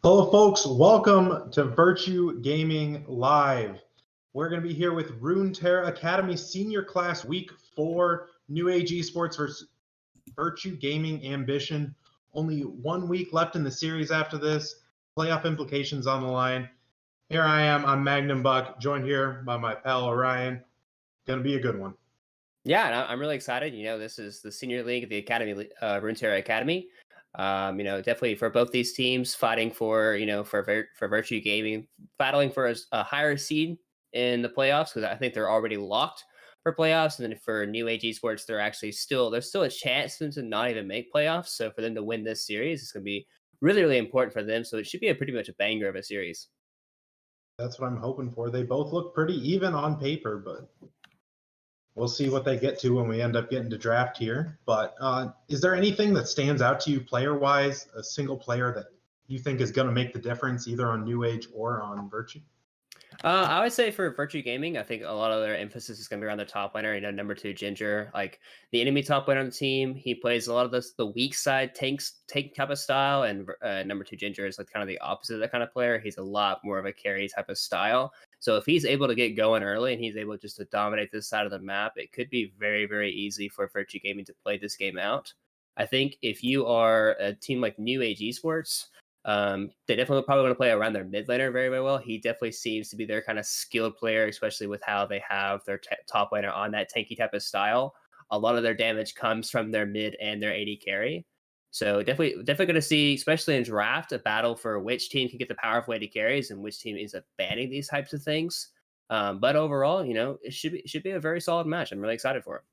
Hello, folks. Welcome to Virtue Gaming Live. We're going to be here with Runeterra Academy Senior Class Week 4, New Age Esports versus Virtue Gaming Ambition. Only 1 week left in the series after this. Playoff implications on the line. Here I am. I'm Magnum Buck, joined here by my pal Orion. Going to be a good one. Yeah, and I'm really excited. This is the Senior League, the Academy, Runeterra Academy. Definitely for both these teams fighting for, for Virtue Gaming, battling for a higher seed in the playoffs because I think they're already locked for playoffs. And then for New Age Esports, there's still a chance for them to not even make playoffs. So for them to win this series, it's going to be really, really important for them. So it should be pretty much a banger of a series. That's what I'm hoping for. They both look pretty even on paper, but we'll see what they get to when we end up getting to draft here. But is there anything that stands out to you player-wise, a single player that you think is going to make the difference either on New Age or on Virtue? I would say for Virtue Gaming, I think a lot of their emphasis is going to be around the top laner. Number 2 Ginger, like the enemy top laner on the team. He plays a lot of the weak side tank type of style, and number 2 Ginger is like kind of the opposite of that kind of player. He's a lot more of a carry type of style. So if he's able to get going early and he's able just to dominate this side of the map, it could be very, very easy for Virtue Gaming to play this game out. I think if you are a team like New Age Esports, they definitely probably want to play around their mid laner very, very well. He definitely seems to be their kind of skilled player, especially with how they have their top laner on that tanky type of style. A lot of their damage comes from their mid and their AD carry. So definitely going to see, especially in draft, a battle for which team can get the powerful AD carries and which team ends up banning these types of things. But overall, it should be a very solid match. I'm really excited for it.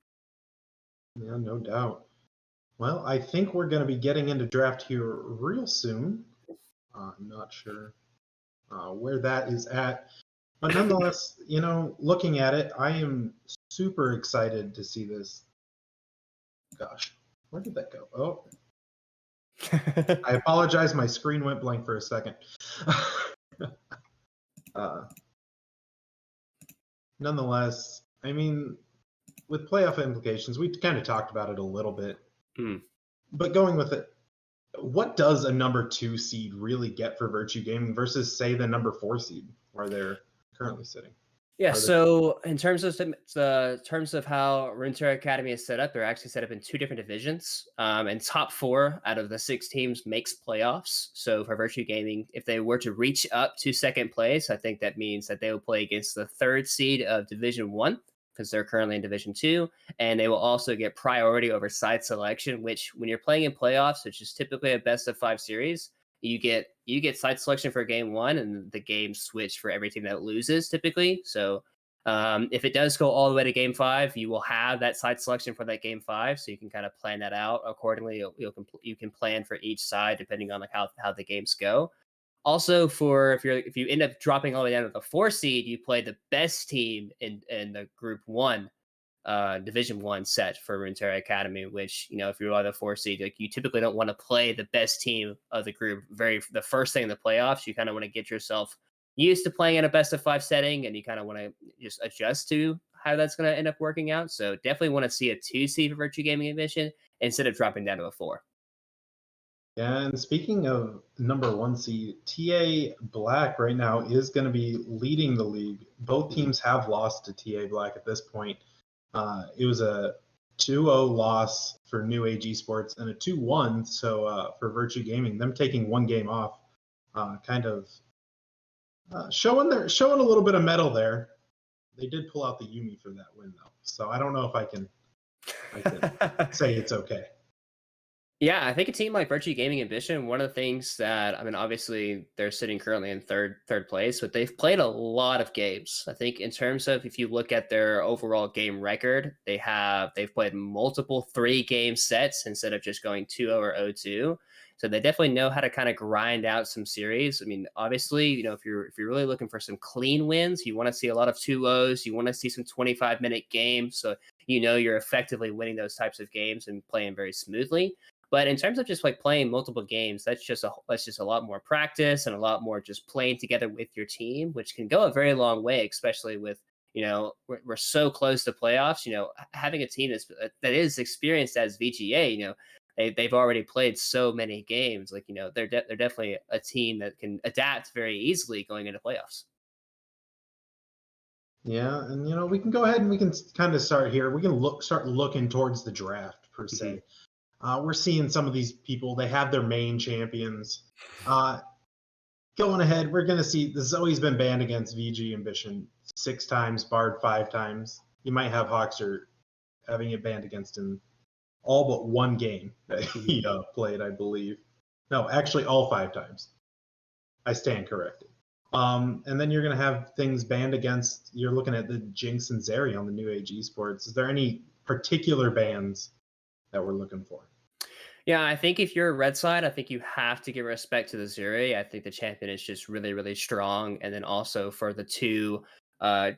Yeah, no doubt. Well, I think we're going to be getting into draft here real soon. I'm not sure where that is at. But nonetheless, looking at it, I am super excited to see this. Gosh, where did that go? Oh, I apologize. My screen went blank for a second. Nonetheless, I mean, with playoff implications, we kind of talked about it a little bit. But going with it, what does a number 2 seed really get for Virtue Gaming versus, say, the number 4 seed where they're currently sitting? Yeah, so in terms of how Runeterra Academy is set up, they're actually set up in 2 different divisions. And top 4 out of the 6 teams makes playoffs. So for Virtue Gaming, if they were to reach up to second place, I think that means that they will play against the 3rd seed of Division 1 because they're currently in Division 2, and they will also get priority over side selection, which when you're playing in playoffs, which is typically a best of 5 series, you get side selection for game 1, and the game switch for every team that loses typically. So if it does go all the way to game 5, you will have that side selection for that game 5, so you can kind of plan that out accordingly. You can plan for each side depending on like how the games go. Also, if you end up dropping all the way down to the 4 seed, you play the best team in the Group 1 Division 1 set for Runeterra Academy, which, if you're on the 4 seed, like, you typically don't want to play the best team of the group the first thing in the playoffs. You kind of want to get yourself used to playing in a best of 5 setting, and you kind of want to just adjust to how that's going to end up working out. So definitely want to see a 2 seed for Virtue Gaming Ambition instead of dropping down to a 4. And speaking of number 1 seed, TA Black right now is going to be leading the league. Both teams have lost to TA Black at this point. It was a 2-0 loss for New Age Esports and a 2-1 for Virtue Gaming. Them taking 1 game off, kind of showing a little bit of mettle there. They did pull out the Yumi for that win though, so I don't know if I can say it's okay. Yeah, I think a team like Virtue Gaming Ambition, one of the things that, obviously they're sitting currently in third place, but they've played a lot of games. I think in terms of, if you look at their overall game record, they've played multiple 3-game sets instead of just going 2-0 or 0-2. So they definitely know how to kind of grind out some series. Obviously, if you're really looking for some clean wins, you want to see a lot of 2-0s, you want to see some 25-minute games, so you're effectively winning those types of games and playing very smoothly. But in terms of just like playing multiple games, that's just a lot more practice and a lot more just playing together with your team, which can go a very long way, especially with, we're so close to playoffs. Having a team that is experienced as VGA, they've already played so many games. Like, they're definitely a team that can adapt very easily going into playoffs. Yeah, and we can go ahead and we can kind of start here. We can start looking towards the draft per Mhm. se. We're seeing some of these people; they have their main champions. Going ahead, we're going to see the Zoe's been banned against VG Ambition 6 times, barred 5 times. You might have Hawkster having it banned against him all but one game that he played, I believe. No, actually, all 5 times. I stand corrected. And then you're going to have things banned against. You're looking at the Jinx and Zeri on the New Age Esports. Is there any particular bans that we're looking for? Yeah, I think if you're a red side, I think you have to give respect to the Zuri. I think the champion is just really, really strong. And then also for the two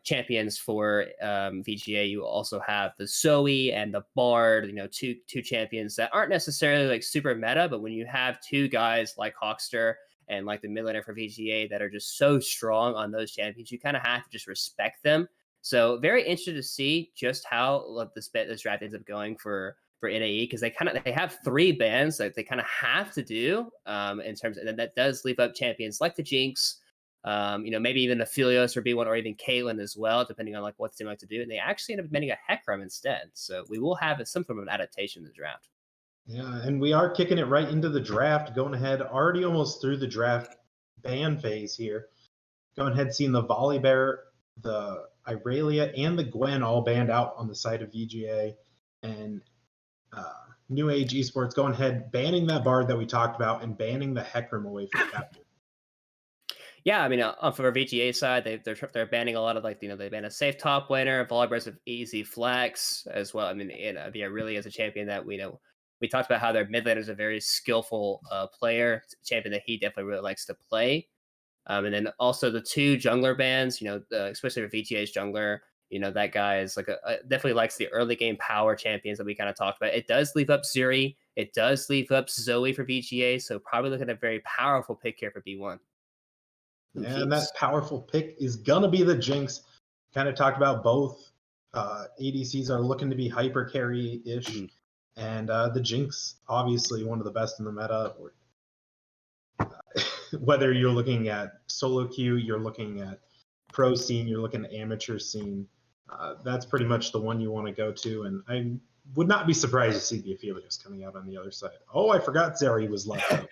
champions for VGA, you also have the Zoe and the Bard, two champions that aren't necessarily like super meta, but when you have two guys like Hawkster and like the mid laner for VGA that are just so strong on those champions, you kind of have to just respect them. So very interested to see just how this draft ends up going for NAE, because they have 3 bans that they kind of have to do in terms of, and that does leave up champions like the Jinx, maybe even Aphelios or B1 or even Caitlyn as well, depending on like what they like to do. And they actually end up banning a Hecarim instead. So we will have some form of an adaptation in the draft. Yeah, and we are kicking it right into the draft, going ahead, already almost through the draft ban phase here. Going ahead, seeing the Volibear, the Irelia, and the Gwen all banned out on the side of VGA. And New Age Esports going ahead, banning that Bard that we talked about and banning the Hecarim away from captive. Yeah, I mean, for our VGA side, they're banning a lot of they ban a safe top laner, Volibear's of easy flex as well. I mean, really is a champion that we talked about how their mid laner is a very skillful player, champion that he definitely really likes to play. And then also the 2 jungler bans, especially for VGA's jungler, that guy is definitely likes the early game power champions that we kind of talked about. It does leave up Zuri, it does leave up Zoe for VGA, so probably looking at a very powerful pick here for B1. And that powerful pick is going to be the Jinx. Kind of talked about both ADCs are looking to be hyper carry-ish. Mm-hmm. And the Jinx, obviously one of the best in the meta. Whether you're looking at solo queue, you're looking at pro scene, you're looking at amateur scene, that's pretty much the one you want to go to. And I would not be surprised to see the Aphelios coming out on the other side. Oh, I forgot Zeri was left.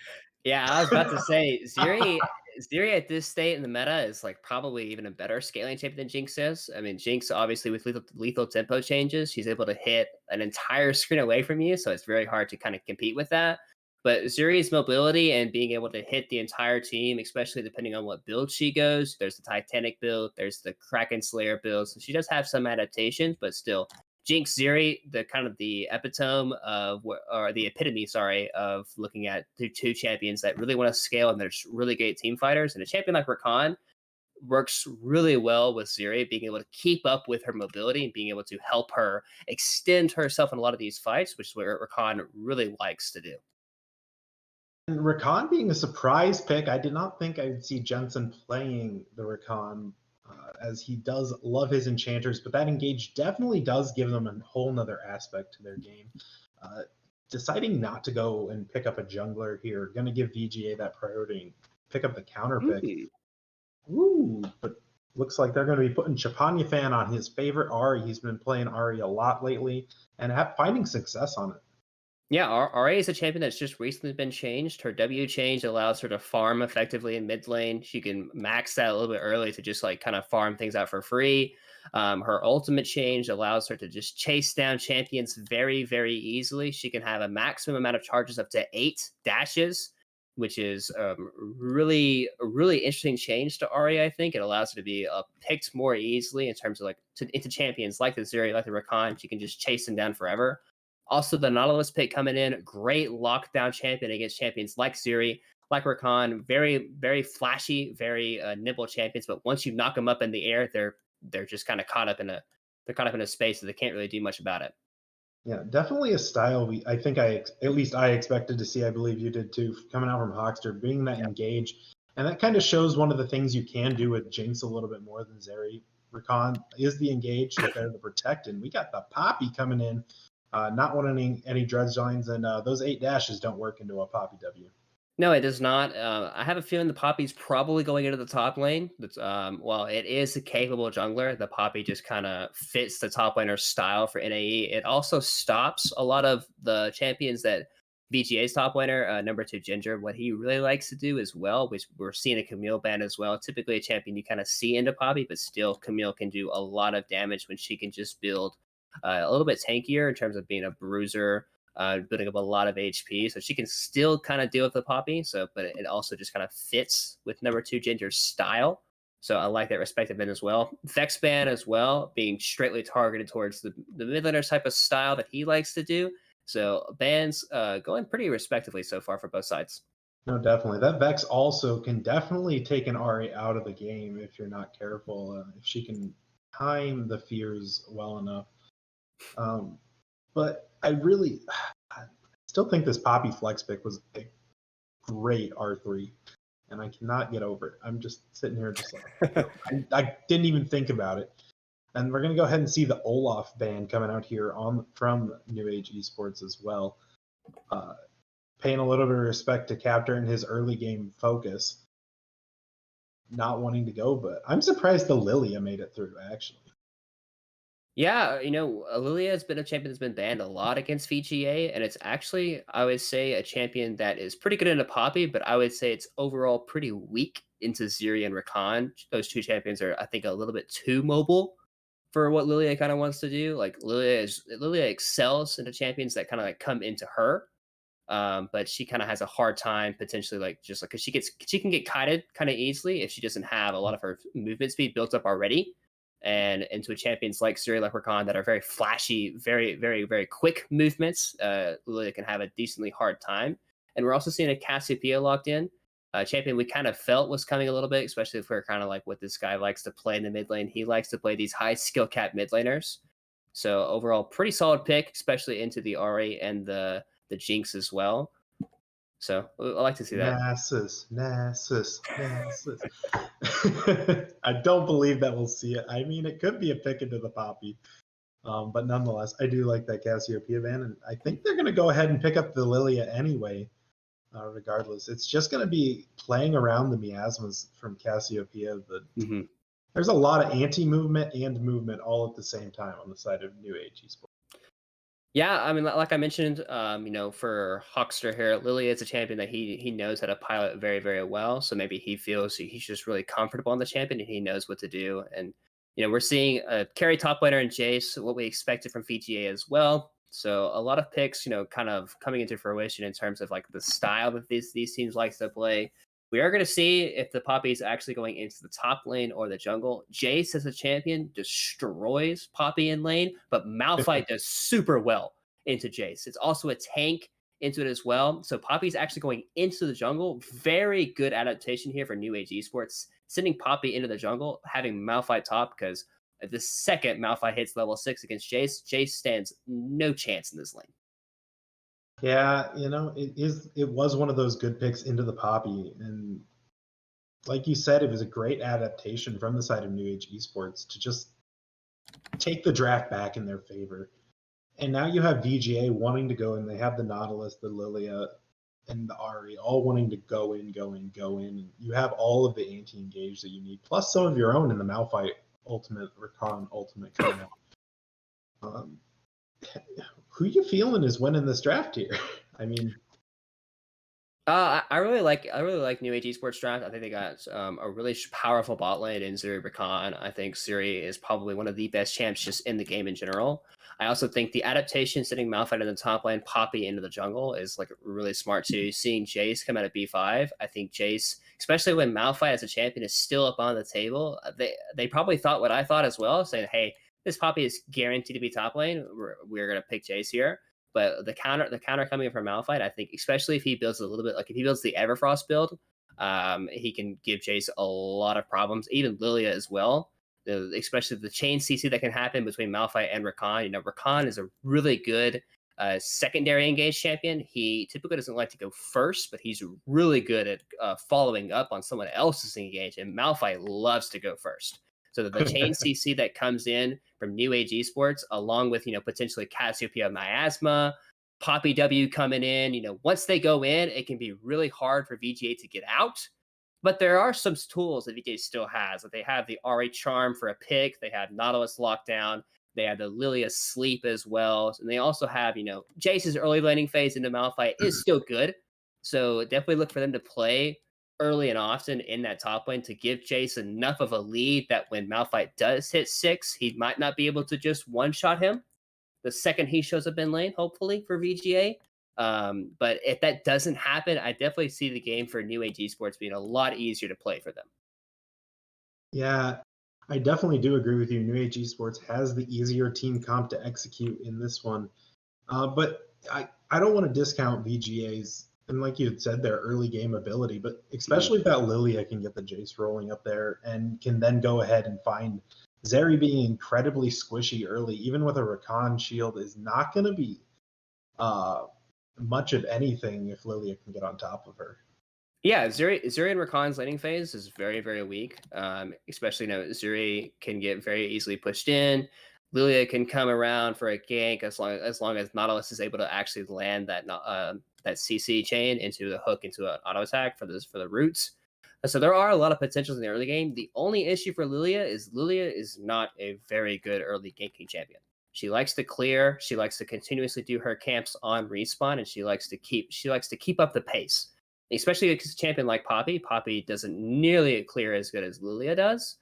Yeah, I was about to say Zeri at this state in the meta is probably even a better scaling champion than Jinx is. I mean, Jinx obviously with lethal tempo changes, she's able to hit an entire screen away from you, so it's very hard to kind of compete with that. But Zuri's mobility and being able to hit the entire team, especially depending on what build she goes, there's the Titanic build, there's the Kraken Slayer build, so she does have some adaptations, but still, Jinx Zuri, the kind of the epitome of, or the epitome, sorry, of looking at the 2 champions that really want to scale and they're really great team fighters. And a champion like Rakan works really well with Zuri, being able to keep up with her mobility and being able to help her extend herself in a lot of these fights, which is what Rakan really likes to do. And Rakan being a surprise pick, I did not think I'd see Jensen playing the Rakan, as he does love his enchanters, but that engage definitely does give them a whole nother aspect to their game. Deciding not to go and pick up a jungler here, going to give VGA that priority and pick up the counter pick. Ooh, but looks like they're going to be putting Chapanya Fan on his favorite Ahri. He's been playing Ahri a lot lately and finding success on it. Yeah, RA is a champion that's just recently been changed. Her W change allows her to farm effectively in mid lane. She can max that a little bit early to just kind of farm things out for free. Her ultimate change allows her to just chase down champions very, very easily. She can have a maximum amount of charges up to 8 dashes, which is really, really interesting change to Ahri. I think it allows her to be picked more easily in terms of into champions like the Zeri, like the Rakan. She can just chase them down forever. Also, the Nautilus pick coming in, great lockdown champion against champions like Zuri, like Rakan, very, very flashy, very nimble champions. But once you knock them up in the air, they're just kind of caught up in a space that they can't really do much about it. Yeah, definitely a style I think at least I expected to see. I believe you did too, coming out from Hawkster, being that engage, and that kind of shows one of the things you can do with Jinx a little bit more than Zeri. Rakan is the engage, so they're the protect, and we got the Poppy coming in not wanting any dredge lines, and those 8 dashes don't work into a Poppy W. No, it does not. I have a feeling the Poppy's probably going into the top lane. That's while it is a capable jungler, the Poppy just kind of fits the top laner's style for NAE. It also stops a lot of the champions that VGA's top laner, number 2 Ginger, what he really likes to do as well, which we're seeing a Camille ban as well. Typically a champion you kind of see into Poppy, but still Camille can do a lot of damage when she can just build a little bit tankier in terms of being a bruiser, building up a lot of HP, so she can still kind of deal with the Poppy. So, but it also just kind of fits with number 2 Ginger's style. So I like that respect of it as well. Vex ban as well, being straightly targeted towards the mid laner type of style that he likes to do. So bans going pretty respectively so far for both sides. No, definitely. That Vex also can definitely take an Ari out of the game if you're not careful. If she can time the fears well enough. But I still think this Poppy flex pick was a great R3, and I cannot get over it. I'm just sitting here just like, I didn't even think about it. And we're going to go ahead and see the Olaf band coming out here from New Age Esports as well. Paying a little bit of respect to Captor and his early game focus, not wanting to go, but I'm surprised the Lilia made it through, actually. Yeah, Lilia has been a champion that's been banned a lot against VGA, and it's actually, I would say, a champion that is pretty good into Poppy, but I would say it's overall pretty weak into Ziri and Rakan. Those two champions are, I think, a little bit too mobile for what Lilia kind of wants to do. Like Lilia excels into champions that kind of like come into her, but she kind of has a hard time potentially like just like because she can get kited kind of easily if she doesn't have a lot of her movement speed built up already. And into champions like Zuri Leprechaun that are very flashy, very, very, very quick movements, Lilia can have a decently hard time. And we're also seeing a Cassiopeia locked in, a champion we kind of felt was coming a little bit, especially if we're kind of like what this guy likes to play in the mid lane. He likes to play these high skill cap mid laners. So overall, pretty solid pick, especially into the Ari and the Jinx as well. So I like to see that. Nasus. I don't believe that we'll see it. I mean, it could be a pick into the Poppy. But nonetheless, I do like that Cassiopeia ban, and I think they're going to go ahead and pick up the Lilia anyway, regardless. It's just going to be playing around the miasmas from Cassiopeia. There's a lot of anti-movement and movement all at the same time on the side of New Age Esports. Yeah, I mean, like I mentioned, for Hawkster here, Lilia is a champion that he knows how to pilot very, very well. So maybe he feels he's just really comfortable on the champion and he knows what to do. And we're seeing a carry top laner and Jace, what we expected from VGA as well. So a lot of picks, kind of coming into fruition in terms of like the style that these teams like to play. We are going to see if the Poppy is actually going into the top lane or the jungle. Jace as a champion destroys Poppy in lane, but Malphite does super well into Jace. It's also a tank into it as well. So Poppy's actually going into the jungle. Very good adaptation here for New Age Esports. Sending Poppy into the jungle, having Malphite top, because the second Malphite hits level 6 against Jace, Jace stands no chance in this lane. Yeah, it was one of those good picks into the Poppy, and like you said, it was a great adaptation from the side of New Age Esports to just take the draft back in their favor. And now you have VGA wanting to go in. They have the Nautilus, the Lilia, and the Ari all wanting to go in. And you have all of the anti-engage that you need, plus some of your own in the Malphite Ultimate, Rakan Ultimate coming out. Who you feeling is winning this draft here? I mean, I really like New Age Esports draft. I think they got a really powerful bot lane in Zuri Rakan. I think Zuri is probably one of the best champs just in the game in general. I also think the adaptation sitting Malphite in the top lane, Poppy into the jungle is like really smart too. Seeing Jace come out of B5, I think Jace, especially when Malphite as a champion is still up on the table, they probably thought what I thought as well, saying, hey, this Poppy is guaranteed to be top lane. We're gonna pick Jace here. But the counter coming from Malphite, I think, especially if he builds a little bit, like if he builds the Everfrost build, he can give Jace a lot of problems. Even Lilia as well. Especially the chain CC that can happen between Malphite and Rakan. Rakan is a really good secondary engage champion. He typically doesn't like to go first, but he's really good at following up on someone else's engage. And Malphite loves to go first. So the chain CC that comes in from New Age Esports, along with potentially Cassiopeia Miasma, Poppy W coming in, once they go in, it can be really hard for VGA to get out. But there are some tools that VGA still has. Like they have the RA Charm for a pick, they have Nautilus Lockdown, they have the Lilia Sleep as well. And they also have, Jace's early laning phase into Malphite is still good. So definitely look for them to play early and often in that top lane to give Jace enough of a lead that when Malphite does hit 6, he might not be able to just one-shot him the second he shows up in lane, hopefully, for VGA. But if that doesn't happen, I definitely see the game for New Age Esports being a lot easier to play for them. Yeah, I definitely do agree with you. New Age Esports has the easier team comp to execute in this one. But I don't want to discount VGA's, and like you had said, their early game ability, but especially if that Lilia can get the Jace rolling up there and can then go ahead and find Zeri being incredibly squishy early, even with a Rakan shield, is not going to be much of anything if Lilia can get on top of her. Yeah, Zeri and Rakan's laning phase is very, very weak. Especially Zeri can get very easily pushed in. Lilia can come around for a gank as long as Nautilus is able to actually land that CC chain into the hook into an auto attack for the roots. So there are a lot of potentials in the early game. The only issue for Lilia is not a very good early ganking champion. She likes to clear. She likes to continuously do her camps on respawn, and she likes to keep up the pace. Especially a champion like Poppy. Poppy doesn't nearly clear as good as Lilia does.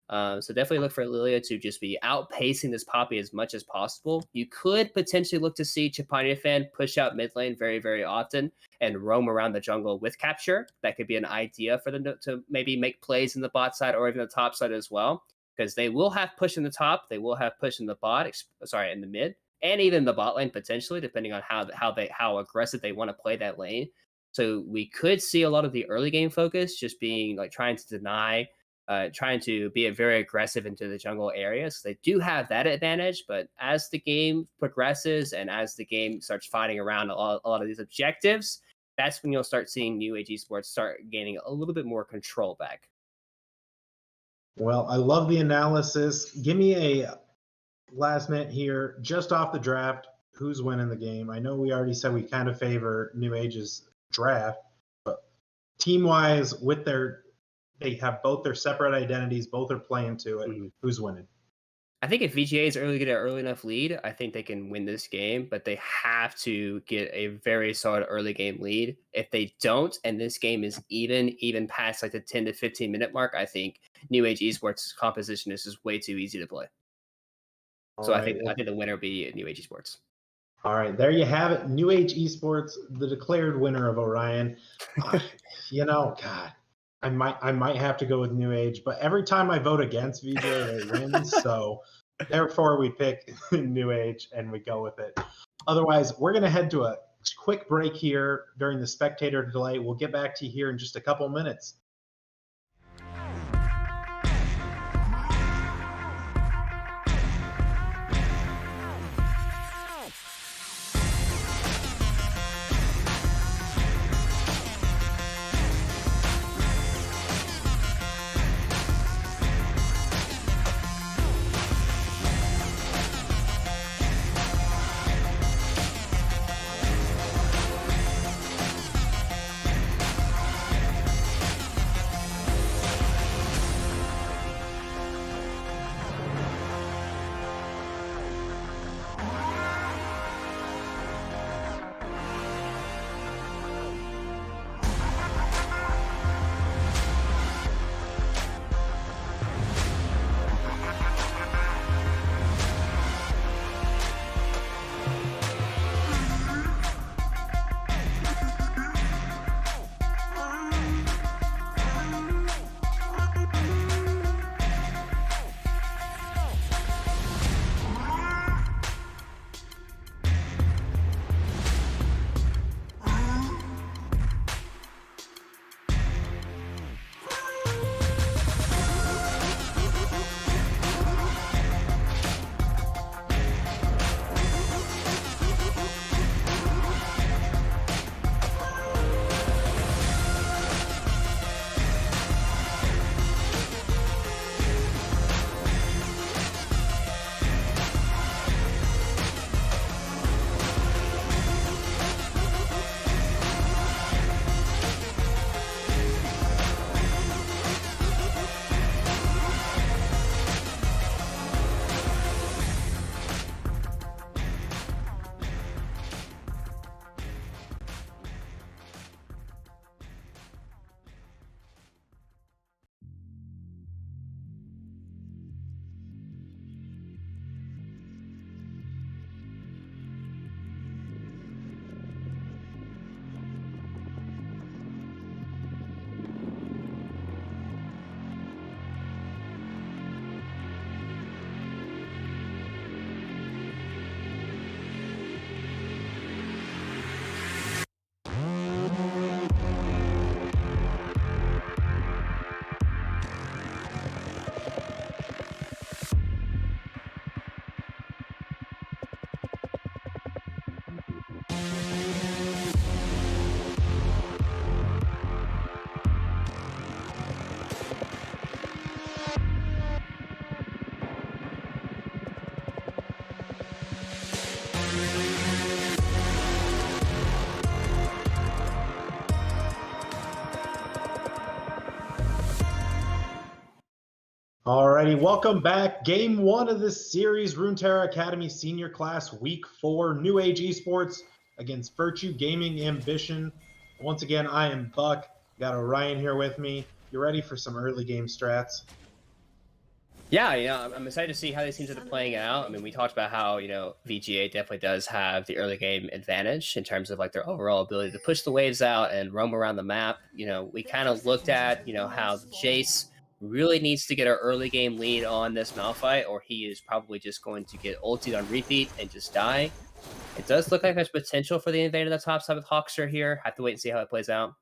So definitely look for Lilia to just be outpacing this Poppy as much as possible. You could potentially look to see Chapania Fan push out mid lane very, very often and roam around the jungle with capture. That could be an idea for them to maybe make plays in the bot side or even the top side as well, because they will have push in the top, they will have push in the in the mid, and even the bot lane potentially, depending on how aggressive they want to play that lane. So we could see a lot of the early game focus just being like trying to deny. Trying to be very aggressive into the jungle areas. They do have that advantage, but as the game progresses and as the game starts fighting around a lot of these objectives, that's when you'll start seeing New Age Esports start gaining a little bit more control back. Well, I love the analysis. Give me a last minute here, just off the draft. Who's winning the game? I know we already said we kind of favor New Age's draft, but team-wise, they have both their separate identities, both are playing to it. Mm-hmm. Who's winning? I think if VGA is get an early enough lead, I think they can win this game, but they have to get a very solid early game lead. If they don't, and this game is even past like the 10 to 15 minute mark, I think New Age Esports composition is just way too easy to play. I think the winner will be New Age Esports. All right, there you have it. New Age Esports, the declared winner of Orion. God. I might have to go with New Age, but every time I vote against VJ, they win. So therefore, we pick New Age and we go with it. Otherwise, we're going to head to a quick break here during the spectator delay. We'll get back to you here in just a couple minutes. Alrighty, welcome back. Game 1 of this series, Runeterra Academy Senior Class Week 4, New Age Esports against Virtue Gaming Ambition. Once again, I am Buck. Got Orion here with me. You ready for some early game strats? Yeah, I'm excited to see how these teams are playing out. I mean, we talked about how, VGA definitely does have the early game advantage in terms of like their overall ability to push the waves out and roam around the map. We kind of looked at, how Jace really needs to get an early game lead on this Malphite, or he is probably just going to get ulted on repeat and just die. It does look like there's potential for the invader on the top side with Hawkster here. Have to wait and see how it plays out.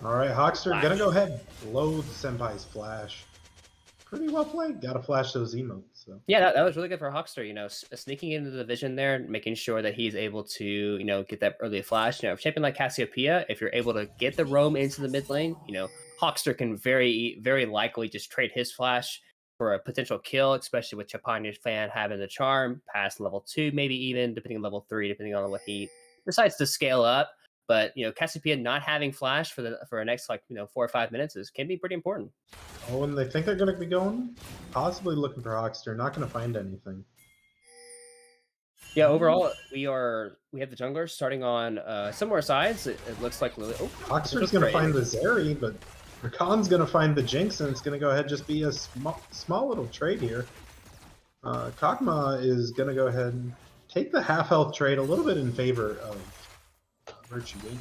Alright, Hawkster, gonna go ahead and load Senpai's flash. Pretty well played. Gotta flash those emotes. So. Yeah, that was really good for Hawkster, sneaking into the vision there, making sure that he's able to, get that early flash. A champion like Cassiopeia, if you're able to get the roam into the mid lane, Hawkster can very, very likely just trade his flash for a potential kill, especially with Chapanya's fan having the charm past level 2, maybe even, depending on level 3, depending on what he decides to scale up. But Cassiopeia not having flash for the next 4 or 5 minutes can be pretty important. Oh, and they think they're going to be going, possibly looking for Hawkster. Not going to find anything. Yeah, overall we have the junglers starting on similar sides. It looks like Lily. Oh, Hawkster's going to find the Zeri, but Rakan's going to find the Jinx, and it's going to go ahead just be a small little trade here. Kakma is going to go ahead and take the half health trade a little bit in favor of Virtue Gaming.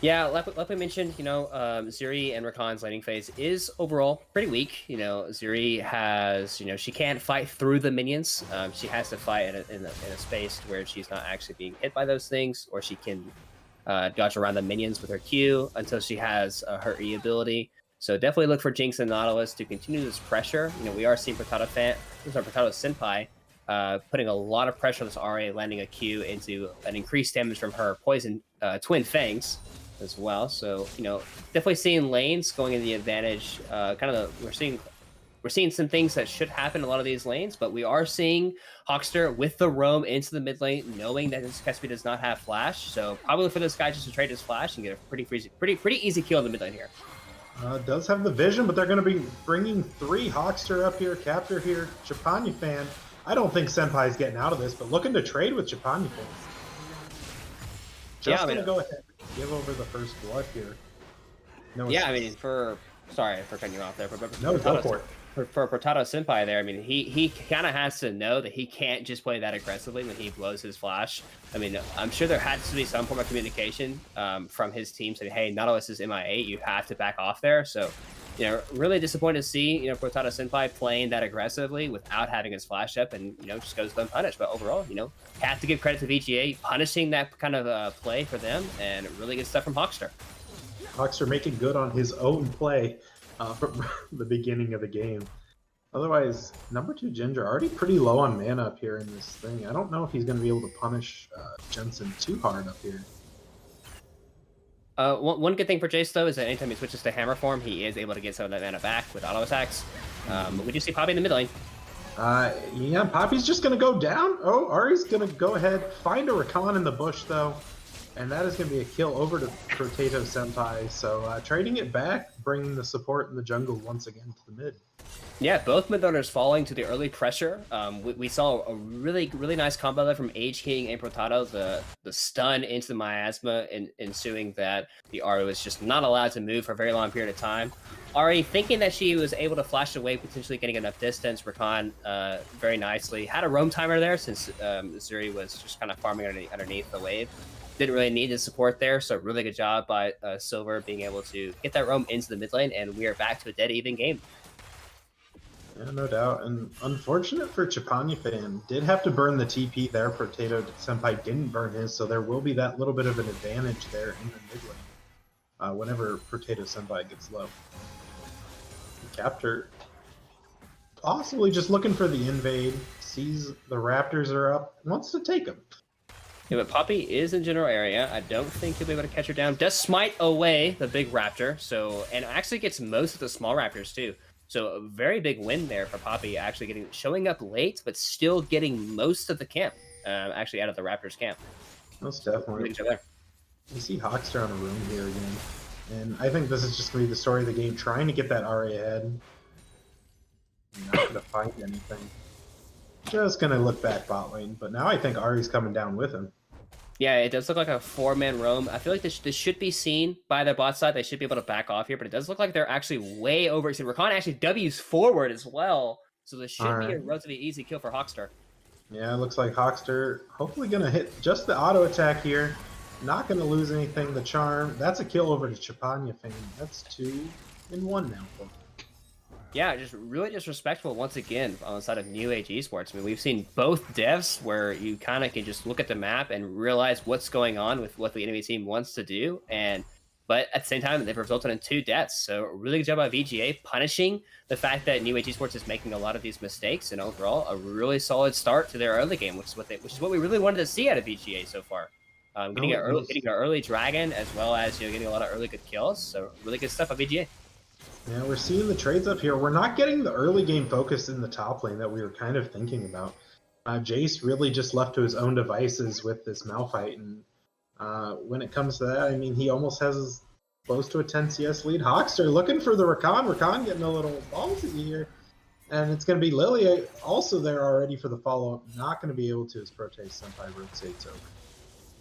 Yeah, like we mentioned, Zeri and Rakan's laning phase is overall pretty weak. Zeri has, she can't fight through the minions. She has to fight in a space where she's not actually being hit by those things, or she can dodge around the minions with her Q until she has her E ability. So definitely look for Jinx and Nautilus to continue this pressure. We are seeing Potato Senpai putting a lot of pressure on this RA, landing a Q into an increased damage from her poison Twin Fangs as well. So definitely seeing lanes going in the advantage. We're seeing some things that should happen in a lot of these lanes, but we are seeing Hawkster with the roam into the mid lane, knowing that this Cassiopeia does not have flash. So probably for this guy just to trade his flash and get a pretty easy kill in the mid lane here. Does have the vision, but they're going to be bringing 3 Hawkster up here, Captor here, Chapanya fan. I don't think Senpai's getting out of this, but looking to trade with Chapanya fan. Just going to go ahead and give over the first blood here. Sorry for cutting you off there. But no, go for it. For Potato Senpai there, he kind of has to know that he can't just play that aggressively when he blows his flash. I'm sure there had to be some form of communication from his team saying, hey, Nautilus is MIA, you have to back off there. So, really disappointed to see, Potato Senpai playing that aggressively without having his flash up and, just goes unpunished. But overall, have to give credit to VGA punishing that kind of play for them, and really good stuff from Hawkster. Hawkster making good on his own play from the beginning of the game. Otherwise, number 2 Ginger already pretty low on mana up here in this thing. I don't know if he's going to be able to punish Jensen too hard up here. One good thing for Jace, though, is that anytime he switches to Hammer form, he is able to get some of that mana back with auto attacks. We do see Poppy in the mid lane. Yeah, Poppy's just going to go down. Oh, Ari's going to go ahead, find a Rakan in the bush, though. And that is going to be a kill over to Potato Senpai. So trading it back, bringing the support in the jungle once again to the mid. Yeah, both mid laners falling to the early pressure. We saw a really, really nice combo there from Age King and Potato. The stun into the miasma ensuing that the Ari was just not allowed to move for a very long period of time. Ari, thinking that she was able to flash away, potentially getting enough distance, Rakan very nicely. Had a roam timer there since Zuri was just kind of farming underneath the wave. Didn't really need the support there, so really good job by Silver being able to get that roam into the mid lane, and we are back to a dead even game. Yeah, no doubt. And unfortunate for Chapanya fan, did have to burn the TP there. Potato Senpai didn't burn his, so there will be that little bit of an advantage there in the mid lane whenever Potato Senpai gets low. Captor possibly just looking for the invade, sees the Raptors are up, wants to take them. Yeah, but Poppy is in general area. I don't think he'll be able to catch her down. Does smite away the big raptor, and actually gets most of the small raptors too. So a very big win there for Poppy, actually showing up late, but still getting most of the camp, actually out of the Raptors camp. Most definitely. You see Hawkster on a room here again, and I think this is just going to be the story of the game, trying to get that RA ahead. Not going to find anything. Just going to look back bot lane, but now I think Ari's coming down with him. Yeah, it does look like a 4-man roam. I feel like this should be seen by their bot side. They should be able to back off here, but it does look like they're actually way over. So Rakan actually W's forward as well. So this should be a relatively easy kill for Hawkstar. Yeah, it looks like Hawkstar hopefully going to hit just the auto attack here. Not going to lose anything. The charm. That's a kill over to Chapanya Fame. That's 2 in 1 now for him. Yeah, just really disrespectful once again on the side of New Age Esports. I mean, we've seen both devs where you kind of can just look at the map and realize what's going on with what the enemy team wants to do, but at the same time, they've resulted in 2 deaths. So really good job by VGA punishing the fact that New Age Esports is making a lot of these mistakes, and overall a really solid start to their early game, which is what we really wanted to see out of VGA so far. Getting an early dragon as well as getting a lot of early good kills. So really good stuff by VGA. Yeah, we're seeing the trades up here. We're not getting the early game focus in the top lane that we were kind of thinking about. Jace really just left to his own devices with this Malphite, and when it comes to that, I mean, he almost has close to a 10 CS lead. Hawkstar looking for the Rakan. Rakan getting a little ballsy here, and it's going to be Lily also there already for the follow-up. Not going to be able to as Prote Senpai rotates over.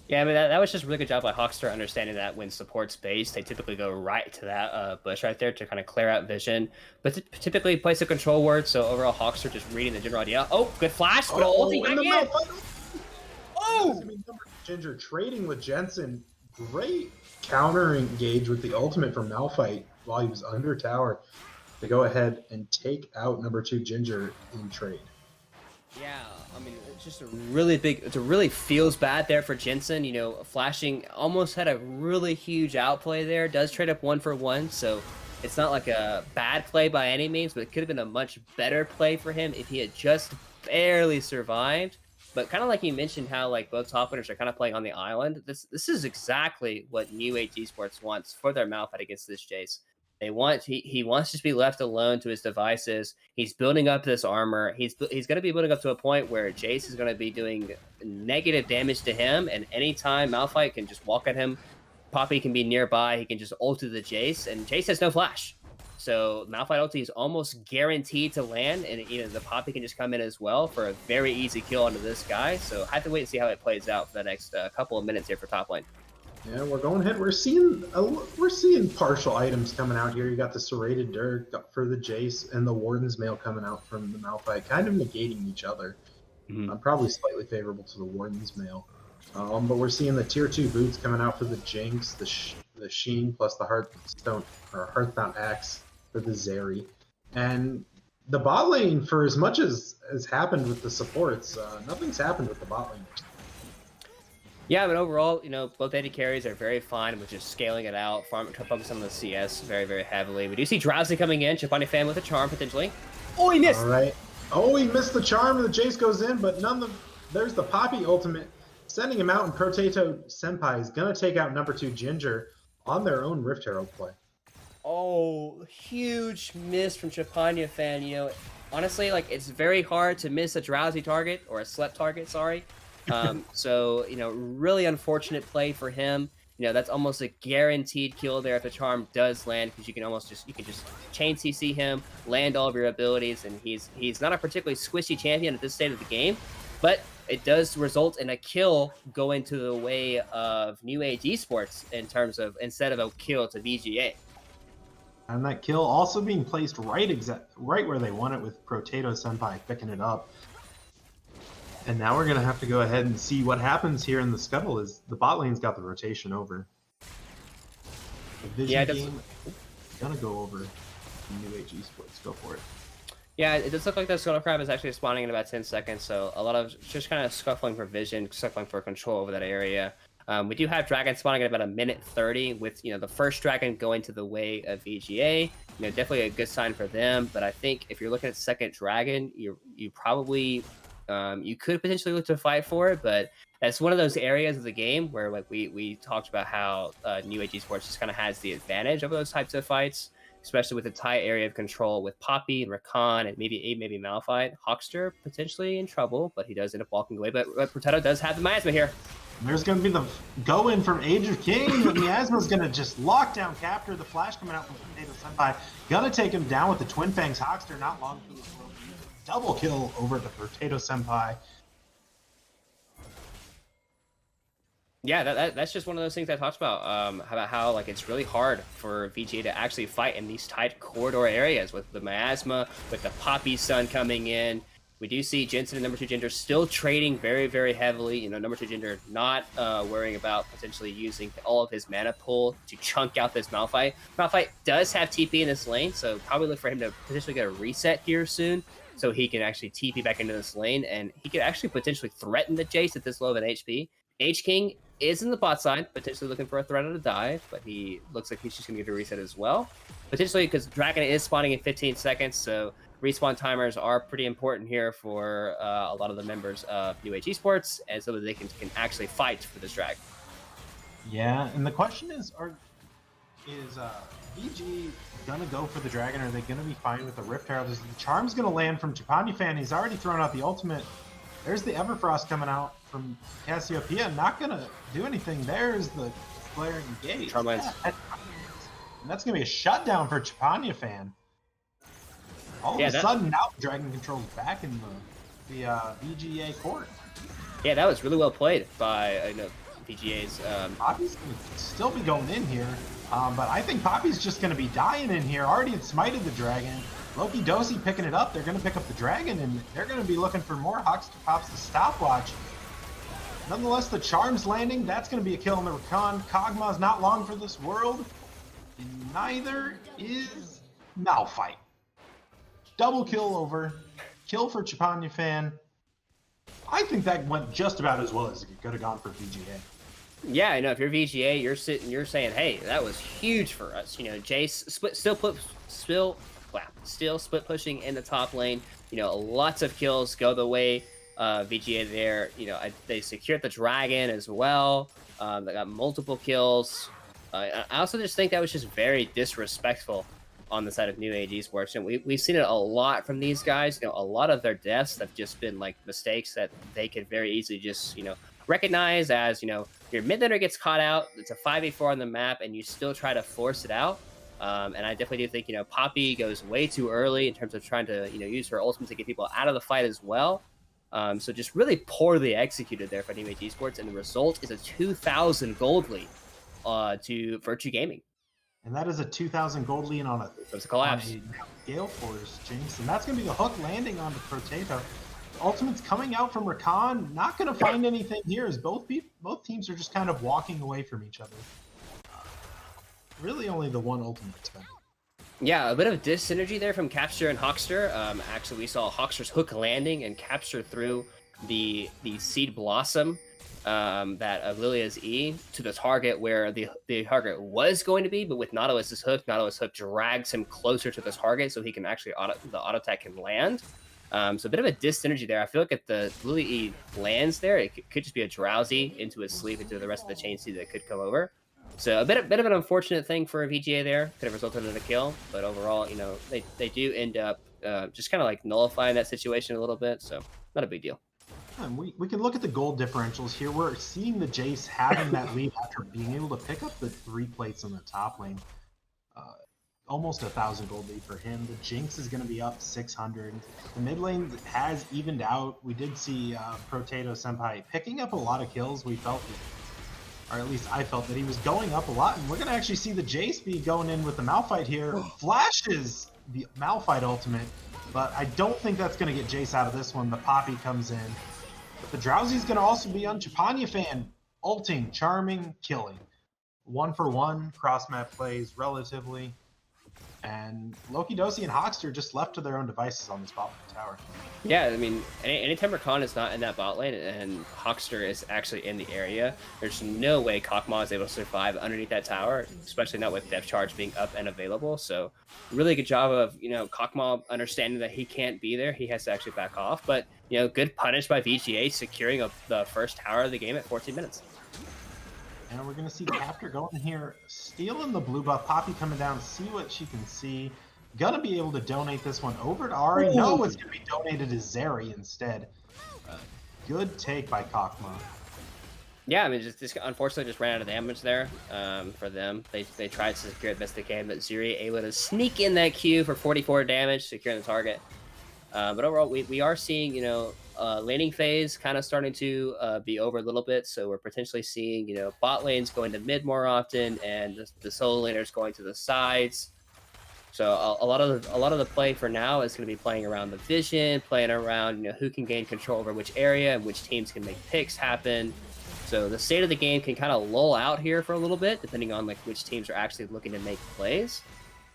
Yeah, I mean, that was just a really good job by Hawkstar understanding that when support's base, they typically go right to that bush right there to kind of clear out vision. But typically place a control word, so overall Hawkstar just reading the general idea. Oh, good flash, but ulting back in! Oh! Ginger trading with Jensen. Great counter engage with the ultimate from Malphite while he was under tower to go ahead and take out number 2 Ginger in trade. Yeah, I mean, it's just a really feels bad there for Jensen. Flashing almost had a really huge outplay there. Does trade up 1 for 1, so it's not like a bad play by any means, but it could have been a much better play for him if he had just barely survived. But kind of like you mentioned how like both top winners are kind of playing on the island. This is exactly what New Age Esports wants for their Malphite against this Jace. He wants to be left alone to his devices. He's building up this armor. He's going to be building up to a point where Jace is going to be doing negative damage to him, and anytime Malphite can just walk at him, Poppy can be nearby. He can just ult to the Jace, and Jace has no flash. So Malphite ulti is almost guaranteed to land, and the Poppy can just come in as well for a very easy kill onto this guy. So I have to wait and see how it plays out for the next couple of minutes here for top lane. Yeah, we're going ahead. We're seeing partial items coming out here. You got the Serrated Dirk for the Jace and the Warden's Mail coming out from the Malphite, kind of negating each other. Probably slightly favorable to the Warden's Mail. But we're seeing the tier 2 boots coming out for the Jinx, the Sheen, plus the Hearthbound Axe for the Zeri. And the bot lane, for as much as has happened with the supports, nothing's happened with the bot lane. Yeah, but overall, both AD carries are very fine with just scaling it out, focus on the CS very, very heavily. We do see Drowsy coming in, Chapani fan with a charm potentially. Oh, he missed! All right. Oh, he missed the charm, and the Jace goes in, but there's the Poppy ultimate, sending him out, and Potato Senpai is going to take out number 2 Ginger on their own Rift Herald play. Oh, huge miss from Chapania fan. Honestly, like, it's very hard to miss a Drowsy target, or a Slept target, sorry. So, really unfortunate play for him. That's almost a guaranteed kill there if the charm does land, because you can just chain CC him, land all of your abilities, and he's not a particularly squishy champion at this state of the game, but it does result in a kill going to the way of New Age Esports in terms of instead of a kill to VGA. And that kill also being placed right where they want it, with Potato Senpai picking it up. And now we're going to have to go ahead and see what happens here in the scuttle. Is the bot lane's got the rotation over. The vision game is going to go over New Age Esports. Go for it. Yeah, it does look like the Scuttle Crab is actually spawning in about 10 seconds, so a lot of just kind of scuffling for vision, scuffling for control over that area. We do have Dragon spawning at about 1:30 with, the first Dragon going to the way of VGA. Definitely a good sign for them, but I think if you're looking at second Dragon, you probably... you could potentially look to fight for it, but that's one of those areas of the game where, like, we talked about how New Age Esports just kind of has the advantage of those types of fights, especially with a tight area of control with Poppy and Rakan and maybe Malphite. Hawkstar potentially in trouble, but he does end up walking away. But Potato does have the miasma here. There's going to be the go-in from Age of King. Miasma's going to just lock down Captor. The flash coming out from Potato Senpai. Going to take him down with the Twin Fangs Hawkster. Not long for this world. Double kill over to Potato Senpai. Yeah, that's just one of those things I talked about how like it's really hard for VGA to actually fight in these tight corridor areas with the Miasma, with the Poppy Sun coming in. We do see Jensen and number 2 Ginger still trading very, very heavily. You know, number 2 Ginger not worrying about potentially using all of his mana pool to chunk out this Malphite. Malphite does have TP in this lane, so probably look for him to potentially get a reset here soon, so he can actually TP back into this lane, and he could actually potentially threaten the Jace at this low of an HP. H-King is in the bot side, potentially looking for a threat on a dive, but he looks like he's just going to get a reset as well. Potentially because Dragon is spawning in 15 seconds, so respawn timers are pretty important here for a lot of the members of New Age Esports, and so that they can actually fight for this drag. Yeah, and the question is VG gonna go for the dragon? Or are they gonna be fine with the Rift Herald? The charm's gonna land from Fan. He's already thrown out the ultimate. There's the Everfrost coming out from Cassiopeia. Not gonna do anything. There's the Flaring Gate. Charm lands. And that's gonna be a shutdown for Fan. All of a sudden, now Dragon Control's back in the VGA court. Yeah, that was really well played by VGA's. Poppy's going to still be going in here, but I think Poppy's just going to be dying in here. Already had smited the dragon. Loki Dosi picking it up. They're going to pick up the dragon, and they're going to be looking for more Hawkster Pops to stopwatch. Nonetheless, the Charm's landing. That's going to be a kill in the Rakan. Kog'Maw's not long for this world. And neither is Malphite. Double kill over. Kill for Fan. I think that went just about as well as it could have gone for VGA. Yeah, I know. If you're VGA, you're saying, hey, that was huge for us. You know, Jace still split pushing in the top lane. You know, lots of kills go the way VGA there. You know, they secured the dragon as well. They got multiple kills. I also just think that was just very disrespectful on the side of New Age Esports. And we've seen it a lot from these guys. You know, a lot of their deaths have just been like mistakes that they could very easily just, you know, recognize as, you know, your mid laner gets caught out, it's a 5v4 on the map, and you still try to force it out. And I definitely do think, you know, Poppy goes way too early in terms of trying to, you know, use her ultimate to get people out of the fight as well. So just really poorly executed there for New Age Esports, and the result is a 2,000 gold lead to Virtue Gaming. And that is a 2,000 gold lead on a collapse. Gale Force, Jinx. And that's going to be the hook landing onto Potato. Ultimate's coming out from Rakan. Not going to find anything here as both teams are just kind of walking away from each other. Really only the one ultimate spent. Yeah, a bit of dis-synergy there from Capster and Hawkster. Actually, we saw Hawkster's hook landing and Capster through the Seed Blossom that of Lilia's E to the target where the target was going to be, but with Nautilus's hook drags him closer to the target so he can actually the auto attack can land. So a bit of a dis-synergy there. I feel like if the Lilia E lands there, it could just be a drowsy into his sleep into the rest of the chain seed that could come over. So a bit of an unfortunate thing for a VGA there. Could have resulted in a kill, but overall, you know, they do end up just kind of like nullifying that situation a little bit. So not a big deal. And we can look at the gold differentials here. We're seeing the Jace having that lead after being able to pick up the 3 plates on the top lane. Almost 1,000 gold lead for him. The Jinx is going to be up 600. The mid lane has evened out. We did see Potato Senpai picking up a lot of kills. We felt, or at least I felt, that he was going up a lot. And we're going to actually see the Jace be going in with the Malphite here. Flashes the Malphite ultimate, but I don't think that's going to get Jace out of this one. The Poppy comes in. But the Drowsy's going to also be on Fan. Ulting, charming, killing. 1-for-1, cross-map plays relatively. And Loki Dosi and Hawkster just left to their own devices on this bot lane tower. Yeah, I mean, anytime Rakan is not in that bot lane and Hawkster is actually in the area, there's no way Kog'Maw is able to survive underneath that tower, especially not with Depth Charge being up and available. So really good job of, you know, Kog'Maw understanding that he can't be there. He has to actually back off. But, you know, good punish by VGA securing the first tower of the game at 14 minutes. And we're going to see Captor going in here, stealing the blue buff. Poppy coming down, see what she can see. Going to be able to donate this one over to Ari. Ooh. No, it's going to be donated to Zeri instead. Good take by Kog'Maw. Yeah, I mean, just unfortunately just ran out of damage there for them. They tried to secure it best they can, but Zuri able to sneak in that Q for 44 damage, securing the target. But overall, we are seeing, laning phase kind of starting to be over a little bit. So we're potentially seeing, bot lanes going to mid more often, and the solo laners going to the sides. So a lot of the play for now is going to be playing around the vision, playing around who can gain control over which area and which teams can make picks happen. So the state of the game can kind of lull out here for a little bit, depending on like which teams are actually looking to make plays.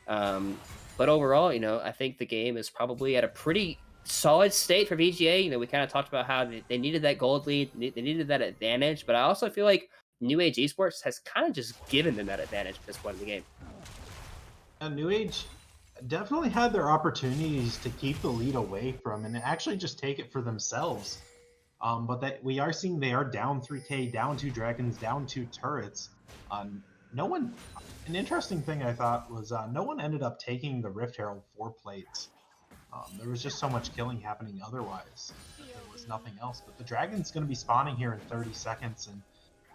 Um, but overall, I think the game is probably at a pretty solid state for VGA. We kind of talked about how they needed that gold lead, they needed that advantage, but I also feel like New Age Esports has kind of just given them that advantage at this point in the game. New Age definitely had their opportunities to keep the lead away from and actually just take it for themselves. But that we are seeing they are down 3K, down 2 dragons, down 2 turrets. No one. An interesting thing I thought was no one ended up taking the Rift Herald 4 plates. There was just so much killing happening otherwise. There was nothing else. But the dragon's going to be spawning here in 30 seconds, and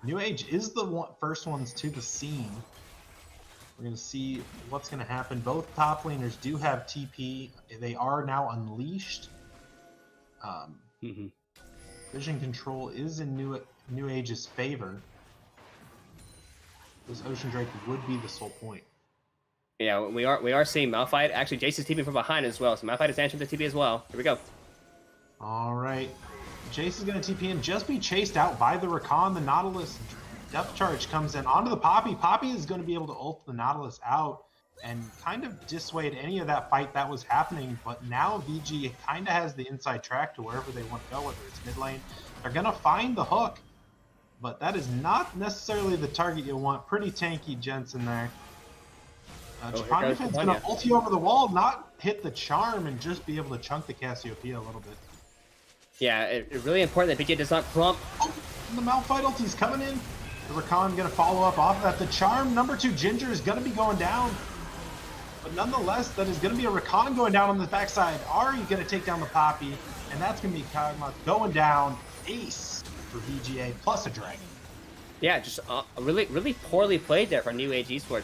New Age is the first ones to the scene. We're going to see what's going to happen. Both top laners do have TP. They are now unleashed. Vision control is in New Age's favor. This Ocean Drake would be the sole point. Yeah, we are seeing Malphite. Actually, Jace is TPing from behind as well, so Malphite is answering the TP as well. Here we go. All right. Jace is going to TP and just be chased out by the Rakan. The Nautilus depth charge comes in onto the Poppy. Poppy is going to be able to ult the Nautilus out and kind of dissuade any of that fight that was happening. But now VG kind of has the inside track to wherever they want to go, whether it's mid lane. They're going to find the hook, but that is not necessarily the target you want. Pretty tanky Jensen there. Japan's going to ulti over the wall, not hit the charm, and just be able to chunk the Cassiopeia a little bit. Yeah, it's really important that VG does not clump. Oh, the Malphite ulti's coming in. The Rakan going to follow up off that. The charm, number 2 Ginger, is going to be going down. But nonetheless, that is going to be a Rakan going down on the backside. Ari going to take down the Poppy, and that's going to be Kagma going down. Ace for VGA plus a dragon. Yeah, just really, really poorly played there for New Age Esports.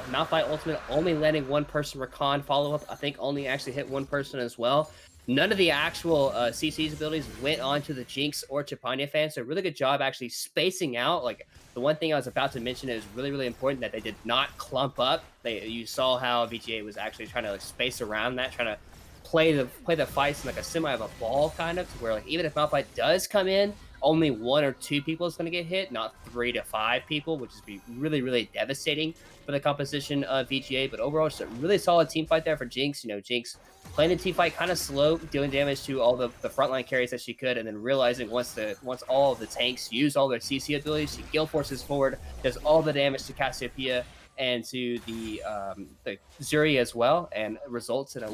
Malphite Ultimate only letting one person Rakan follow up. I think only actually hit one person as well. None of the actual CC's abilities went onto the Jinx or Chapanya fans. So really good job actually spacing out. Like the one thing I was about to mention is really, really important that they did not clump up. You saw how VGA was actually trying to like space around that, trying to play the fights in like a semi of a ball kind of, to where like even if Malphite does come in, only 1 or 2 people is going to get hit, not 3 to 5 people, which is be really, really devastating for the composition of VGA. But overall, just a really solid team fight there for Jinx. Jinx playing the team fight kind of slow, doing damage to all the frontline carries that she could, and then realizing once all of the tanks use all their CC abilities, she gale forces forward, does all the damage to Cassiopeia and to the Zuri as well, and results in a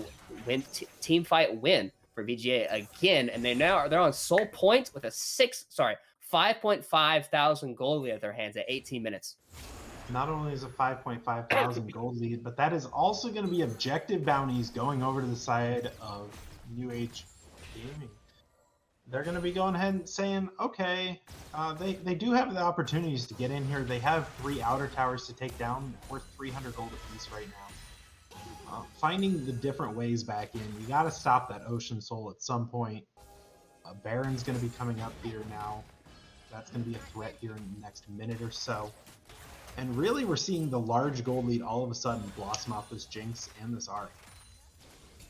team fight win for VGA again. And they're on sole point with a 5.5 thousand gold lead at their hands at 18 minutes. Not only is a 5.5 thousand gold lead, but that is also going to be objective bounties going over to the side of New Age Gaming. They're going to be going ahead and saying, okay, they do have the opportunities to get in here. They have 3 outer towers to take down, worth 300 gold apiece right now. Finding the different ways back in. You got to stop that Ocean Soul at some point. Baron's going to be coming up here now. That's going to be a threat here in the next minute or so. And really, we're seeing the large gold lead all of a sudden blossom off this Jinx and this Ari.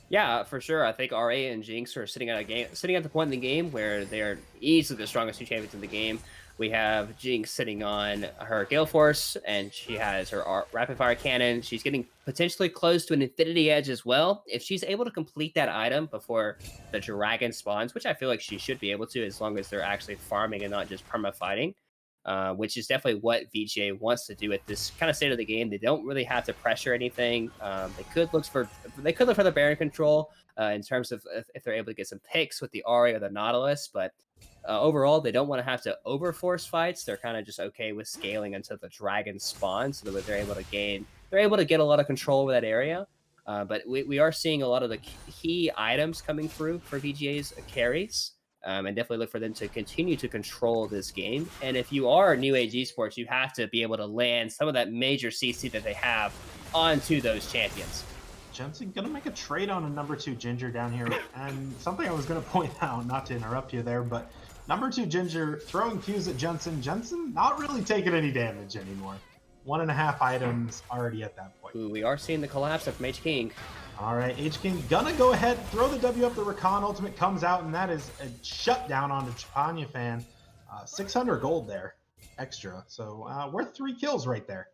Yeah, for sure. I think RA and Jinx are sitting at the point in the game where they are easily the strongest 2 champions in the game. We have Jinx sitting on her Gale Force, and she has her Rapid Fire Cannon. She's getting potentially close to an Infinity Edge as well. If she's able to complete that item before the Dragon spawns, which I feel like she should be able to, as long as they're actually farming and not just perma-fighting, which is definitely what VGA wants to do at this kind of state of the game. They don't really have to pressure anything. They could look for the Baron control in terms of if they're able to get some picks with the Ari or the Nautilus, but overall they don't want to have to overforce fights. They're kind of just okay with scaling until the Dragon spawns, so that they're able to get a lot of control over that area. But we are seeing a lot of the key items coming through for VGA's carries. and definitely look for them to continue to control this game. And if you are New Age Esports, you have to be able to land some of that major CC that they have onto those champions. Jensen gonna make a trade on a number 2 Ginger down here, and something I was gonna point out, not to interrupt you there, but number 2 Ginger throwing Qs at Jensen. Jensen not really taking any damage anymore. 1.5 items already at that point. Ooh, we are seeing the collapse of Mage King. All right, H-King gonna go ahead, throw the W up. The Rakan ultimate comes out, and that is a shutdown on the Chapanya fan. 600 gold there, extra. So worth 3 kills right there.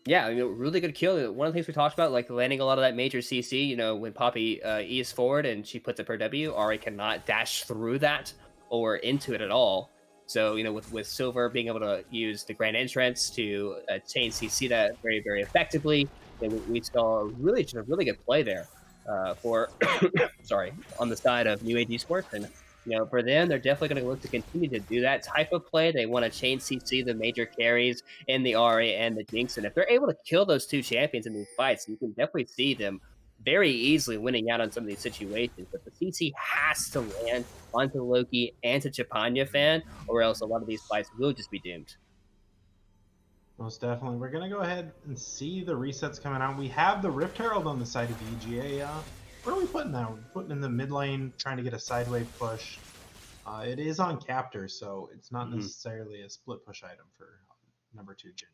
Yeah, really good kill. One of the things we talked about, like landing a lot of that major CC, when Poppy E's forward and she puts up her W, Ari cannot dash through that or into it at all. So, with Silver being able to use the Grand Entrance to chain CC that very, very effectively, we saw a really good play there for, sorry, on the side of New Age Esports. And, for them, they're definitely going to look to continue to do that type of play. They want to chain CC the major carries in the Ari and the Jinx. And if they're able to kill those 2 champions in these fights, you can definitely see them very easily winning out on some of these situations. But the CC has to land onto Loki and to Chapanya fan, or else a lot of these fights will just be doomed. Most definitely. We're going to go ahead and see the resets coming out. We have the Rift Herald on the side of VGA. Where are we putting that? We're putting in the mid lane, trying to get a sideway push. It is on Captor, so it's not necessarily a split push item for number 2 Ginger.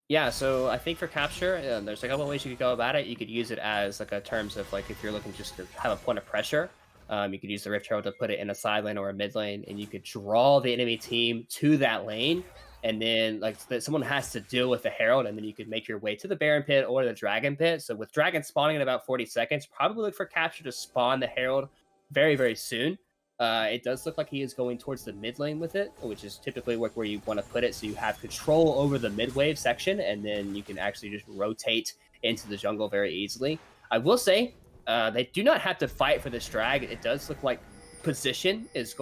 Yeah, so I think for capture, there's a couple of ways you could go about it. You could use it as like a terms of like if you're looking just to have a point of pressure, you could use the Rift Herald to put it in a side lane or a mid lane, and you could draw the enemy team to that lane. And then like someone has to deal with the Herald, and then you could make your way to the Baron Pit or the Dragon Pit. So with Dragon spawning in about 40 seconds, probably look for capture to spawn the Herald very, very soon. It does look like he is going towards the mid lane with it, which is typically where you want to put it, so you have control over the mid wave section, and then you can actually just rotate into the jungle very easily. I will say, they do not have to fight for this drag. It does look like position is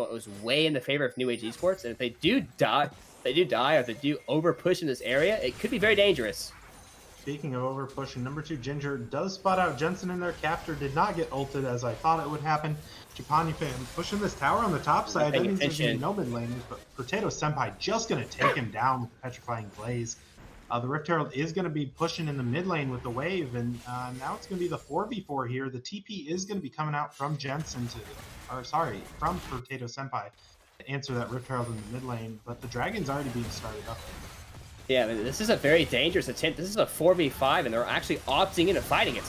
way in the favor of New Age Esports, and if they do die, or they do over push in this area, it could be very dangerous. Speaking of over pushing, number 2 Ginger does spot out Jensen in their. Captor did not get ulted as I thought it would happen. Japani fan pushing this tower on the top side. That means there's going to be no mid laners, but Potato Senpai just going to take him down with Petrifying Blaze. The Rift Herald is going to be pushing in the mid lane with the wave, and now it's going to be the 4v4 here. The TP is going to be coming out from from Potato Senpai to answer that Rift Herald in the mid lane, but the Dragon's already being started up. Yeah, this is a very dangerous attempt. This is a 4v5, and they're actually opting into fighting it.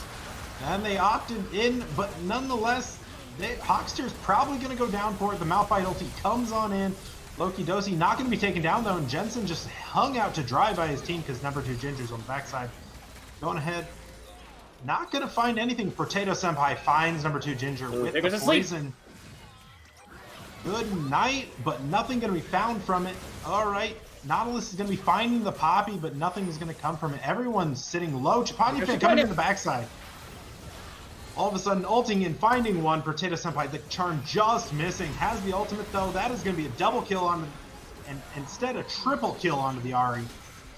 And they opted in, but nonetheless, Hawkster's probably going to go down for it. The Malphite ulti comes on in. Loki Dosi not going to be taken down, though, and Jensen just hung out to dry by his team because number 2 Ginger's on the backside. Going ahead. Not going to find anything. Potato Senpai finds number 2 Ginger with the poison. Good night, but nothing going to be found from it. All right. Nautilus is going to be finding the Poppy, but nothing is going to come from it. Everyone's sitting low. Chapanya fan coming in the backside. All of a sudden, ulting and finding one. Potato Senpai, the charm just missing. Has the ultimate, though. That is going to be a double kill on the... And instead, a triple kill onto the Ahri.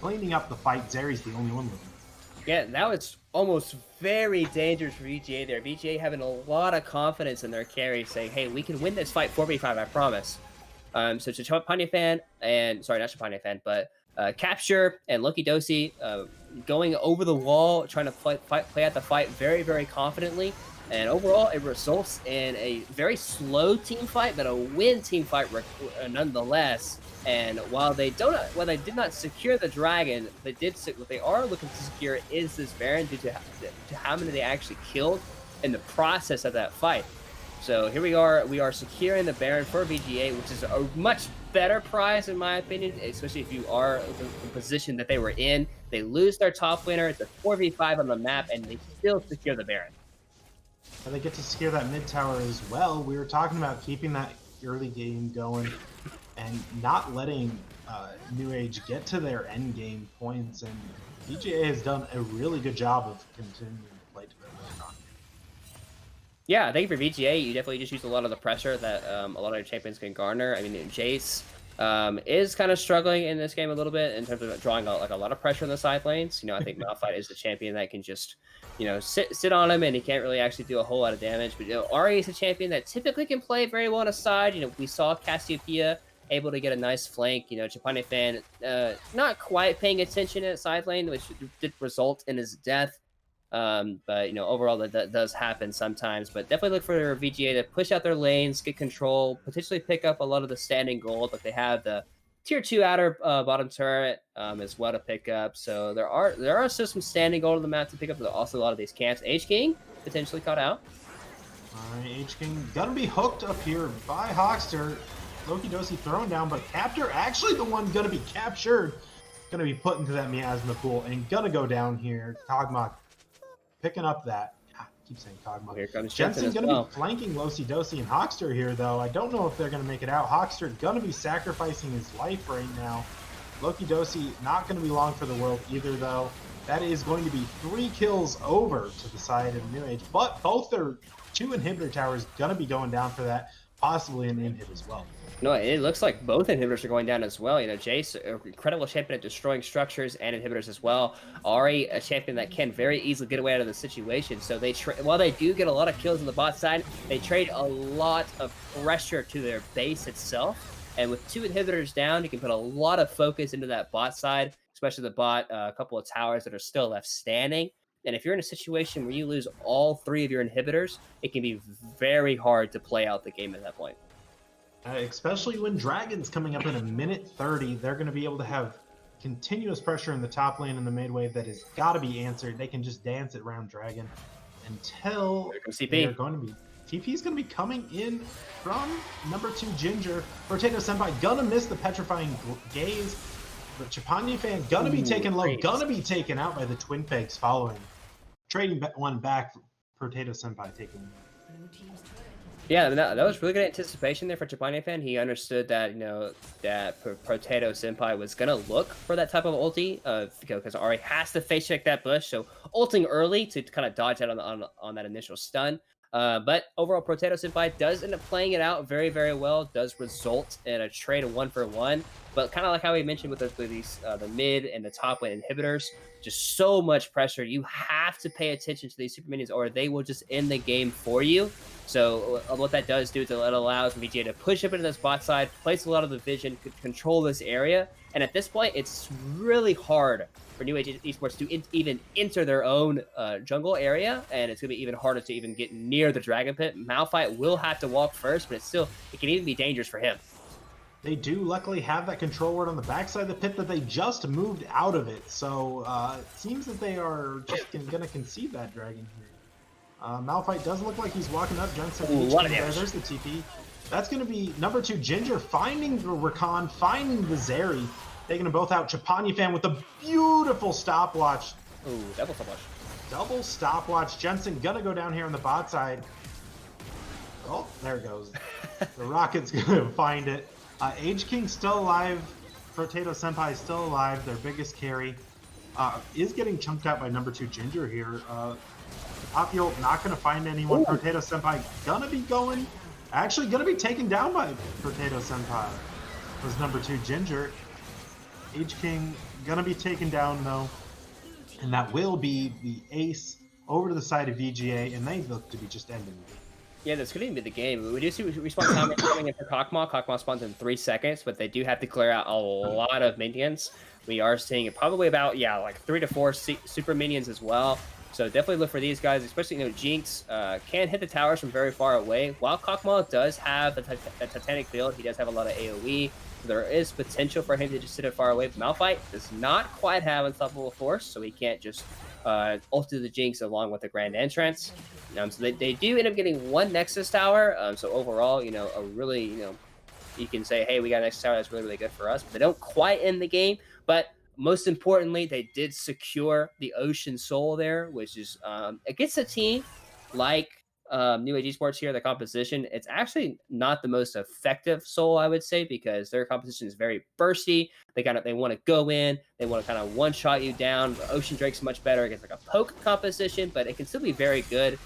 Cleaning up the fight. Zeri's the only one living. Yeah, now it's almost very dangerous for VGA there. VGA having a lot of confidence in their carry, saying, hey, we can win this fight 4v5, I promise. So Chapanya fan, and sorry, not Chapanya fan, but Capture and Loki Dosi going over the wall, trying to play out the fight very, very confidently. And overall, it results in a very slow team fight, but a win team fight nonetheless. And while they did not secure the dragon, what they are looking to secure is this Baron due to how many they actually killed in the process of that fight. So here we are securing the Baron for VGA, which is a much better prize in my opinion, especially if you are the position that they were in. They lose their top winner, it's a 4v5 on the map, and they still secure the Baron. And they get to secure that mid tower as well. We were talking about keeping that early game going and not letting New Age get to their end game points, and VGA has done a really good job of continuing to play to their win. Yeah, I think for VGA, you definitely just use a lot of the pressure that a lot of champions can garner. I mean, Jace is kind of struggling in this game a little bit in terms of drawing like a lot of pressure in the side lanes. I think Malphite is the champion that can just sit on him, and he can't really actually do a whole lot of damage. But Ari is a champion that typically can play very well on a side. We saw Cassiopeia able to get a nice flank. Chapane fan not quite paying attention at side lane, which did result in his death. But overall that does happen sometimes. But definitely look for VGA to push out their lanes, get control, potentially pick up a lot of the standing gold. Like they have the tier 2 outer bottom turret as well to pick up. So there are still some standing gold on the map to pick up. But also a lot of these camps. H King potentially caught out. All right, H King gonna be hooked up here by Hawkster. Loki Dosi thrown down, but Captor actually the one gonna be captured. Gonna be put into that miasma pool and gonna go down here. Kog'Maw picking up that. I keep saying Kog'Maw. Here comes Jensen Jensen gonna be flanking Losi Dosi and Hawkster here, though. I don't know if they're gonna make it out. Hawkster gonna be sacrificing his life right now. Loki Dosi not gonna be long for the world either, though. That is going to be 3 kills over to the side of New Age, but both their 2 inhibitor towers gonna be going down for that, possibly an inhib as well. No, it looks like both inhibitors are going down as well. Jace, an incredible champion at destroying structures and inhibitors as well. Ari, a champion that can very easily get away out of the situation. So while they do get a lot of kills on the bot side, they trade a lot of pressure to their base itself. And with 2 inhibitors down, you can put a lot of focus into that bot side, especially the bot, a couple of towers that are still left standing. And if you're in a situation where you lose all 3 of your inhibitors, it can be very hard to play out the game at that point. Especially when Dragon's coming up in a minute 30, they're going to be able to have continuous pressure in the top lane and the mid wave that has got to be answered. They can just dance it around Dragon until they're going to be... TP is going to be coming in from number 2 Ginger. Potato Senpai gonna miss the petrifying gaze, but Chapanye fan gonna be taken low, gonna be taken out by the Twin Fakes following. Trading one back, Potato Senpai taking one. Yeah, that was really good anticipation there for Chapanye fan. He understood that that Potato Senpai was gonna look for that type of ulti, because Ari has to face check that bush. So ulting early to kind of dodge out on that initial stun. But overall, Potato Senpai does end up playing it out very, very well. Does result in a trade of 1-for-1. But kind of like how we mentioned with the mid and the top lane inhibitors, just so much pressure. You have to pay attention to these super minions, or they will just end the game for you. So what that does do is it allows VGA to push up into this bot side, place a lot of the vision, control this area. And at this point, it's really hard for New Age Esports to even enter their own jungle area, and it's going to be even harder to even get near the Dragon Pit. Malphite will have to walk first, but it can even be dangerous for him. They do luckily have that control ward on the backside of the pit that they just moved out of it, so it seems that they are just going to concede that dragon here. Malphite does look like he's walking up. Jensen, there's the TP. That's going to be number 2 Ginger finding the Rakan, finding the Zeri, taking them both out. Chapanye fan with a beautiful stopwatch. Ooh, double stopwatch. Double stopwatch. Jensen gonna go down here on the bot side. Oh, there it goes. The Rocket's gonna find it. Age King still alive. Potato Senpai is still alive. Their biggest carry is getting chunked out by number 2 Ginger here. Apio not gonna find anyone. Ooh. Potato Senpai gonna be going. Actually gonna be taken down by Potato Senpai. Was number 2 Ginger. Age King gonna be taken down though. And that will be the ace over to the side of VGA, and they look to be just ending the game. Yeah, that's going to be the game. We do see respawn time coming in for Kog'Maw. Kog'Maw spawns in 3 seconds, but they do have to clear out a lot of minions. We are seeing probably about, like 3 to 4 super minions as well. So definitely look for these guys, especially, Jinx can hit the towers from very far away. While Kog'Maw does have the Titanic build, he does have a lot of AoE. So there is potential for him to just sit far away. Malphite does not quite have Unstoppable Force, so he can't just ult the Jinx along with the Grand Entrance. So they do end up getting 1 Nexus Tower. So overall, a really, you can say, hey, we got a Nexus Tower that's really, really good for us. But they don't quite end the game. But most importantly, they did secure the Ocean Soul there, which is against a team like New Age Esports here, the composition, it's actually not the most effective soul, I would say, because their composition is very bursty. They want to go in, they want to kind of one-shot you down. The Ocean Drake's much better against like a poke composition, but it can still be very good,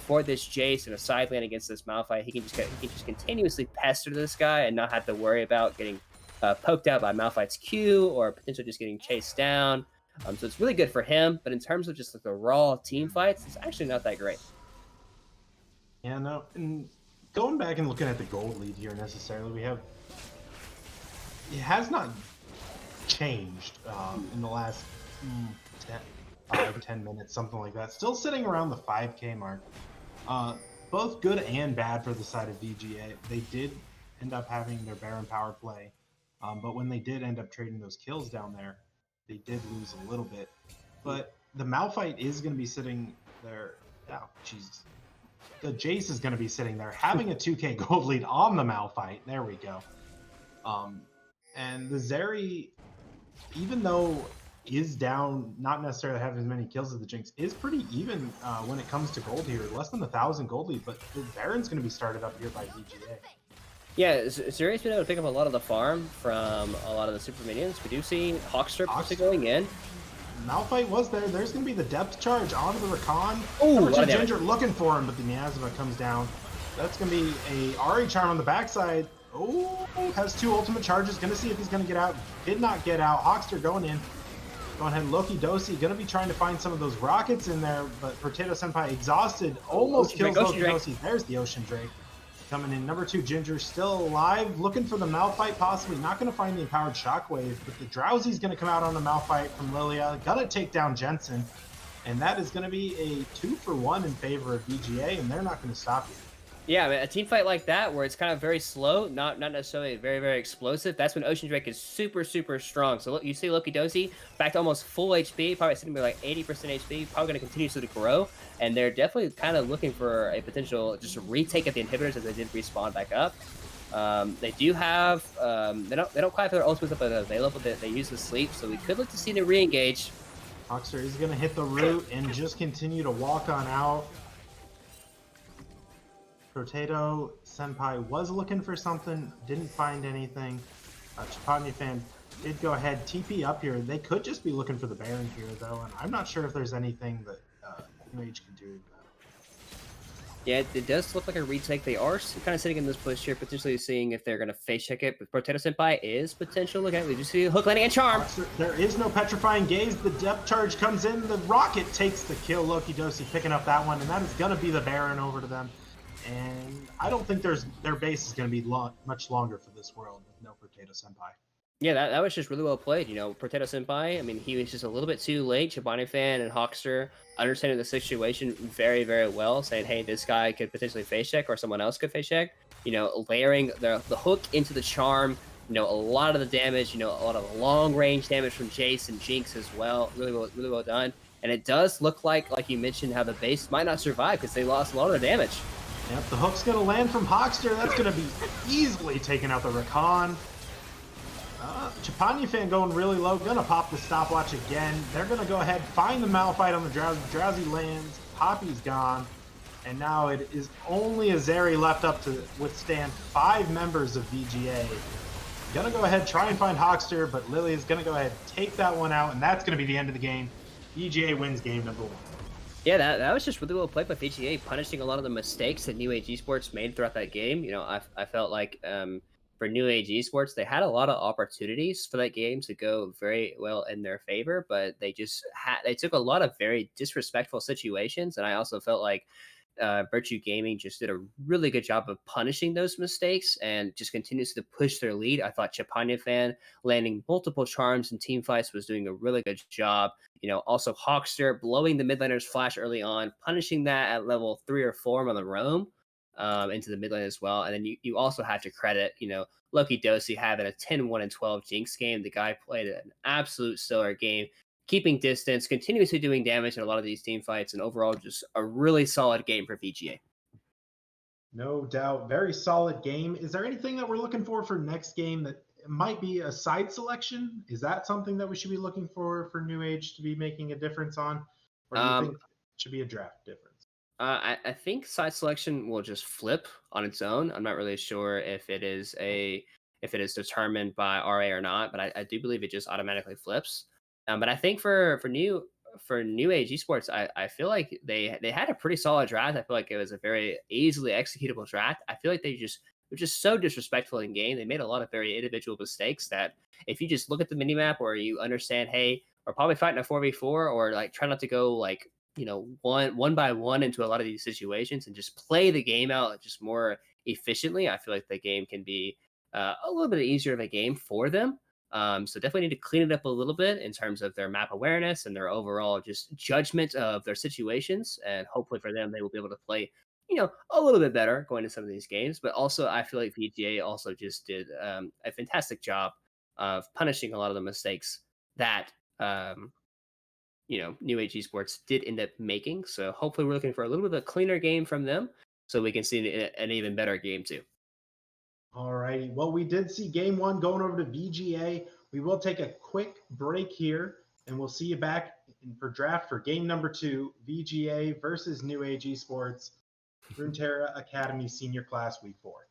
for this Jace and a side lane against this Malphite. He can just continuously pester this guy and not have to worry about getting poked out by Malphite's Q or potentially just getting chased down. So it's really good for him. But in terms of just like the raw team fights, it's actually not that great. Yeah, no. And going back and looking at the gold lead here necessarily, we have it has not changed in the last 10, 5, 10 minutes, something like that. Still sitting around the 5K mark. Uh, both good and bad for the side of VGA. They did end up having their Baron power play, but when they did end up trading those kills down there, they did lose a little bit. But the Malphite is going to be sitting there. Oh, Jesus. The Jace is going to be sitting there having a 2K gold lead on the Malphite. There we go. And the Zeri, even though is down, not necessarily having as many kills as the Jinx, is pretty even when it comes to gold here. Less than 1,000 gold lead, but the Baron's going to be started up here by VGA. Yeah, Zuri's been able to pick up a lot of the farm from a lot of the super minions. We do see Hawkster going in. Malphite was there. There's going to be the depth charge onto the Rakan. Ooh, Ginger looking for him, but the Miasma comes down. That's going to be a Ari charm on the backside. Oh, has 2 ultimate charges. Going to see if he's going to get out. Did not get out. Hawkster going in. Going ahead, Loki Dosi going to be trying to find some of those rockets in there, but Potato Senpai exhausted, almost kills Loki Dosi. There's the Ocean Drake. Coming in, number 2, Ginger still alive, looking for the Malphite, possibly not going to find the empowered Shockwave, but the Drowsy's going to come out on the Malphite from Lilia, going to take down Jensen, and that is going to be a 2-for-1 in favor of VGA, and they're not going to stop you. Yeah, I mean, a team fight like that where it's kind of very slow, not necessarily very, very explosive, that's when Ocean Drake is super, super strong. So look, you see Loki Dosi back to almost full HP, probably sitting by like 80% HP, probably going to continue to grow. And they're definitely kind of looking for a potential just retake of the inhibitors as they did respawn back up. They do have they don't quite have their ultimates up available. They use the sleep, so we could look to see them re-engage. Hawkster is going to hit the root and just continue to walk on out. Potato Senpai was looking for something, didn't find anything. Chapanya fan did go ahead, TP up here. They could just be looking for the Baron here, though, and I'm not sure if there's anything that UH can do. Yeah, it does look like a retake. They are kind of sitting in this push here, potentially seeing if they're going to face check it. But Potato Senpai is potential. Look at it. We just see hook landing and charm. There is no petrifying gaze. The depth charge comes in. The rocket takes the kill. Loki Dosi picking up that one, and that is going to be the Baron over to them. And I don't think their base is going to be much longer for this world with no Potato Senpai. Yeah, that was just really well played. You know, Potato Senpai, I mean, he was just a little bit too late. Chobani fan and Hawkster understanding the situation very, very well, saying, hey, this guy could potentially face check or someone else could face check. You know, layering the hook into the charm, you know, a lot of the damage, you know, a lot of long range damage from Jace and Jinx as well. Really well done. And it does look like you mentioned, how the base might not survive because they lost a lot of their damage. Yep, the hook's going to land from Hawkster. That's going to be easily taking out the Rakan. Chapanya fan going really low, gonna pop the stopwatch again. They're gonna go ahead, find the Malphite on the Drowsy. Drowsy lands, Poppy's gone, and now it is only a Zeri left up to withstand 5 members of VGA. Gonna go ahead, try and find Hawkster, but Lily is gonna go ahead, take that one out, and that's gonna be the end of the game. VGA wins game number 1. Yeah, that was just really well played by VGA, punishing a lot of the mistakes that New Age Esports made throughout that game. You know, I felt like for New Age Esports, they had a lot of opportunities for that game to go very well in their favor, but they just they took a lot of very disrespectful situations, and I also felt like Virtue Gaming just did a really good job of punishing those mistakes and just continues to push their lead. I thought Chapanya fan landing multiple charms in team fights was doing a really good job. You know, also Hawkster blowing the mid laner's flash early on, punishing that at level 3 or 4 on the roam into the mid lane as well. And then you also have to credit, you know, Loki Dosi having a 10-1-12 Jinx game. The guy played an absolute stellar game, keeping distance, continuously doing damage in a lot of these team fights, and overall just a really solid game for VGA. No doubt. Very solid game. Is there anything that we're looking for next game that might be a side selection? Is that something that we should be looking for New Age to be making a difference on? Or do you think it should be a draft difference? I think side selection will just flip on its own. I'm not really sure if it is determined by RA or not, but I do believe it just automatically flips. But I think for New Age Esports, I feel like they had a pretty solid draft. I feel like it was a very easily executable draft. I feel like they just which is so disrespectful in game. They made a lot of very individual mistakes that if you just look at the minimap or you understand, hey, we're probably fighting a 4v4, or like try not to go like, one by one into a lot of these situations and just play the game out just more efficiently, I feel like the game can be a little bit easier of a game for them. So definitely need to clean it up a little bit in terms of their map awareness and their overall just judgment of their situations. And hopefully for them, they will be able to play, a little bit better going to some of these games. But also, I feel like VGA also just did a fantastic job of punishing a lot of the mistakes that New Age Esports did end up making. So hopefully, we're looking for a little bit of a cleaner game from them, so we can see an even better game too. All righty. Well, we did see game one going over to VGA. We will take a quick break here, and we'll see you back for draft for game number 2, VGA versus New Age Esports, Runeterra Academy Senior Class Week 4.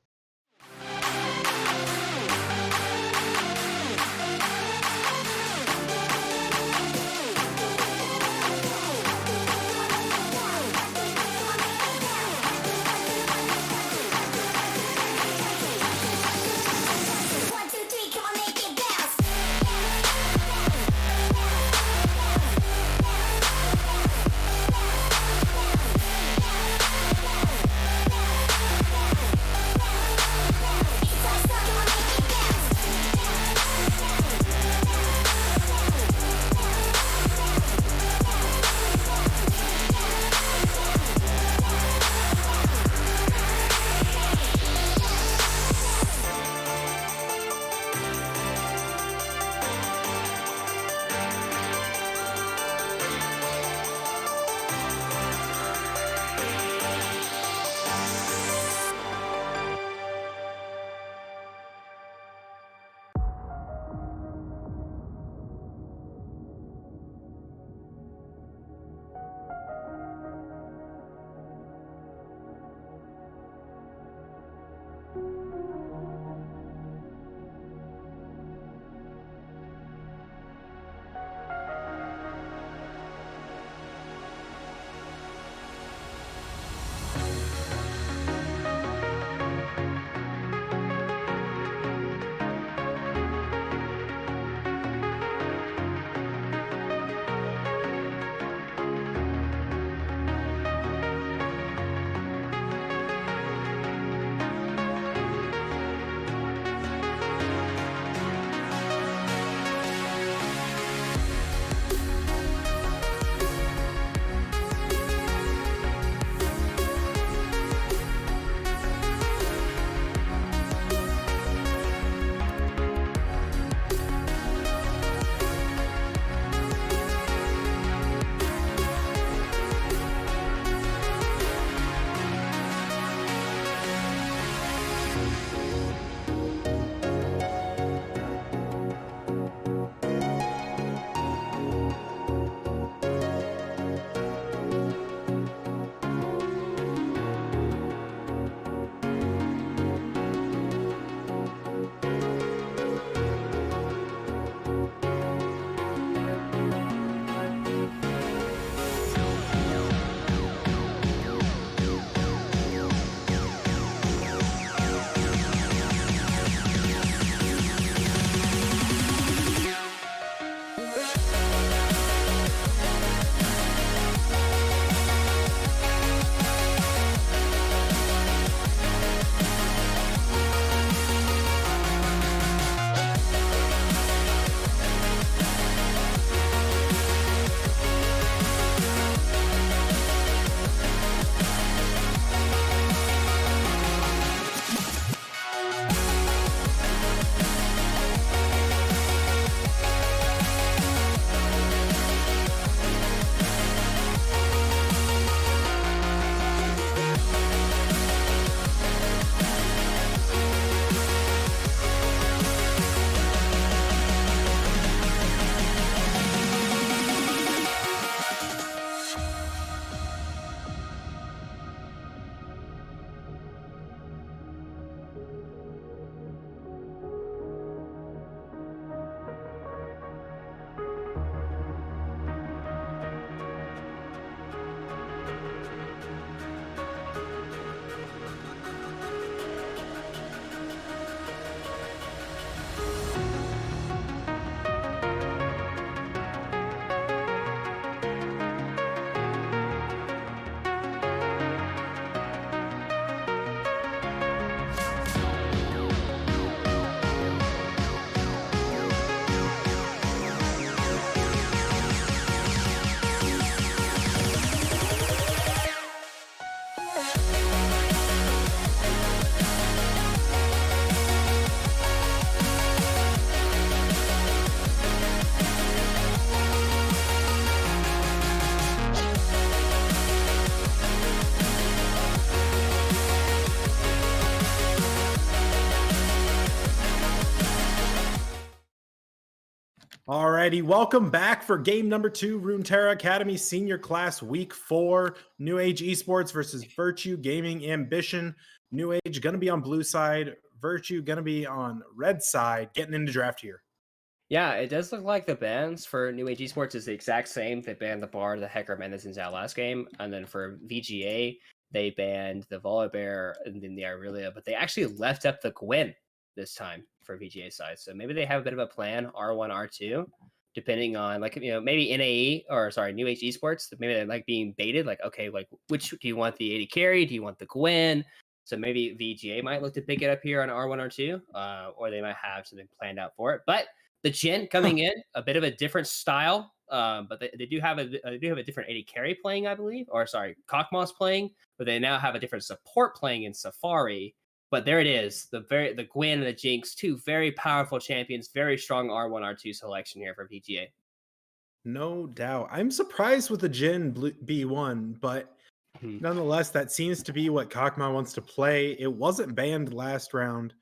Alrighty, welcome back for game number 2, Runeterra Academy Senior Class Week 4, New Age Esports versus Virtue Gaming Ambition. New Age gonna be on blue side, Virtue gonna be on red side, getting into draft here. Yeah, it does look like the bans for New Age Esports is the exact same. They banned the Bard, the Hecker, Mendes, our last game, and then for VGA, they banned the Volibear and then the Irelia, but they actually left up the Gwen this time for VGA side. So maybe they have a bit of a plan, R1, R2, depending on maybe NAE or sorry, New Age Esports. Maybe they're like being baited, like, okay, like which do you want, the 80 carry? Do you want the Gwen? So maybe VGA might look to pick it up here on R1, R2, or they might have something planned out for it. But the Jhin coming in, a bit of a different style, but they do have a different 80 carry playing, I believe, or sorry, Cockmoss playing, but they now have a different support playing in Safari. But there it is, the Gwen and the Jinx, two very powerful champions, very strong R1 R2 selection here for VGA. No doubt. I'm surprised with the Jin B1, but Mhm. nonetheless, that seems to be what Kakma wants to play. It wasn't banned last round.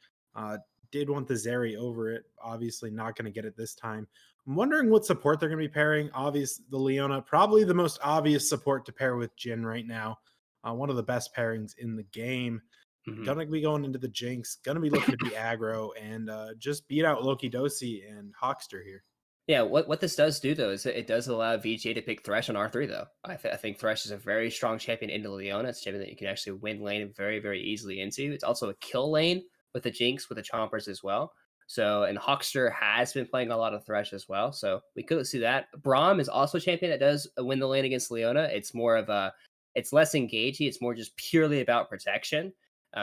Did want the Zeri over it. Obviously, not going to get it this time. I'm wondering what support they're going to be pairing. Obvious, the Leona, probably the most obvious support to pair with Jin right now. One of the best pairings in the game. Mhm. Gonna be going into the Jinx. Gonna be looking to be aggro and just beat out Loki Dosi and Hawkster here. Yeah, what this does do though is it does allow VGA to pick Thresh on R3 though. I think Thresh is a very strong champion into Leona. It's a champion that you can actually win lane very, very easily into. It's also a kill lane with the Jinx, with the Chompers as well. So, and Hawkster has been playing a lot of Thresh as well. So we could see that. Braum is also a champion that does win the lane against Leona. It's more of it's less engagey. It's more just purely about protection.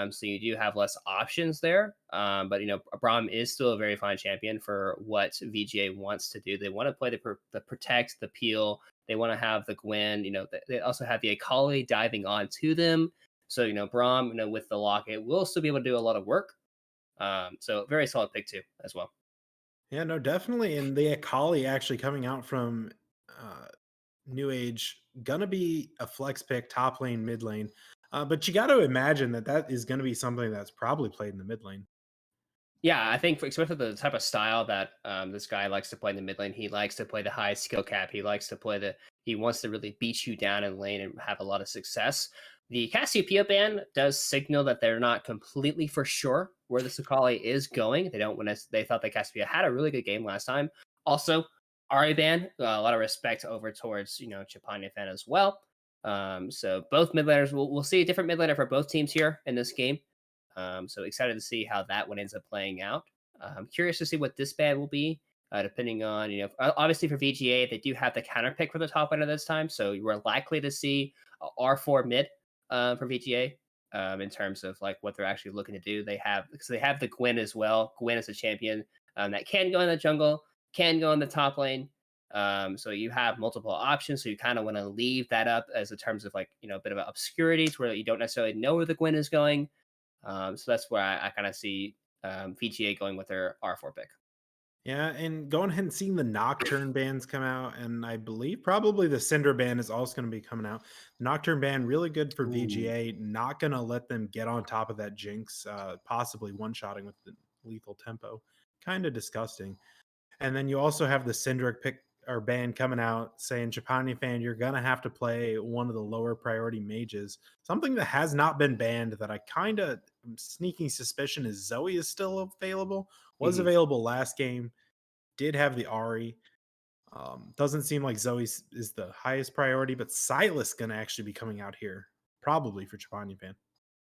So you do have less options there. But Braum is still a very fine champion for what VGA wants to do. They want to play the protect, the peel. They want to have the Gwen. They also have the Akali diving onto them. So Braum, with the locket, will still be able to do a lot of work. So very solid pick too as well. Yeah, no, definitely. And the Akali actually coming out from uh, New Age, gonna be a flex pick, top lane, mid lane. But you got to imagine that that is going to be something that's probably played in the mid lane. Yeah, I think especially the type of style that this guy likes to play in the mid lane. He likes to play the high skill cap. He likes to play he wants to really beat you down in lane and have a lot of success. The Cassiopeia ban does signal that they're not completely for sure where the Sakali is going. They don't want to. They thought that Cassiopeia had a really good game last time. Also, Ari ban, a lot of respect over towards Chapanya fan as well. So both mid laners, we'll see a different mid laner for both teams here in this game. So excited to see how that one ends up playing out. I'm curious to see what this ban will be, depending on, obviously for VGA, they do have the counter pick for the top laner this time. So you are likely to see a R4 mid for VGA in terms of like what they're actually looking to do. Because they have the Gwen as well. Gwen is a champion that can go in the jungle, can go in the top lane. So you have multiple options. So you kind of want to leave that up as in terms of like, a bit of an obscurity to where you don't necessarily know where the Gwen is going. So that's where I kind of see VGA going with their R4 pick. Yeah, and going ahead and seeing the Nocturne bands come out, and I believe probably the Cinder band is also going to be coming out. Nocturne band really good for Ooh. VGA, not going to let them get on top of that Jinx, possibly one-shotting with the lethal tempo. Kind of disgusting. And then you also have the Cindric pick or band coming out saying, Japani fan, you're gonna have to play one of the lower priority mages. Something that has not been banned that I kind of sneaking suspicion is Zoe is still available. Was Mhm. available last game. Did have the Ari. Doesn't seem like Zoe is the highest priority, but Silas gonna actually be coming out here probably for Japani fan.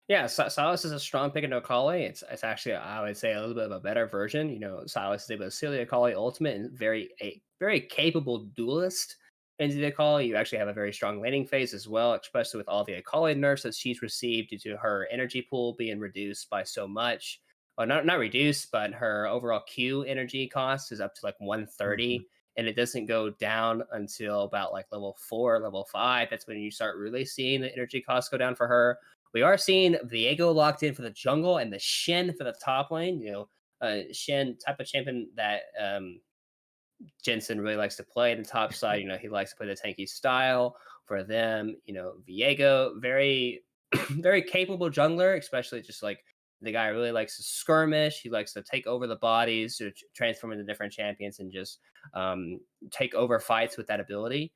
Yeah, Silas is a strong pick into Akali. It's actually, I would say, a little bit of a better version. Silas is able to seal the Akali ultimate and very capable duelist into the Akali. You actually have a very strong laning phase as well, especially with all the Akali nerfs that she's received due to her energy pool being reduced by so much. Well, not reduced, but her overall Q energy cost is up to like Mhm. 130, and it doesn't go down until about like level 4, level 5. That's when you start really seeing the energy costs go down for her. We are seeing Viego locked in for the jungle and the Shen for the top lane. Shen type of champion that Jensen really likes to play in the top side. He likes to play the tanky style for them. Viego, very, very capable jungler, especially just like The guy really likes to skirmish. He likes to take over the bodies, to transform into different champions and just take over fights with that ability.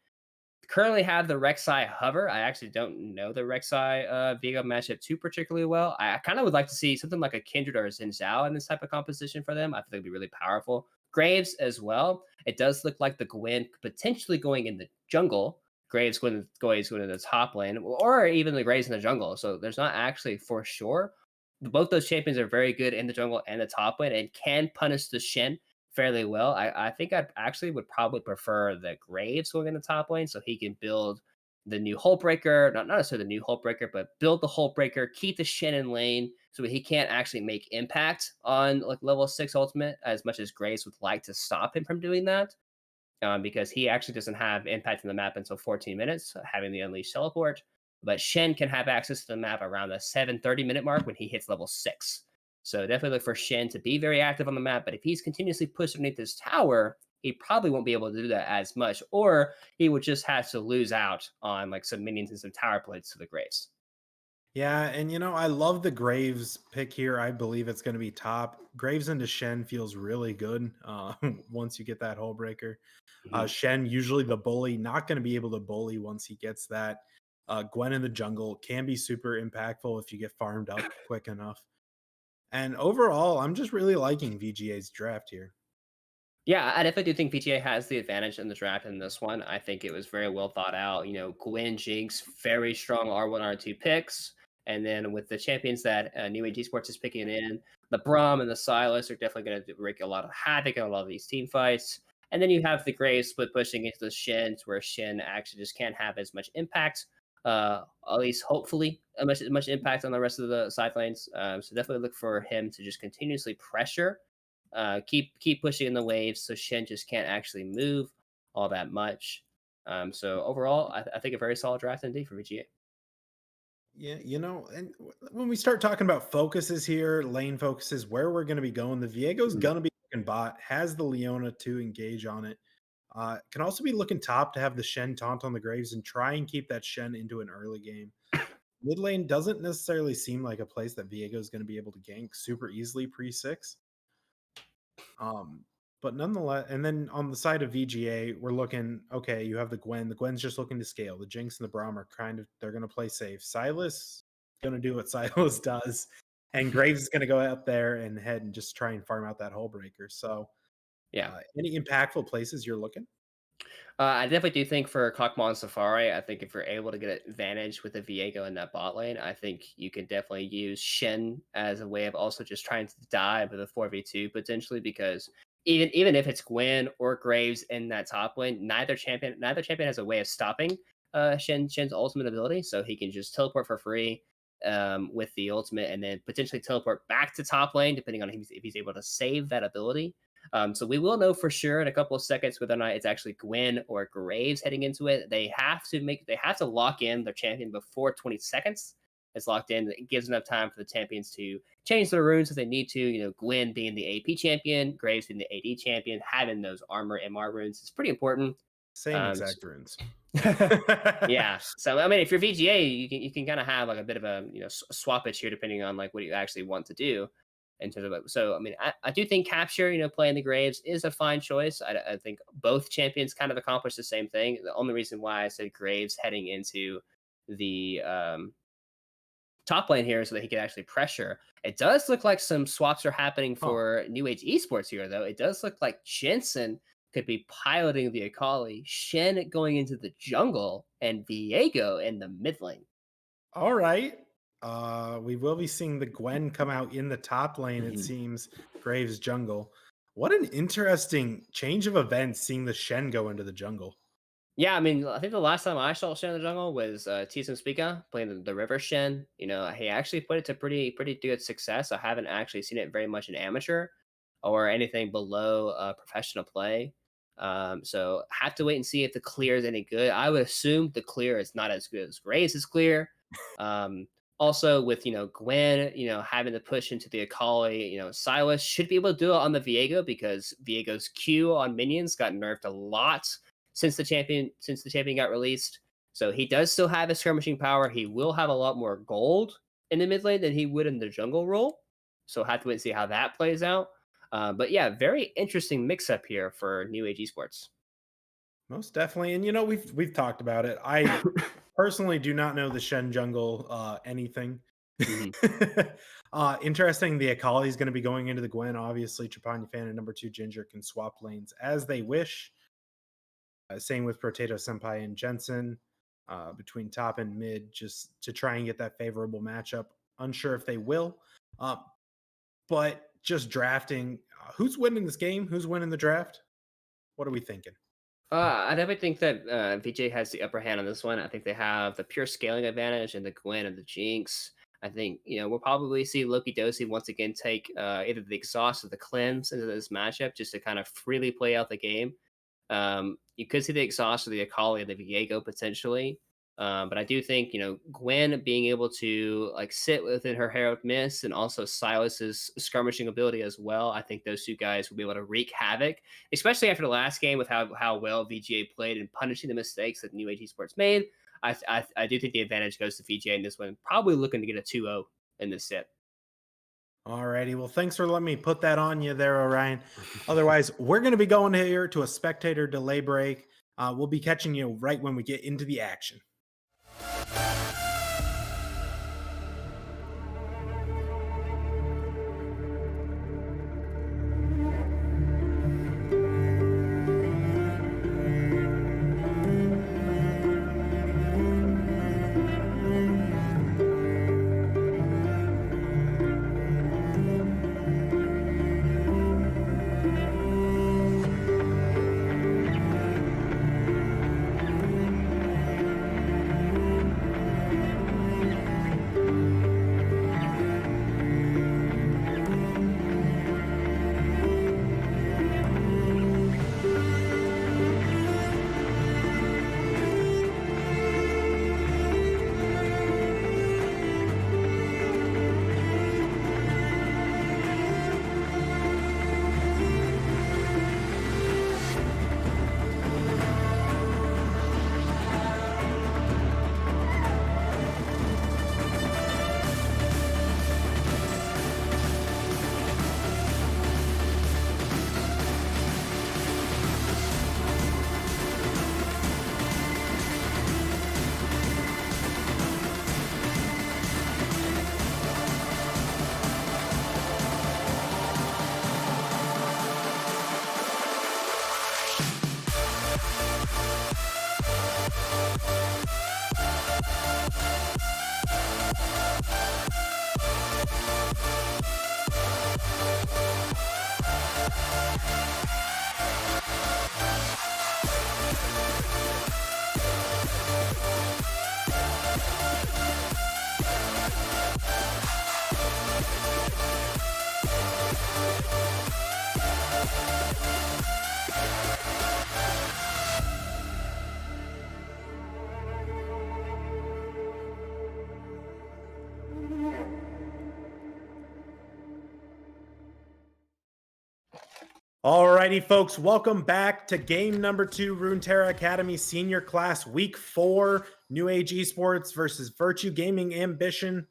Currently have the Rek'Sai Hover. I actually don't know the Rek'Sai Viego matchup too particularly well. I kind of would like to see something like a Kindred or a Xin Zhao in this type of composition for them. I think it'd be really powerful. Graves as well. It does look like the Gwen potentially going in the jungle. Graves going in the top lane, or even the Graves in the jungle. So there's not actually for sure. Both those champions are very good in the jungle and the top lane and can punish the Shen fairly well. I think I actually would probably prefer the Graves going in the top lane so he can build the new Hull Breaker, not necessarily the new Hull Breaker, but build the Hull Breaker, keep the Shen in lane so he can't actually make impact on like level 6 ultimate as much as Graves would like to stop him from doing that. Because he actually doesn't have impact on the map until 14 minutes, having the Unleashed teleport. But Shen can have access to the map around the 7:30-minute mark when he hits level 6. So definitely look for Shen to be very active on the map. But if he's continuously pushed underneath this tower, he probably won't be able to do that as much, or he would just have to lose out on like some minions and some tower plates to the Graves. Yeah, and I love the Graves pick here. I believe it's going to be top. Graves into Shen feels really good once you get that Hull Breaker. Mhm. Shen, usually the bully, not going to be able to bully once he gets that. Gwen in the jungle can be super impactful if you get farmed up quick enough. And overall, I'm just really liking VGA's draft here. Yeah, I definitely do think PTA has the advantage in the draft in this one. I think it was very well thought out. Gwen, Jinx, very strong R1, R2 picks. And then with the champions that New Age Esports is picking in, the Braum and the Silas are definitely going to wreak a lot of havoc in a lot of these team fights. And then you have the Graves split pushing into the Shins, where Shin actually just can't have as much impact, at least hopefully, much impact on the rest of the side lanes. So definitely look for him to just continuously pressure, keep pushing in the waves so Shen just can't actually move all that much. So overall, I think a very solid draft indeed for VGA. Yeah, and when we start talking about focuses here, lane focuses, where we're going to be going, the Viego's Mhm. going to be looking bot, has the Leona to engage on it. Can also be looking top to have the Shen taunt on the Graves and try and keep that Shen into an early game. Mid lane doesn't necessarily seem like a place that Viego is going to be able to gank super easily pre-6. But nonetheless, and then on the side of VGA, we're looking, okay, you have the Gwen. The Gwen's just looking to scale. The Jinx and the Braum are they're going to play safe. Silas going to do what Silas does. And Graves is going to go out there and head and just try and farm out that Hull Breaker. So, Yeah. any impactful places you're looking? I definitely do think for Kog'Maw and Safari, I think if you're able to get an advantage with the Viego in that bot lane, I think you can definitely use Shen as a way of also just trying to dive with a 4v2 potentially, because even if it's Gwen or Graves in that top lane, neither champion has a way of stopping Shen's ultimate ability, so he can just teleport for free with the ultimate and then potentially teleport back to top lane depending on if he's able to save that ability. So we will know for sure in a couple of seconds whether or not it's actually Gwen or Graves heading into it. They have to lock in their champion before 20 seconds is locked in. It gives enough time for the champions to change their runes if they need to. Gwen being the AP champion, Graves being the AD champion, having those armor MR runes is pretty important. Same exact runes. Yeah. So I mean, if you're VGA, you can kind of have like a bit of a swappage here depending on like what you actually want to do. In terms of so, I mean, I do think capture, playing the Graves is a fine choice. I think both champions kind of accomplish the same thing. The only reason why I said Graves heading into the top lane here so that he can actually pressure. It does look like some swaps are happening for New Age Esports here, though. It does look like Jensen could be piloting the Akali, Shen going into the jungle, and Viego in the mid lane. All right. We will be seeing the Gwen come out in the top lane, it Mhm. seems, Graves jungle. What an interesting change of events seeing the Shen go into the jungle. Yeah, I mean, I think the last time I saw Shen in the jungle was Tsum Speaka playing the River Shen. He actually put it to pretty good success. I haven't actually seen it very much in amateur or anything below professional play. So have to wait and see if the clear is any good. I would assume the clear is not as good as Graves' clear. Also with Gwen, having to push into the Akali, Silas should be able to do it on the Viego because Viego's Q on minions got nerfed a lot since the champion got released. So he does still have his skirmishing power. He will have a lot more gold in the mid lane than he would in the jungle role. So we'll have to wait and see how that plays out. But yeah, very interesting mix up here for New Age Esports. Most definitely. And we've talked about it. I personally do not know the Shen jungle anything. Mhm. Interesting. The Akali is going to be going into the Gwen. Obviously, Trapani fan and number 2 Ginger can swap lanes as they wish. Same with Potato Senpai and Jensen between top and mid, just to try and get that favorable matchup. Unsure if they will, but just drafting. Who's winning this game? Who's winning the draft? What are we thinking? I definitely think that VJ has the upper hand on this one. I think they have the pure scaling advantage and the Gwen and the Jinx. I think we'll probably see Loki Dosi once again take either the exhaust or the cleanse into this matchup just to kind of freely play out the game. You could see the exhaust of the Akali and the Viego potentially. But I do think, Gwen being able to like sit within her Herald Mist and also Silas's skirmishing ability as well. I think those two guys will be able to wreak havoc, especially after the last game with how well VGA played and punishing the mistakes that New Age Esports made. I do think the advantage goes to VGA in this one, probably looking to get a 2-0 in this set. Alrighty, well, thanks for letting me put that on you there, Orion. Otherwise, we're going to be going here to a spectator delay break. We'll be catching you right when we get into the action. Alrighty, folks, welcome back to game number 2, Runeterra Academy Senior Class Week 4, New Age Esports versus Virtue Gaming Ambition.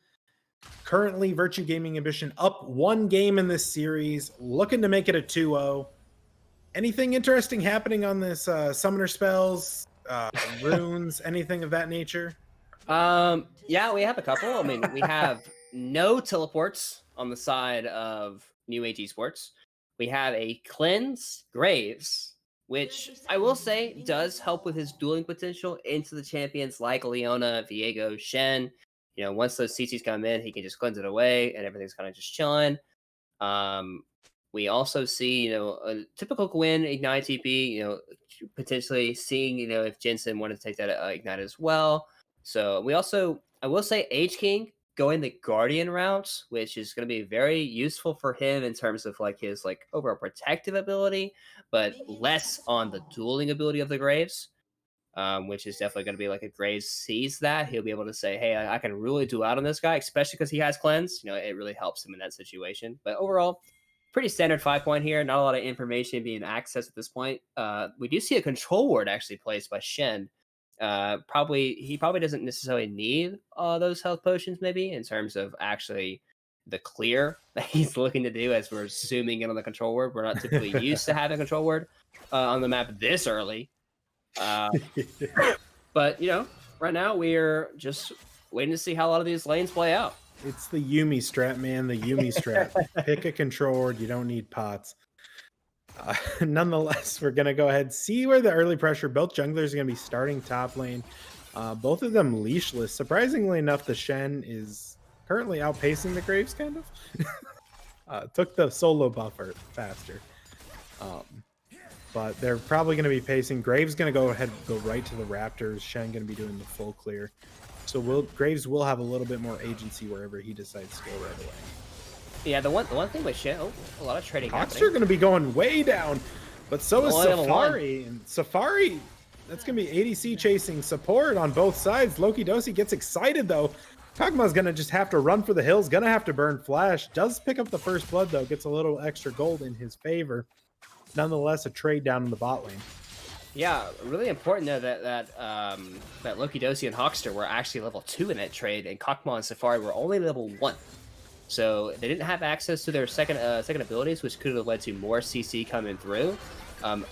Currently, Virtue Gaming Ambition up 1 game in this series, looking to make it a 2-0. Anything interesting happening on this summoner spells, runes, anything of that nature? Yeah, we have a couple. I mean, we have no teleports on the side of New Age Esports. We have a cleanse Graves, which I will say does help with his dueling potential into the champions like Leona, Viego, Shen. Once those CCs come in, he can just cleanse it away and everything's kind of just chilling. We also see, a typical Gwen Ignite TP, potentially seeing, if Jensen wanted to take that Ignite as well. So I will say H King going the Guardian route, which is going to be very useful for him in terms of like his like overall protective ability, but less on the dueling ability of the Graves. Which is definitely going to be like if Graves sees that, he'll be able to say, hey, I can really do out on this guy, especially because he has cleanse. It really helps him in that situation. But overall, pretty standard 5-point here. Not a lot of information being accessed at this point. We do see a control ward actually placed by Shen. He probably doesn't necessarily need those health potions maybe in terms of actually the clear that he's looking to do as we're zooming in on the control word. We're not typically used to having a control word on the map this early. But, right now we're just waiting to see how a lot of these lanes play out. It's the Yumi strat, man. The Yumi strat. Pick a control word. You don't need pots. Nonetheless, we're going to go ahead see where the early pressure. Both junglers are going to be starting top lane. Both of them leashless. Surprisingly enough, the Shen is currently outpacing the Graves, kind of. Took the solo buffer faster. But they're probably going to be pacing. Graves going to go ahead and go right to the Raptors. Shen going to be doing the full clear. So Graves will have a little bit more agency wherever he decides to go right away. Yeah, the one thing with Shen, a lot of trading Hawks are going to be going way down, but so is Only level Safari. And Safari, that's going to be ADC chasing support on both sides. Loki Dosi gets excited, though. Kog'Maw's going to just have to run for the hills, going to have to burn Flash. Does pick up the first blood, though. Gets a little extra gold in his favor. Nonetheless, a trade down in the bot lane. Yeah, really important though that Loki Dosi and Hawkster were actually level 2 in that trade, and Kog'Maw and Safari were only level 1. So they didn't have access to their second abilities, which could have led to more CC coming through.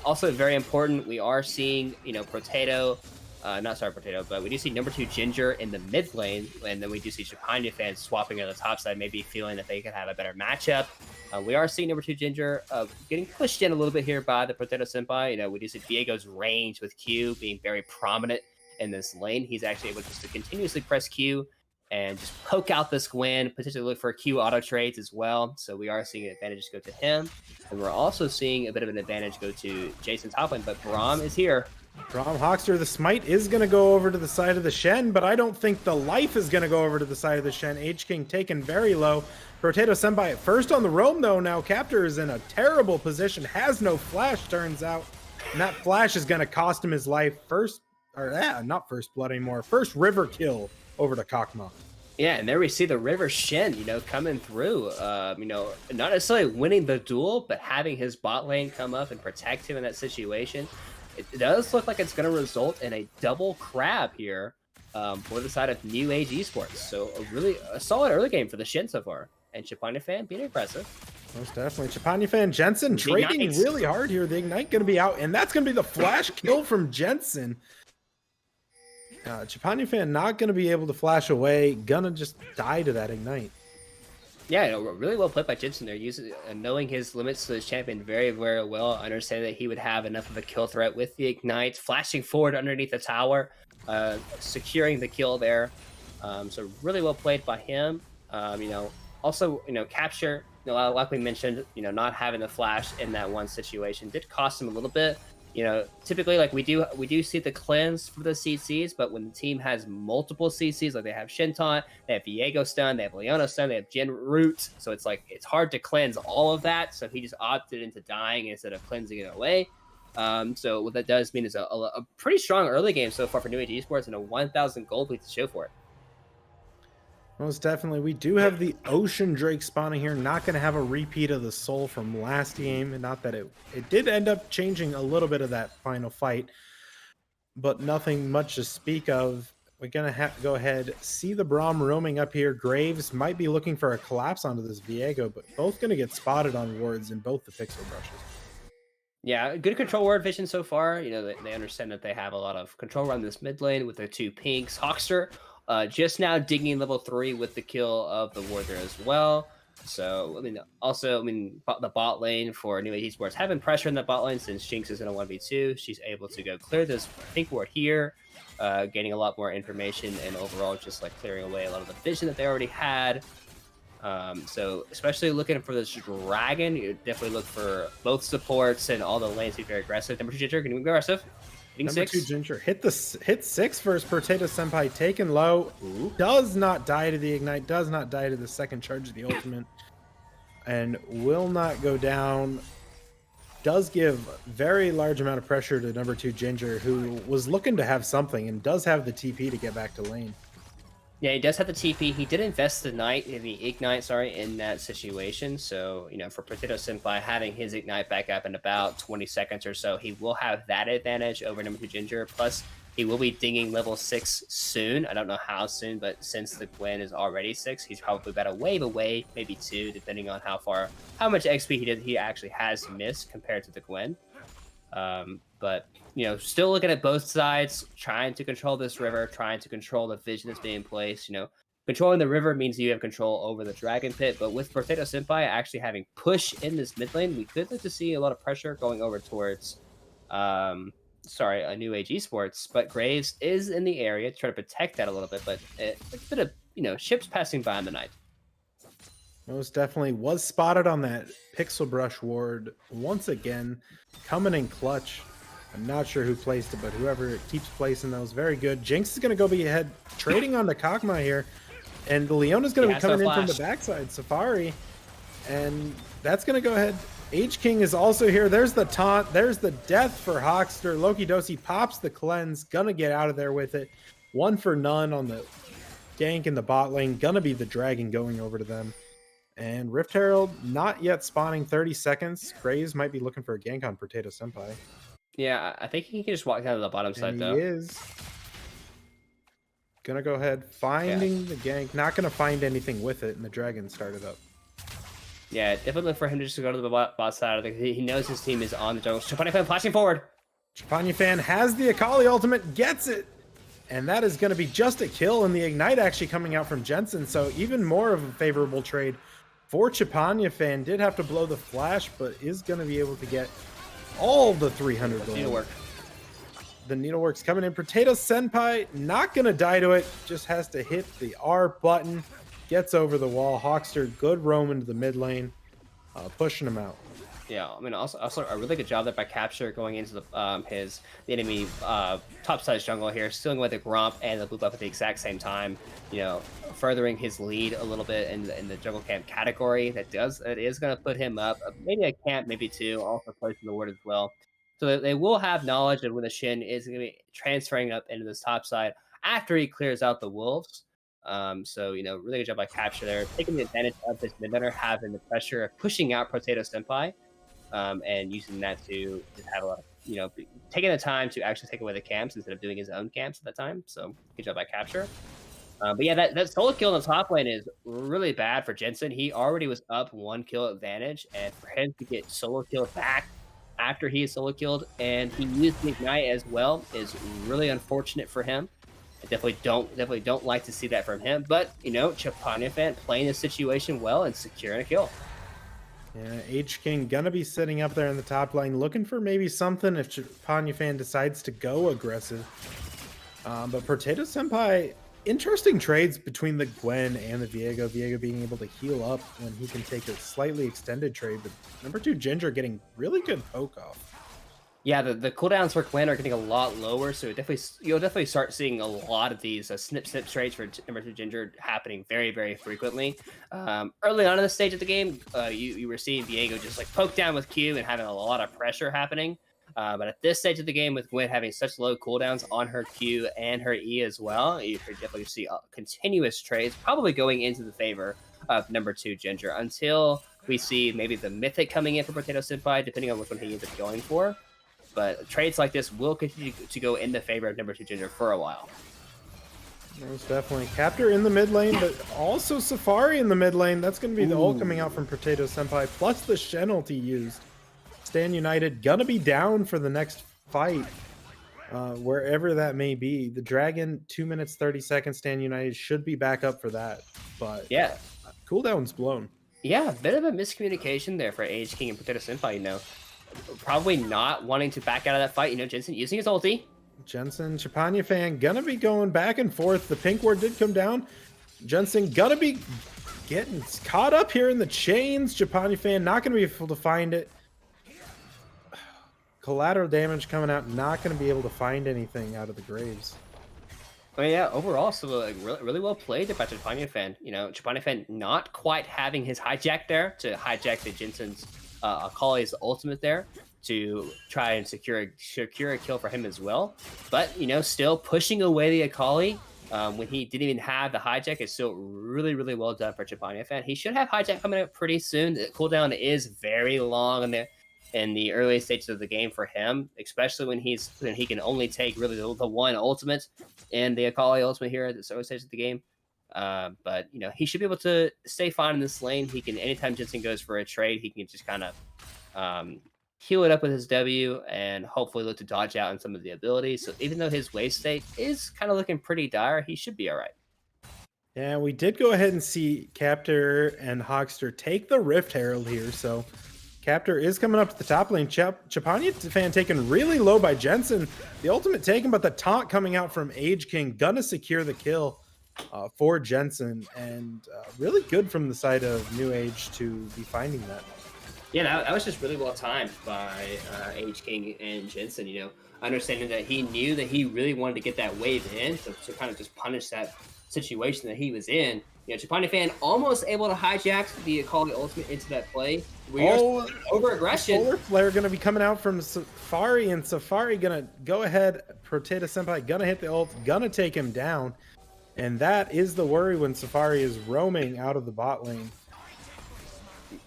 Also very important, we are seeing, Potato, but we do see number 2 Ginger in the mid lane, and then we do see Chapanya fans swapping on the top side, maybe feeling that they could have a better matchup. We are seeing number 2 Ginger getting pushed in a little bit here by the Potato Senpai. We do see Diego's range with Q being very prominent in this lane. He's actually able just to continuously press Q and just poke out this Gwen, potentially look for Q auto trades as well. So we are seeing advantages go to him. And we're also seeing a bit of an advantage go to Jason top lane, but Braum is here. Braum Hawkster, the smite is going to go over to the side of the Shen, but I don't think the life is going to go over to the side of the Shen. H-King taken very low. Potato Senpai at first on the roam, though. Now Captor is in a terrible position, has no flash, turns out. And that flash is going to cost him his life. Not first blood anymore. First river kill over to Kog'Maw. Yeah, and there we see the River Shen, coming through. Not necessarily winning the duel, but having his bot lane come up and protect him in that situation. It does look like it's going to result in a double crab here for the side of New Age Esports. So a solid early game for the Shen so far. And Chapanya fan being aggressive. Most definitely. Chapanya fan Jensen trading really hard here. The Ignite going to be out, and that's going to be the flash kill from Jensen. Chapanya fan not going to be able to flash away. Gonna just die to that Ignite. Yeah, really well played by Jensen there, knowing his limits to his champion very, very well. Understanding that he would have enough of a kill threat with the Ignite, flashing forward underneath the tower, securing the kill there. So really well played by him. Also, capture, like we mentioned, not having the flash in that one situation did cost him a little bit. Typically, like we do see the cleanse for the CCs, but when the team has multiple CCs, like they have Shinton, they have Viego stun, they have Leona stun, they have Jin root, so it's hard to cleanse all of that. So he just opted into dying instead of cleansing it away. So what that does mean is a pretty strong early game so far for New Age Esports and a 1,000 gold lead to show for it. Most definitely. We do have the Ocean Drake spawning here. Not going to have a repeat of the Soul from last game. And not that it did end up changing a little bit of that final fight, but nothing much to speak of. We're going to have to go ahead, see the Braum roaming up here. Graves might be looking for a collapse onto this Viego, but both going to get spotted on wards in both the pixel brushes. Yeah, good control ward vision so far. They understand that they have a lot of control around this mid lane with their 2 pinks. Hawkster just now digging level 3 with the kill of the ward there as well. So, the bot lane for New Age Esports having pressure in the bot lane since Jinx is in a 1v2. She's able to go clear this pink ward here, gaining a lot more information and overall just like clearing away a lot of the vision that they already had. So especially looking for this dragon, you definitely look for both supports and all the lanes to be very aggressive. Number 2 Ginger, can you be aggressive? Number 2 Ginger hit 6 first. Potato Senpai taken low. Ooh. Does not die to the Ignite, does not die to the second charge of the ultimate, and will not go down. Does give very large amount of pressure to number 2 Ginger, who was looking to have something and does have the TP to get back to lane. Yeah, he does have the TP. He did invest the Ignite, in that situation. So, for Potato Senpai, having his Ignite back up in about 20 seconds or so, he will have that advantage over number 2 Ginger. Plus, He will be dinging level 6 soon. I don't know how soon, but since the Gwen is already 6, he's probably about a wave away, maybe 2, depending on how much XP he actually has missed compared to the Gwen. But still looking at both sides, trying to control this river, trying to control the vision that's being placed. Controlling the river means you have control over the Dragon Pit, but with Potato Senpai actually having push in this mid lane, we could look to see a lot of pressure going over towards, a New Age Esports. But Graves is in the area to try to protect that a little bit, but a bit of ships passing by in the night. Most definitely was spotted on that Pixel Brush ward once again, coming in clutch. I'm not sure who placed it, but whoever keeps placing those, very good. Jinx is going to go be ahead, trading on the Kakma here. And Leona's going to be coming in from the backside, Safari. And that's going to go ahead. H-King is also here. There's the taunt. There's the death for Hawkster. Loki Dosi pops the cleanse. Going to get out of there with it. 1 for none on the gank in the bot lane. Going to be the dragon going over to them. And Rift Herald not yet spawning 30 seconds. Graves might be looking for a gank on Potato Senpai. Yeah, I think he can just walk down to the bottom side, though. He is. Gonna go ahead, finding the gank. Not gonna find anything with it, and the dragon started up. Yeah, definitely for him to just go to the bot side. I think he knows his team is on the jungle. Trapani Fan flashing forward. Trapani Fan has the Akali ultimate, gets it. And that is going to be just a kill, and the Ignite actually coming out from Jensen. So even more of a favorable trade for Trapani Fan. Did have to blow the flash, but is going to be able to get all the 300 gold. Needlework. The needlework's coming in. Potato Senpai not going to die to it. Just has to hit the R button. Gets over the wall. Hawkster, good roam into the mid lane. Pushing him out. Yeah, I mean, also a really good job there by Capture going into the enemy top side jungle here, stealing away the Gromp and the blue buff at the exact same time. Furthering his lead a little bit in the jungle camp category. It is going to put him up maybe a camp, maybe 2. Also placing the ward as well. So they will have knowledge of when the Shin is going to be transferring up into this top side after he clears out the wolves. So really good job by Capture there, taking the advantage of his mid laner having the pressure of pushing out Potato Senpai. And using that to just have a lot of, taking the time to actually take away the camps instead of doing his own camps at that time. So good job by Capture. But yeah, that solo kill in the top lane is really bad for Jensen. He already was up 1 kill advantage, and for him to get solo killed back after he is solo killed and he used the Ignite as well is really unfortunate for him. I definitely don't like to see that from him. But Trapani Fan playing the situation well and securing a kill. Yeah, H-King gonna be sitting up there in the top lane, looking for maybe something if Trapani Fan decides to go aggressive. But Potato Senpai, interesting trades between the Gwen and the Viego. Viego being able to heal up when he can take a slightly extended trade, but number 2 Ginger getting really good poke off. Yeah, the cooldowns for Gwen are getting a lot lower, so you'll definitely start seeing a lot of these snip trades for number 2 Ginger happening very, very frequently. Early on in the stage of the game, you were seeing Viego just like poke down with Q and having a lot of pressure happening. But at this stage of the game, with Gwen having such low cooldowns on her Q and her E as well, you could definitely see continuous trades probably going into the favor of number 2 Ginger until we see maybe the Mythic coming in for Potato Senpai, depending on which one he ends up going for. But trades like this will continue to go in the favor of number 2 Ginger for a while. Most definitely. Captor in the mid lane, but also Safari in the mid lane. That's going to be the ult coming out from Potato Senpai, plus the Shen ulti used. Stand United gonna be down for the next fight, wherever that may be. The Dragon, 2 minutes, 30 seconds. Stand United should be back up for that. But yeah, cooldown's blown. Yeah, a bit of a miscommunication there for H-King and Potato Senpai, Probably not wanting to back out of that fight. Jensen using his ulti. Jensen, Trapani Fan gonna be going back and forth. The pink ward did come down. Jensen gonna be getting caught up here in the chains. Trapani Fan not gonna be able to find it. Collateral damage coming out, not gonna be able to find anything out of the graves. Oh yeah, overall, so really well played by Trapani Fan. Trapani Fan not quite having his hijack there to hijack the Jensen's Akali's ultimate there to try and secure a kill for him as well. But still pushing away the Akali when he didn't even have the hijack is still really, really well done for Trapani Fan. He should have hijack coming out pretty soon. The cooldown is very long, and in the early stages of the game for him, especially when he can only take really the one ultimate and the Akali ultimate here at the early stage of the game. But he should be able to stay fine in this lane. He can, anytime Jensen goes for a trade, he can just kind of heal it up with his W and hopefully look to dodge out on some of the abilities. So even though his wave state is kind of looking pretty dire, he should be all right. Yeah, we did go ahead and see Captor and Hogster take the Rift Herald here. So Captor is coming up to the top lane. Chapania fan taken really low by Jensen. The ultimate taken, but the taunt coming out from Age King. Gonna secure the kill for Jensen. And really good from the side of New Age to be finding that. Yeah, that was just really well timed by Age King and Jensen, understanding that he knew that he really wanted to get that wave in to kind of just punish that situation that he was in. Chapania fan almost able to hijack the Akali ultimate into that play. Over aggression. Solar Flare going to be coming out from Safari, and Safari going to go ahead. Potato Senpai going to hit the ult, going to take him down. And that is the worry when Safari is roaming out of the bot lane.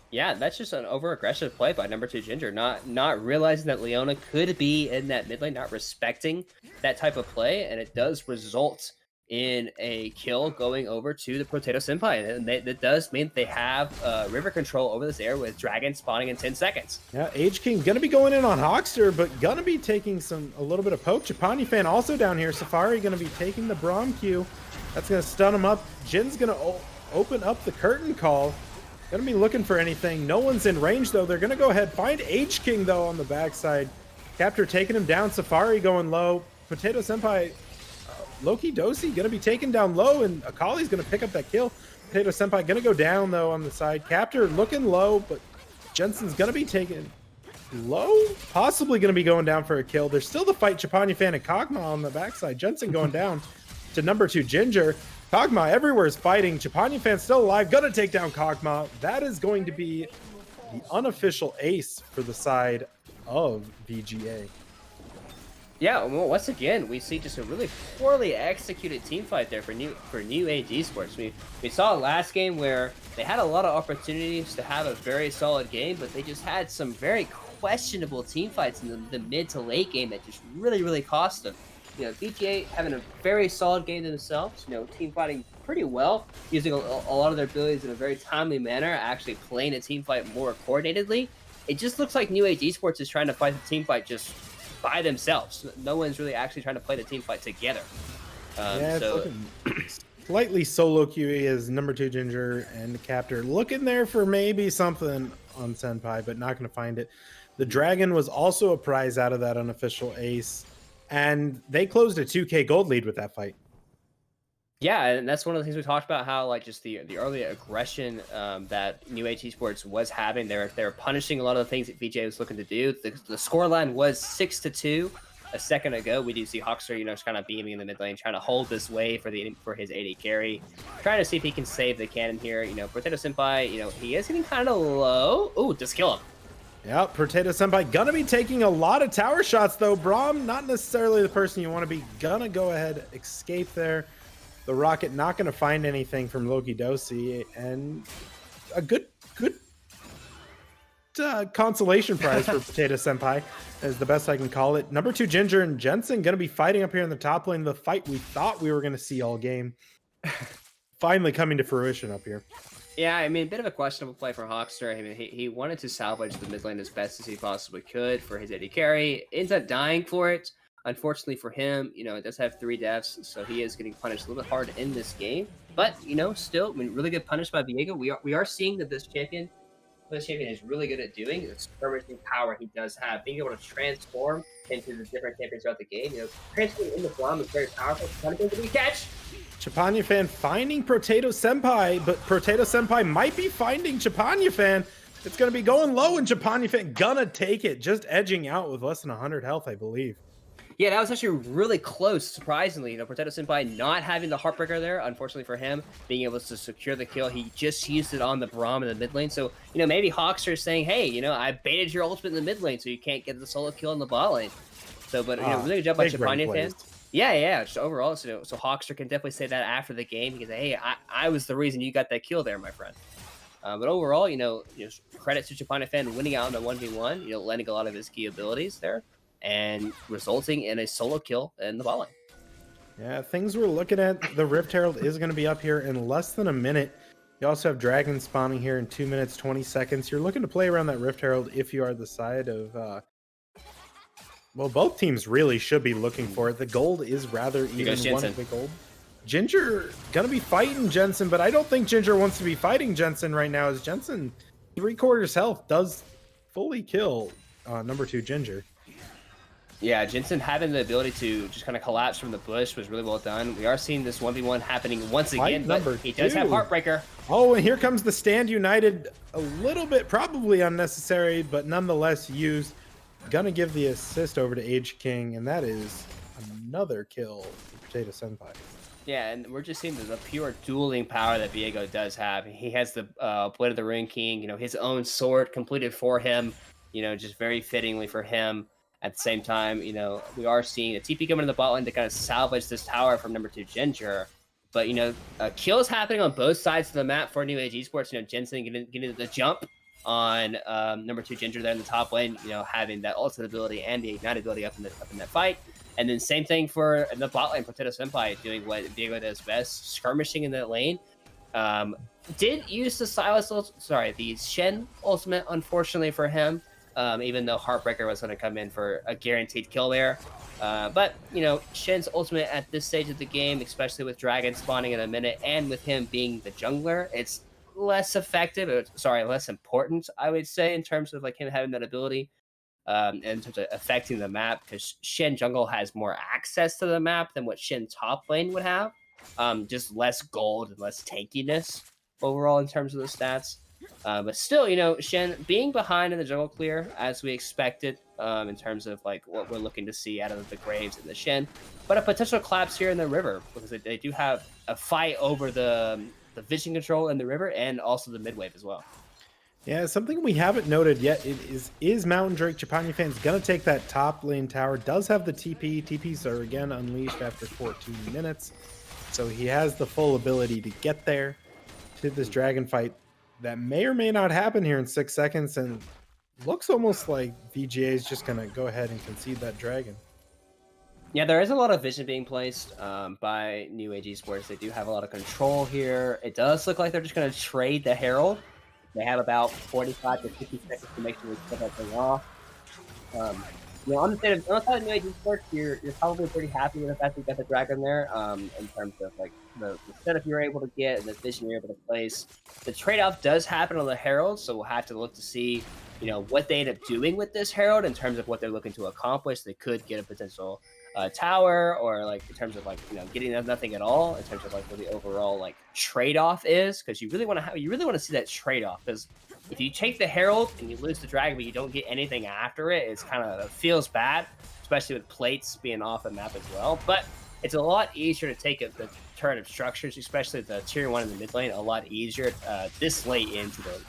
Yeah, that's just an over-aggressive play by number 2 Ginger, not realizing that Leona could be in that mid lane, not respecting that type of play, and it does result in a kill going over to the Potato Senpai, and that does mean they have river control over this area with Dragon spawning in 10 seconds. Yeah, Age King gonna be going in on Hogster, but gonna be taking a little bit of poke. Chapani fan also down here. Safari gonna be taking the Braum Q. That's gonna stun him up. Jin's gonna open up the curtain call. Gonna be looking for anything. No one's in range though. They're gonna go ahead, find Age King though on the backside. Captor taking him down. Safari going low. Potato Senpai, Loki Dosi gonna be taken down low, and Akali's gonna pick up that kill. Potato Senpai gonna go down though on the side. Captor looking low, but Jensen's gonna be taken low. Possibly gonna be going down for a kill. There's still the fight. Chapani fan and Kog'Maw on the backside. Jensen going down to number 2 Ginger. Kog'Maw everywhere is fighting. Chapani fan still alive. Gonna take down Kog'Maw. That is going to be the unofficial ace for the side of VGA. Yeah, well, once again, we see just a really poorly executed team fight there for New Age Esports. We saw last game where they had a lot of opportunities to have a very solid game, but they just had some very questionable team fights in the mid to late game that just really cost them. VGA having a very solid game themselves, team fighting pretty well, using a lot of their abilities in a very timely manner, actually playing a team fight more coordinatedly. It just looks like New Age Esports is trying to fight the team fight just by themselves. No one's really actually trying to play the team fight together. Yeah, it's looking slightly solo QE as number 2 Ginger and Captor looking there for maybe something on Senpai, but not going to find it. The Dragon was also a prize out of that unofficial ace, and they closed a 2K gold lead with that fight. Yeah, and that's one of the things we talked about, how just the early aggression that New Age Esports was having. They're punishing a lot of the things that VJ was looking to do. The scoreline was 6-2 a second ago. We do see Hawkster, just kind of beaming in the mid lane, trying to hold this wave for his AD carry, trying to see if he can save the cannon here. Potato Senpai, he is getting kind of low. Ooh, just kill him. Yeah, Potato Senpai gonna be taking a lot of tower shots though. Braum, not necessarily the person you want to be. Gonna go ahead, escape there. The Rocket not going to find anything from Loki Dosi, and a good consolation prize for Potato Senpai is the best I can call it. Number 2 Ginger and Jensen going to be fighting up here in the top lane. The fight we thought we were going to see all game finally coming to fruition up here. Yeah, a bit of a questionable play for Hawkster. He wanted to salvage the mid lane as best as he possibly could for his AD carry. Ends up dying for it. Unfortunately for him, it does have 3 deaths, so he is getting punished a little bit hard in this game. But, still, really good punish by Viego. We are seeing that this champion is really good at doing the skirmishing power he does have. Being able to transform into the different champions throughout the game. Transforming into Braum is very powerful. Kind of good catch. Chapania fan finding Potato Senpai, but Potato Senpai might be finding Chapania fan. It's going to be going low, and Chapania fan gonna take it, just edging out with less than 100 health, I believe. Yeah, that was actually really close, surprisingly. Potato Senpai not having the Heartbreaker there, unfortunately for him, being able to secure the kill. He just used it on the Braum in the mid lane. So, maybe Hawkster is saying, hey, I baited your ultimate in the mid lane, so you can't get the solo kill in the bot lane. So, but, really good job by Chapania fan. Yeah, just overall. So Hawkster can definitely say that after the game. He can say, hey, I was the reason you got that kill there, my friend. But overall, credit to Japanifan winning out in the 1v1, lending a lot of his key abilities there and resulting in a solo kill in the bot lane. Yeah, things we're looking at, the Rift Herald is going to be up here in less than a minute. You also have Dragon spawning here in 2 minutes, 20 seconds. You're looking to play around that Rift Herald if you are the side of... well, both teams really should be looking for it. The gold is rather even. One of the gold. Ginger going to be fighting Jensen, but I don't think Ginger wants to be fighting Jensen right now, as Jensen, 3/4 health, does fully kill number 2 Ginger. Yeah, Jensen having the ability to just kind of collapse from the bush was really well done. We are seeing this 1v1 happening once again, but he does have Heartbreaker. Oh, and here comes the Stand United. A little bit probably unnecessary, but nonetheless used. Gonna give the assist over to Age King, and that is another kill for Potato Senpai. Yeah, and we're just seeing the pure dueling power that Viego does have. He has the Blade of the Rune King, his own sword completed for him, just very fittingly for him. At the same time, we are seeing a TP coming in the bot lane to kind of salvage this tower from number 2 Ginger. But, kills happening on both sides of the map for New Age Esports. Jensen getting the jump on number 2 Ginger there in the top lane, having that ultimate ability and the ignite ability up in that fight. And then same thing for the bot lane, Potato Senpai doing what Viego does best, skirmishing in that lane. Did use the Shen ultimate, unfortunately for him. Even though Heartbreaker was going to come in for a guaranteed kill there. But, Shen's ultimate at this stage of the game, especially with Dragon spawning in a minute and with him being the jungler, it's less effective, less important, I would say, in terms of him having that ability in terms of affecting the map, because Shen jungle has more access to the map than what Shen top lane would have. Just less gold and less tankiness overall in terms of the stats. But still, Shen being behind in the jungle clear as we expected in terms of what we're looking to see out of the Graves and the Shen, but a potential collapse here in the river because they do have a fight over the vision control in the river and also the mid wave as well. Yeah, something we haven't noted yet is Mountain Drake. Japanifans gonna take that top lane tower. Does have the TP. TPs are again unleashed after 14 minutes, so he has the full ability to get there to this dragon fight. That may or may not happen here in 6 seconds, and looks almost like VGA is just going to go ahead and concede that dragon. Yeah, there is a lot of vision being placed by New Age Esports. They do have a lot of control here. It does look like they're just going to trade the Herald. They have about 45 to 50 seconds to make sure they kill that thing off. On the side of New Age Esports, you're probably pretty happy with the fact that you got the dragon there in terms of the setup you're able to get and the vision you're able to place. The trade-off does happen on the Herald, so we'll have to look to see what they end up doing with this Herald in terms of what they're looking to accomplish. They could get a potential tower, or in terms of getting nothing at all, in terms of what the overall trade-off is, because you really want to see that trade-off, because if you take the Herald and you lose the dragon but you don't get anything after it, it's it feels bad, especially with plates being off the map as well. But it's a lot easier to take the turn of structures, especially the tier 1 in the mid lane, a lot easier this late into the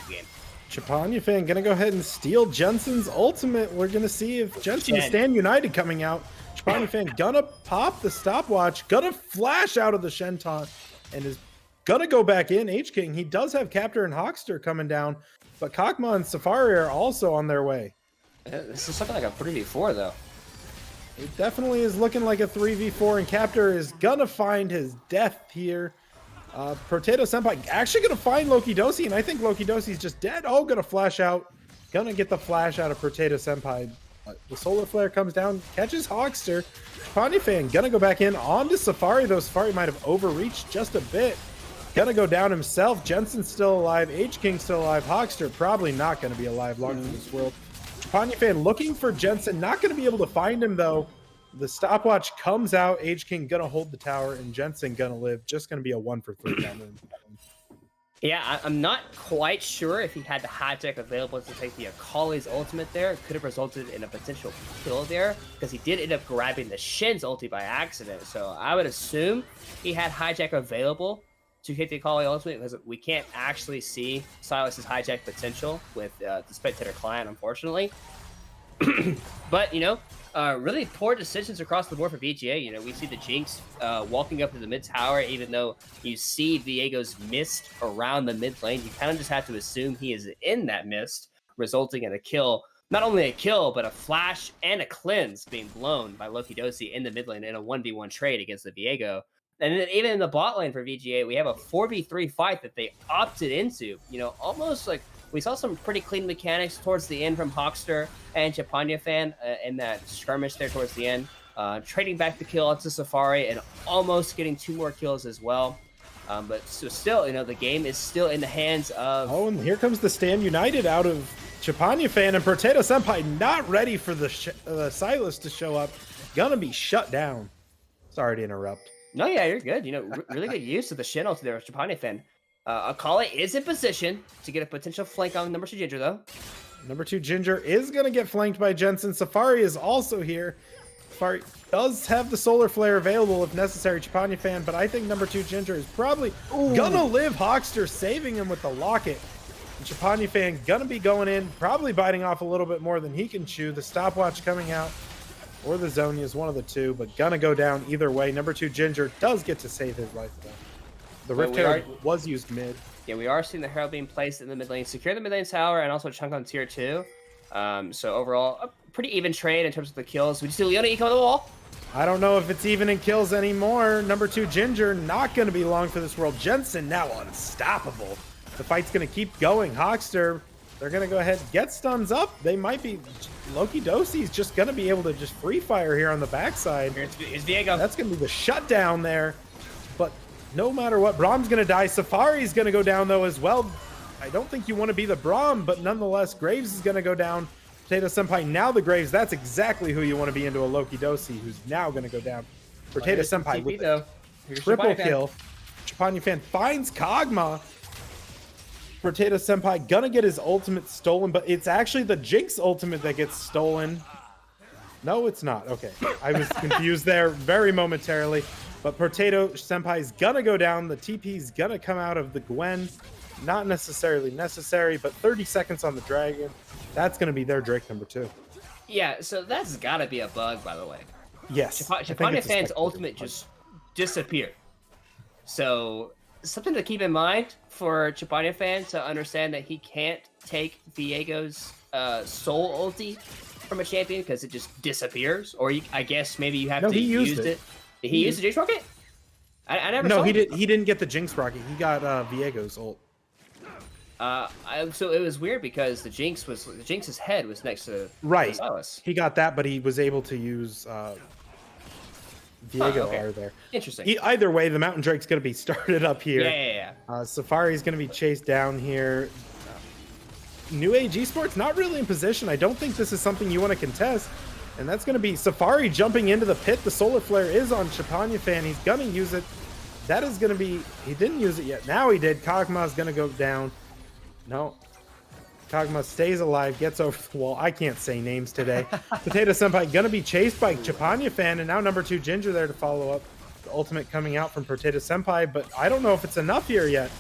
game. Japanifan gonna go ahead and steal Jensen's ultimate. We're gonna see if Jensen Stand United coming out. Japanifan gonna pop the stopwatch, gonna flash out of the Shen taunt, and is gonna go back in. H-King, he does have Captor and Hawkster coming down, but Kakma and Safari are also on their way. This is something like a 3v4 though. It definitely is looking like a 3v4, and Captor is gonna find his death here. Potato Senpai actually gonna find Loki Dosi, and I think Loki Dosi's just dead. Oh, gonna flash out. Gonna get the flash out of Potato Senpai. The Solar Flare comes down, catches Hawkster. Japanifan gonna go back in onto Safari, though Safari might have overreached just a bit. Gonna go down himself. Jensen's still alive. H-King still alive. Hawkster probably not gonna be alive long in this world. Japanifan looking for Jensen, not gonna be able to find him though. The stopwatch comes out. H-King gonna hold the tower, and Jensen gonna live. Just gonna be a 1-for-3 down there. Yeah, I'm not quite sure if he had the hijack available to take the Akali's ultimate there. It could have resulted in a potential kill there, because he did end up grabbing the Shen's ulti by accident. So I would assume he had hijack available to hit the Akali ultimate, because we can't actually see Silas's hijack potential with the spectator client, unfortunately. But, Really poor decisions across the board for VGA. You know, we see the Jinx walking up to the mid tower, even though you see Viego's mist around the mid lane. You kind of just have to assume he is in that mist, resulting in a kill. Not only a kill, but a flash and a cleanse being blown by Loki Dosi in the mid lane in a 1v1 trade against the Viego. And then even in the bot lane for VGA, we have a 4v3 fight that they opted into. You know, almost like we saw some pretty clean mechanics towards the end from Hawkster and Chapanya fan in that skirmish there towards the end. Trading back the kill onto Safari and almost getting 2 more kills as well. But so still, you know, the game is still in the hands of... Oh, and here comes the Stand United out of Chapanya fan, and Potato Senpai not ready for the Silas to show up. Gonna be shut down. Sorry to interrupt. No, yeah, you're good. You know, really good use of the Shin ult there, Chapanya fan. Akali is in position to get a potential flank on number 2 Ginger, though. Number 2 Ginger is going to get flanked by Jensen. Safari is also here. Safari does have the Solar Flare available if necessary, Chapanya fan, but I think number 2 Ginger is probably gonna live. Hawkster saving him with the locket. And Chapanya fan gonna be going in, probably biting off a little bit more than he can chew. The stopwatch coming out, or the Zonia is one of the two, but gonna go down either way. Number 2 Ginger does get to save his life, though. The Rift Herald was used mid. Yeah, we are seeing the Herald being placed in the mid lane, secure the mid lane tower, and also chunk on tier 2. So overall, a pretty even trade in terms of the kills. We just see Leona eco on the wall. I don't know if it's even in kills anymore. Number 2 Ginger not going to be long for this world. Jensen now unstoppable. The fight's going to keep going. Hawkster, they're going to go ahead and get stuns up. They might be... Loki Dosi's just going to be able to just free fire here on the backside. Here's Viego. That's going to be the shutdown there. But no matter what, Brahm's going to die. Safari's going to go down, though, as well. I don't think you want to be the Braum, but nonetheless, Graves is going to go down. Potato Senpai, now the Graves. That's exactly who you want to be into a Loki Dosi, who's now going to go down. Potato Senpai with a triple kill. Chapanya fan finds Kog'Maw. Potato Senpai gonna get his ultimate stolen, but it's actually the Jinx ultimate that gets stolen. No, it's not. Okay, I was confused there very momentarily. But Potato Senpai's gonna go down. The TP's gonna come out of the Gwen. Not necessarily necessary, but 30 seconds on the Dragon. That's gonna be their Drake number 2. Yeah, so that's gotta be a bug, by the way. Yes. Chapanya fan's ultimate just disappeared. So something to keep in mind for Chapanya fan to understand that he can't take Viego's soul ulti from a champion because it just disappears. Or I guess maybe you have to use it. Did he use the Jinx rocket? I never saw he didn't get the Jinx rocket. He got Viego's ult. So it was weird because the Jinx's head was next to right. Silas. He got that, but he was able to use Viego are there. Interesting. Either way, the Mountain Drake's going to be started up here. Yeah. Safari's going to be chased down here. New Age Esports not really in position. I don't think this is something you want to contest. And that's going to be Safari jumping into the pit. The Solar Flare is on Chapanya fan. He's going to use it. That is going to be... He didn't use it yet. Now he did. Kog'Maw's going to go down. No. Kog'Maw stays alive, gets over the wall. I can't say names today. Potato Senpai going to be chased by Chapanya fan, and now number 2 Ginger there to follow up. The ultimate coming out from Potato Senpai, but I don't know if it's enough here yet.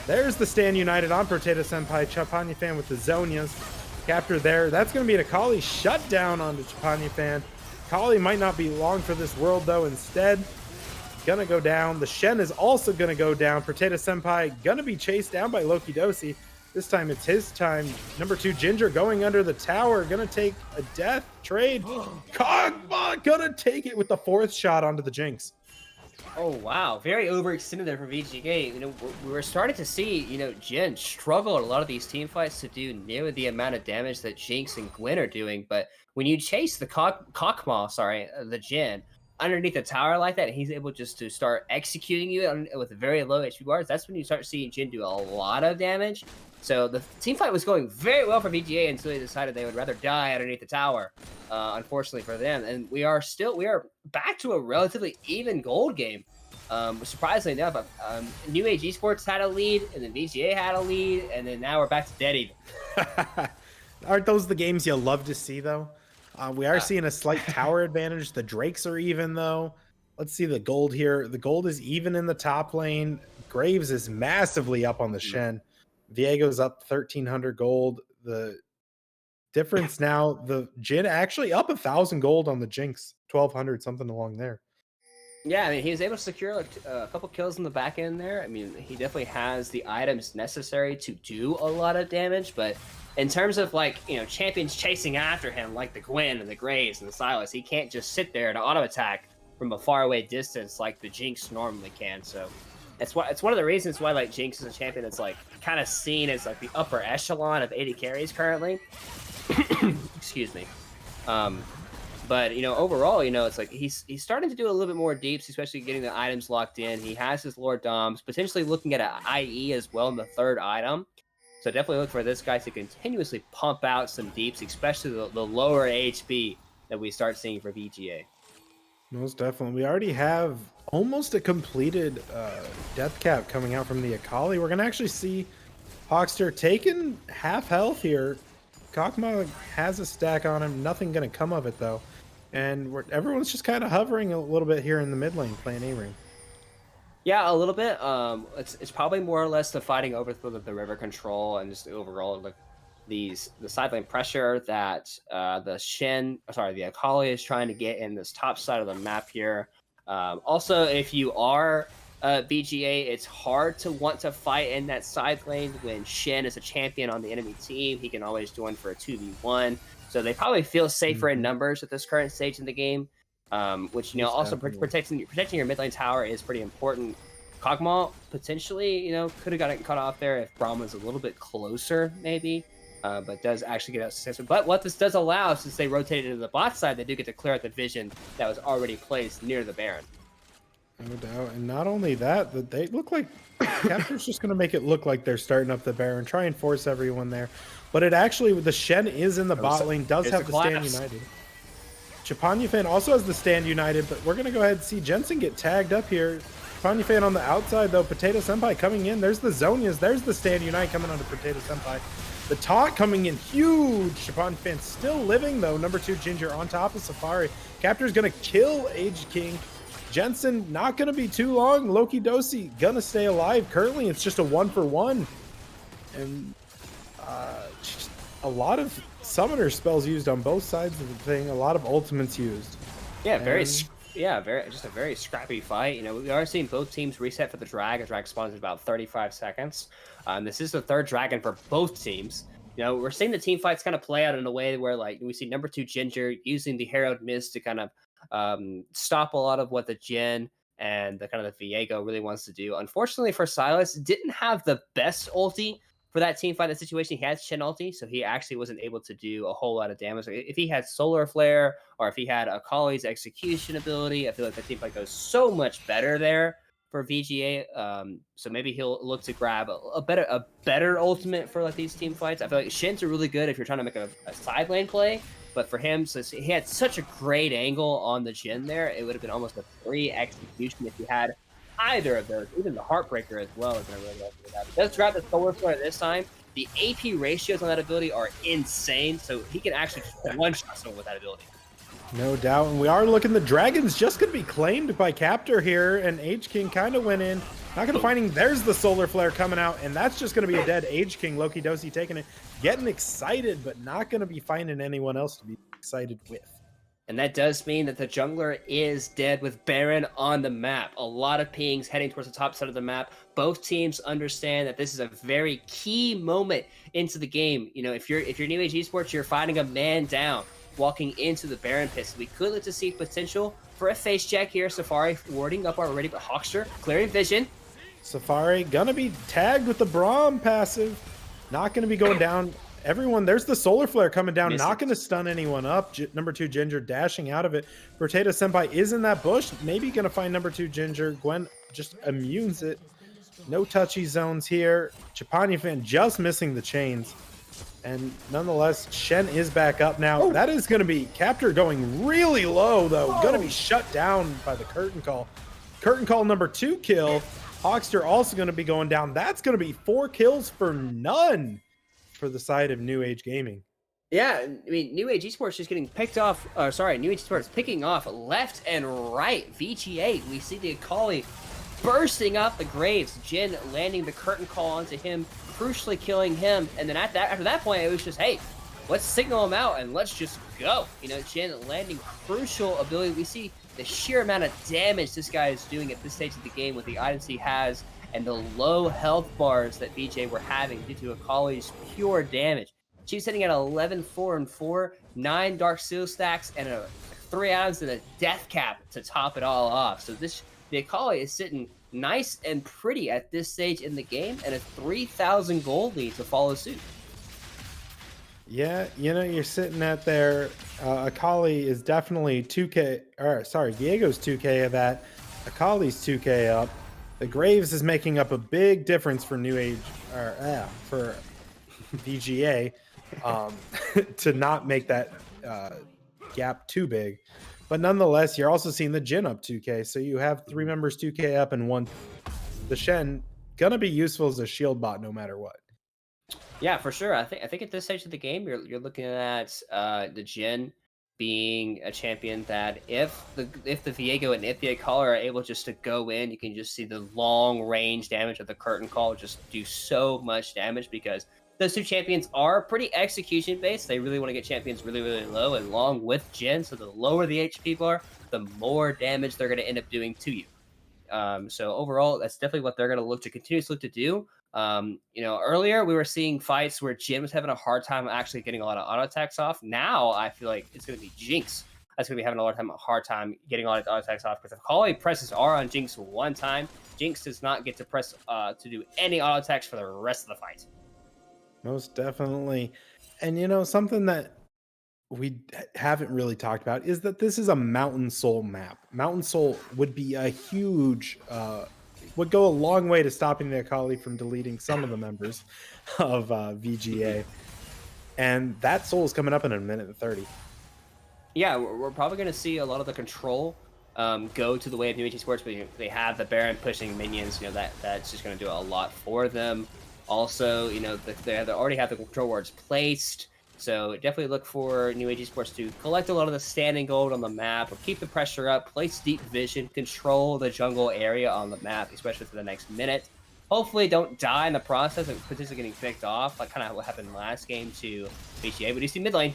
There's the Stand United on Potato Senpai. Chapanya fan with the Zonias. Capture there. That's going to be an Akali shutdown onto Chapanya fan. Akali might not be long for this world, though. Instead, gonna go down. The Shen is also going to go down. Potato Senpai going to be chased down by Loki Dosi. This time it's his time. Number 2 Ginger going under the tower. Gonna take a death trade. Kog'Maw gonna take it with the 4th shot onto the Jinx. Oh, wow. Very overextended there from VGA. You know, we're starting to see, you know, Jin struggle in a lot of these team fights to do nearly the amount of damage that Jinx and Gwen are doing. But when you chase the Kog'Maw, the Jin, underneath the tower like that, and he's able just to start executing you with very low HP bars, that's when you start seeing Jin do a lot of damage. So the team fight was going very well for VGA until they decided they would rather die underneath the tower, unfortunately for them. And we are back to a relatively even gold game. Surprisingly enough, New Age Esports had a lead, and then VGA had a lead, and then now we're back to dead even. Aren't those the games you love to see, though? We are seeing a slight tower advantage. The Drakes are even, though. Let's see the gold here. The gold is even in the top lane. Graves is massively up on the Shen. Viego's up 1,300 gold. The difference now. The Jin actually up 1,000 gold on the Jinx, 1,200 something along there. Yeah, I mean, he was able to secure like, a couple kills in the back end there. I mean, he definitely has the items necessary to do a lot of damage, but in terms of like, champions chasing after him, like the Gwen and the Graves and the Sylas, he can't just sit there to auto attack from a far away distance like the Jinx normally can. So it's one of the reasons why like Jinx is a champion that's like kind of seen as like the upper echelon of AD carries currently. Excuse me. But overall, it's like he's starting to do a little bit more deeps, especially getting the items locked in. He has his Lord Doms, potentially looking at an IE as well in the third item. So definitely look for this guy to continuously pump out some deeps, especially the lower HP that we start seeing for VGA. Most definitely. We already have almost a completed death cap coming out from the Akali. We're going to actually see Hawkster taking half health here. Kakma has a stack on him. Nothing going to come of it, though. And everyone's just kind of hovering a little bit here in the mid lane playing A-Ring. Yeah, a little bit. It's probably more or less the fighting over the river control and just the overall like the side lane pressure that the Akali is trying to get in this top side of the map here. Also, if you are BGA, it's hard to want to fight in that side lane when Shen is a champion on the enemy team. He can always join for a 2v1. So they probably feel safer in numbers at this current stage in the game. Which also protecting your mid lane tower is pretty important. Kog'Maw potentially could have gotten cut off there if Braum was a little bit closer maybe, but does actually get out successful. But what this does allow, since they rotated to the bot side, they do get to clear out the vision that was already placed near the Baron. No doubt, and not only that, but they look like Capture's just going to make it look like they're starting up the Baron, try and force everyone there. But it actually, the Shen is in the bot lane, does have the stand united. Chapanyafan also has the stand united, but we're going to go ahead and see Jensen get tagged up here. Chapanyafan on the outside, though. Potato Senpai coming in. There's the Zonias. There's the stand unite coming onto Potato Senpai. The taunt coming in huge. Chapanyafan still living, though. Number 2 Ginger on top of Safari. Captor's going to kill Aged King. Jensen not going to be too long. Loki Dosi going to stay alive. Currently, it's just a 1-for-1. And a lot of summoner spells used on both sides of the thing. A lot of ultimates used. Yeah, just a very scrappy fight. We are seeing both teams reset for the drag. A drag spawns in about 35 seconds. This is the third dragon for both teams. We're seeing the team fights kind of play out in a way where like we see number 2 Ginger using the Herald Mist to kind of stop a lot of what the Jhin and the kind of the Viego really wants to do. Unfortunately for Sylas, didn't have the best ulti for that team fight. That situation, he has Shen ulti, so he actually wasn't able to do a whole lot of damage. If he had Solar Flare or if he had Akali's execution ability, I feel like the team fight goes so much better there for VGA. So maybe he'll look to grab a better ultimate for like these team fights. I feel like Shen's are really good if you're trying to make a side lane play. But for him, since he had such a great angle on the Jhin there, it would have been almost a free execution if he had either of those, even the Heartbreaker as well is going to really help with that. He does grab the Solar Flare this time. The AP ratios on that ability are insane, so he can actually just one-shot someone with that ability. No doubt, and we are looking, the Dragon's just going to be claimed by Captor here, and H-King kind of went in. Not going to find him. There's the Solar Flare coming out, and that's just going to be a dead H-King. Loki Dosi taking it, getting excited, but not going to be finding anyone else to be excited with. And that does mean that the jungler is dead with Baron on the map. A lot of pings heading towards the top side of the map. Both teams understand that this is a very key moment into the game. If you're New Age Esports, you're fighting a man down, walking into the Baron pit. So we could look to see potential for a face check here. Safari warding up already, but Hawkster clearing vision. Safari gonna be tagged with the Braum passive. Not gonna be going down. Everyone, there's the Solar Flare coming down, not going to stun anyone up. Number 2 Ginger dashing out of it. Potato Senpai is in that bush, maybe going to find number 2 Ginger. Gwen just immunes it. No touchy zones here. Chapanyafan just missing the chains. And nonetheless, Shen is back up now. That is going to be Captor going really low, though. Going to be shut down by the Curtain Call. Curtain Call number 2 kill. Hawkster also going to be going down. That's going to be 4 kills for none for the side of New Age Gaming. Yeah, I mean, New Age Esports just getting picked off. New Age Esports picking off left and right. VGA, we see the Akali bursting up the Graves. Jhin landing the Curtain Call onto him, crucially killing him. And then after that point, it was just, hey, let's signal them out and let's just go. Jin landing crucial ability. We see the sheer amount of damage this guy is doing at this stage of the game with the items he has and the low health bars that BJ were having due to Akali's pure damage. She's sitting at 11, 4, and 4, 9 Dark Seal stacks, and 3 items and a death cap to top it all off. So the Akali is sitting nice and pretty at this stage in the game, and a 3,000 gold lead to follow suit. Yeah, you're sitting at there. Akali is definitely 2K, or sorry, Diego's 2K of that. Akali's 2K up. The Graves is making up a big difference for New Age, or for VGA, to not make that gap too big. But nonetheless, you're also seeing the Jin up 2K. So you have 3 members 2K up and 1. The Shen gonna be useful as a shield bot no matter what. Yeah, for sure. I think at this stage of the game, you're looking at the Jin being a champion that if the Viego and if the Akali are able just to go in, you can just see the long range damage of the curtain call just do so much damage because those 2 champions are pretty execution based. They really want to get champions really, really low and long with Jin. So the lower the HP bar, the more damage they're going to end up doing to you. So overall, that's definitely what they're going to continuously look to do. Earlier we were seeing fights where Jin was having a hard time actually getting a lot of auto attacks off. Now I feel like it's going to be Jinx that's going to be having a hard time getting a lot of auto attacks off because if Akali presses R on Jinx one time, Jinx does not get to press to do any auto attacks for the rest of the fight. Most definitely. And something that we haven't really talked about is that this is a Mountain Soul map. Mountain Soul would be a huge would go a long way to stopping the Akali from deleting some of the members of VGA. And that soul is coming up in a minute and 30. Yeah, we're probably going to see a lot of the control go to the way of New Age Esports, but they have the Baron pushing minions. That's just going to do a lot for them. Also, they already have the control wards placed. So definitely look for New Age Esports to collect a lot of the standing gold on the map, or keep the pressure up, place deep vision, control the jungle area on the map, especially for the next minute. Hopefully don't die in the process of potentially getting picked off, like kind of what happened last game to BGA. But you see mid lane.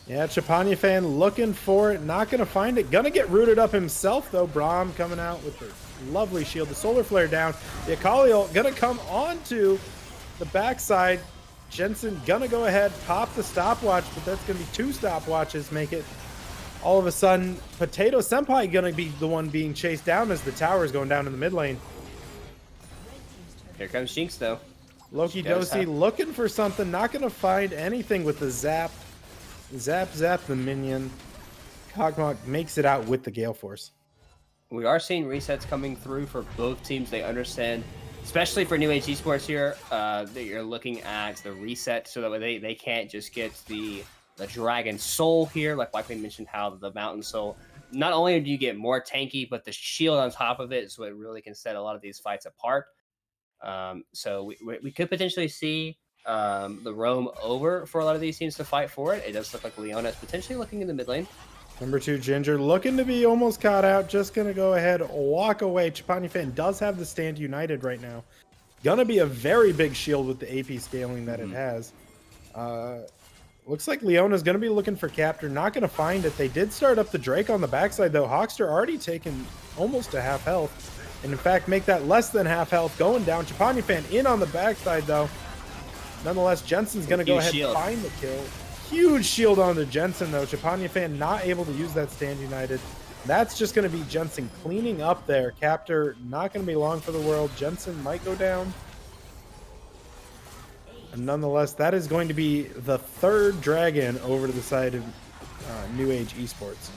Yeah, Chapanya fan looking for it, not going to find it. Going to get rooted up himself, though. Braum coming out with the lovely shield. The solar flare down. The Akali going to come onto the backside. Jensen gonna go ahead, pop the stopwatch, but that's gonna be 2 stopwatches, make it all of a sudden Potato Senpai gonna be the one being chased down as the tower is going down in the mid lane. Here comes Jinx though. Loki Dosi looking for something, not gonna find anything with the zap. Zap the minion. Kog'Maw makes it out with the Gale Force. We are seeing resets coming through for both teams. They understand, especially for New Age Esports here, that you're looking at the reset so that way they can't just get the Dragon Soul here, like we mentioned how the Mountain Soul, not only do you get more tanky, but the shield on top of it, so it really can set a lot of these fights apart. So we could potentially see the roam over for a lot of these teams to fight for it. It does look like Leona is potentially looking in the mid lane. Number 2, Ginger, looking to be almost caught out. Just going to go ahead, walk away. Chapanya fan does have the stand united right now. Going to be a very big shield with the AP scaling that it has. Looks like Leona's going to be looking for Captor. Not going to find it. They did start up the Drake on the backside, though. Hawkster already taken almost to half health. And, in fact, make that less than half health going down. Chapanya fan in on the backside, though. Nonetheless, Jensen's going to go ahead and find the kill. Huge shield onto Jensen, though. Chapanya fan not able to use that stand united. That's just going to be Jensen cleaning up there. Captor not going to be long for the world. Jensen might go down. And nonetheless, that is going to be the 3rd dragon over to the side of New Age Esports.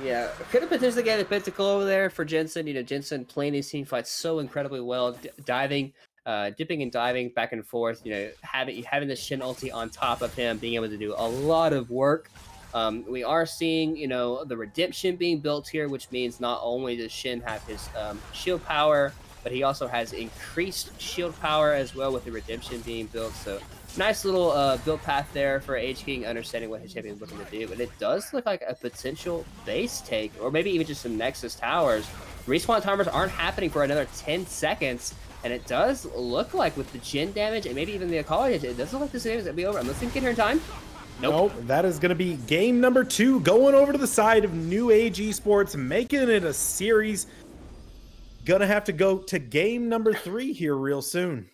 Yeah, could have potentially got a pentacle over there for Jensen. Jensen playing these team fights so incredibly well, dipping and diving back and forth. Having the Shin ulti on top of him, being able to do a lot of work. We are seeing, the redemption being built here, which means not only does Shin have his shield power, but he also has increased shield power as well with the redemption being built. So nice little build path there for H-King, understanding what his champion is looking to do. But it does look like a potential base take, or maybe even just some Nexus towers. Respawn timers aren't happening for another 10 seconds. And it does look like with the Jin damage and maybe even the Akali, it does look like this game is going to be over. Unless they can get here in time. Nope. That is going to be game number 2, going over to the side of New Age Esports, making it a series. Gonna have to go to game number 3 here real soon.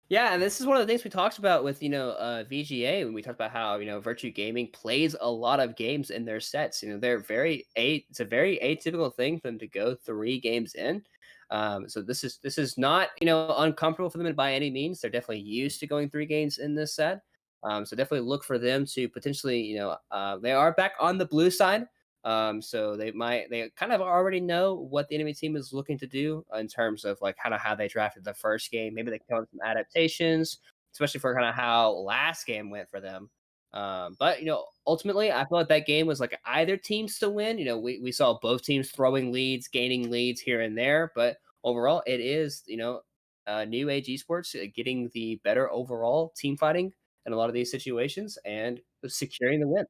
Yeah, and this is one of the things we talked about with, VGA, when we talked about how, Virtue Gaming plays a lot of games in their sets. They're it's a very atypical thing for them to go 3 games in. So this is not, uncomfortable for them by any means. They're definitely used to going 3 games in this set. So definitely look for them to potentially, they are back on the blue side. So they kind of already know what the enemy team is looking to do in terms of like kind of how they drafted the first game. Maybe they come up with some adaptations, especially for kind of how last game went for them. But ultimately, I feel like that game was like either teams to win. We saw both teams throwing leads, gaining leads here and there, but overall, it is New Age Esports getting the better overall team fighting in a lot of these situations and securing the win.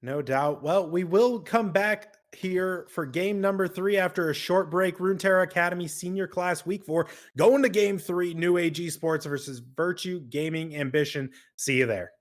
No doubt. Well, we will come back here for game number 3 after a short break. Runeterra Academy Senior Class Week 4. Going to game 3, New Age Esports versus Virtue Gaming Ambition. See you there.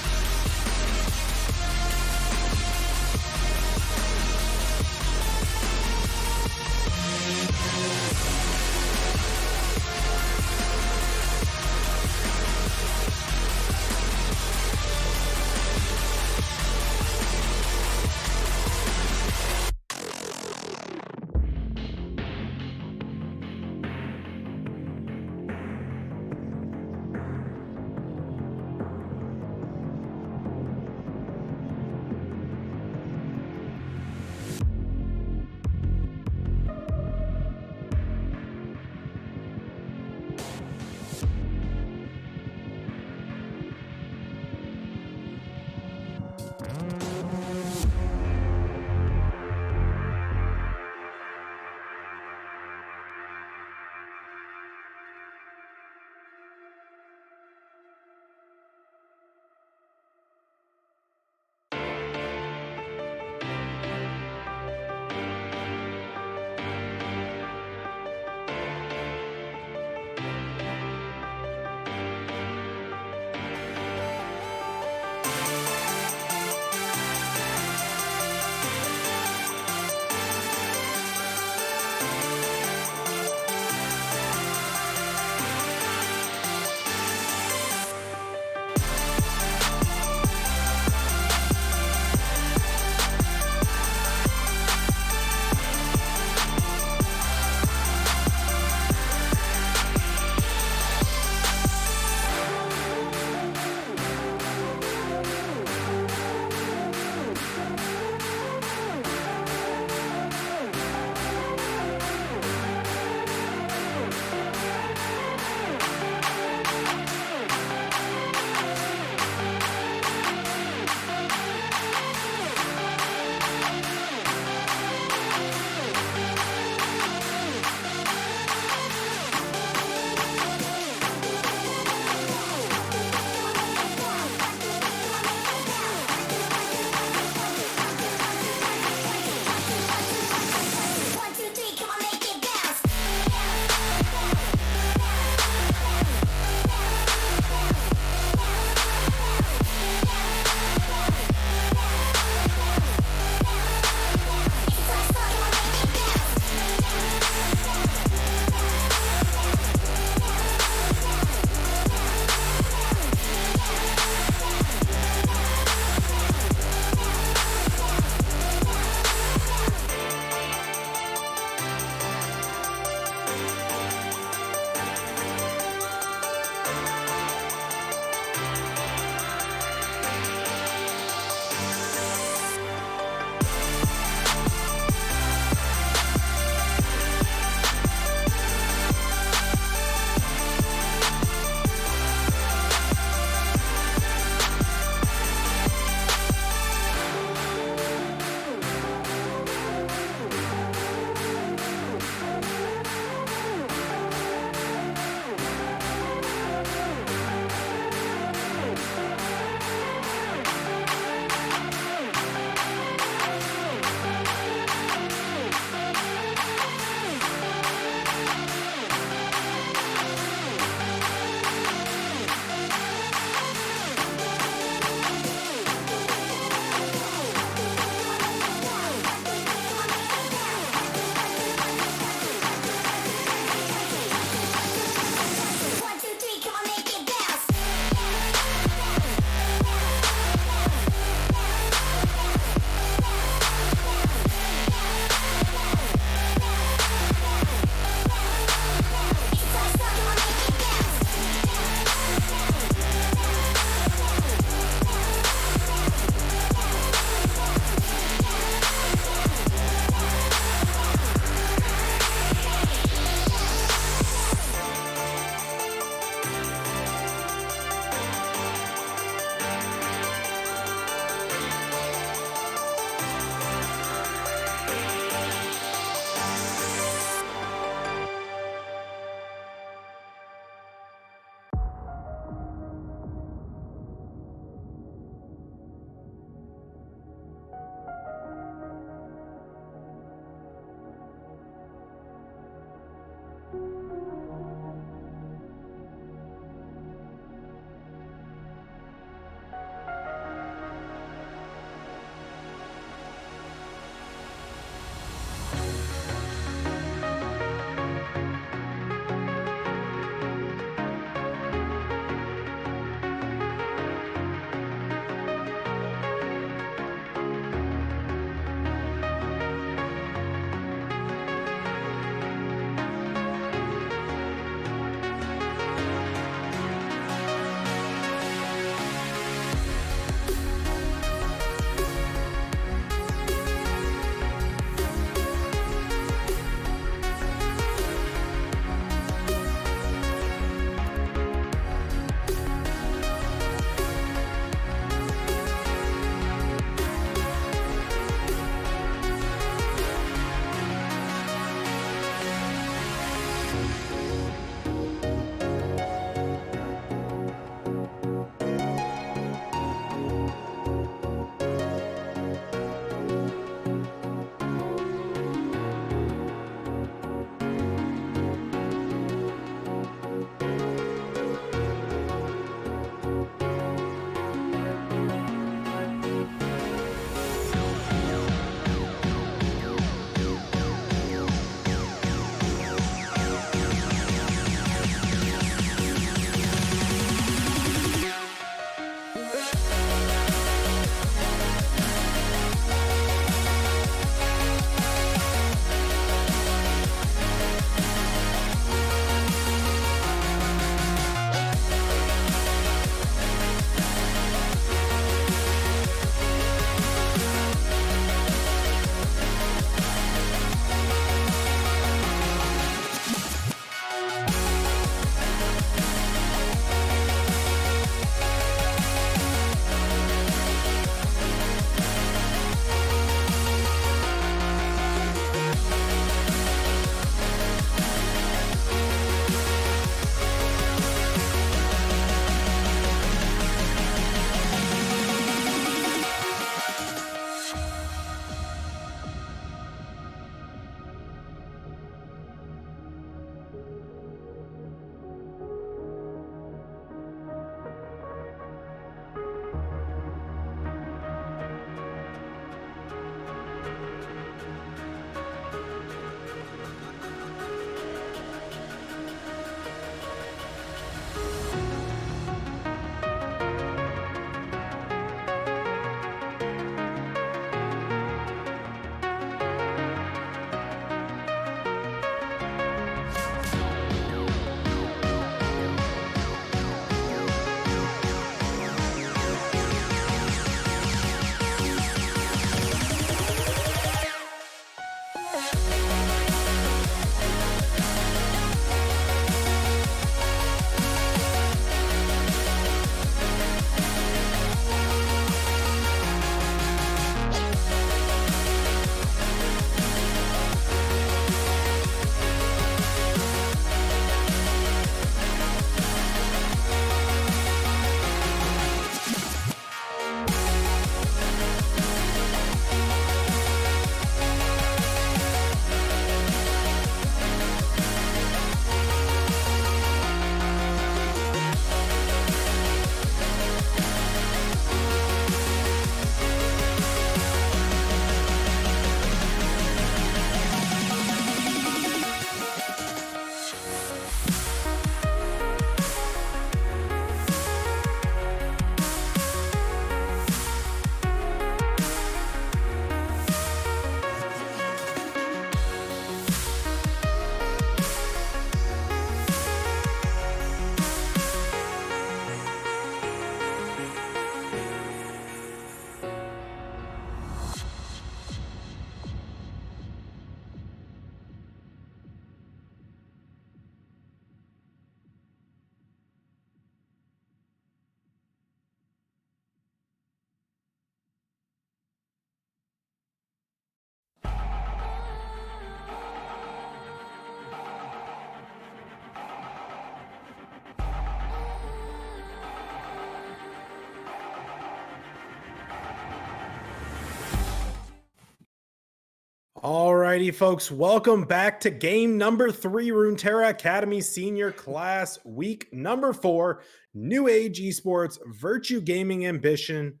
Alrighty, folks, welcome back to game number 3, Runeterra Academy Senior Class, week number 4, New Age Esports, Virtue Gaming Ambition.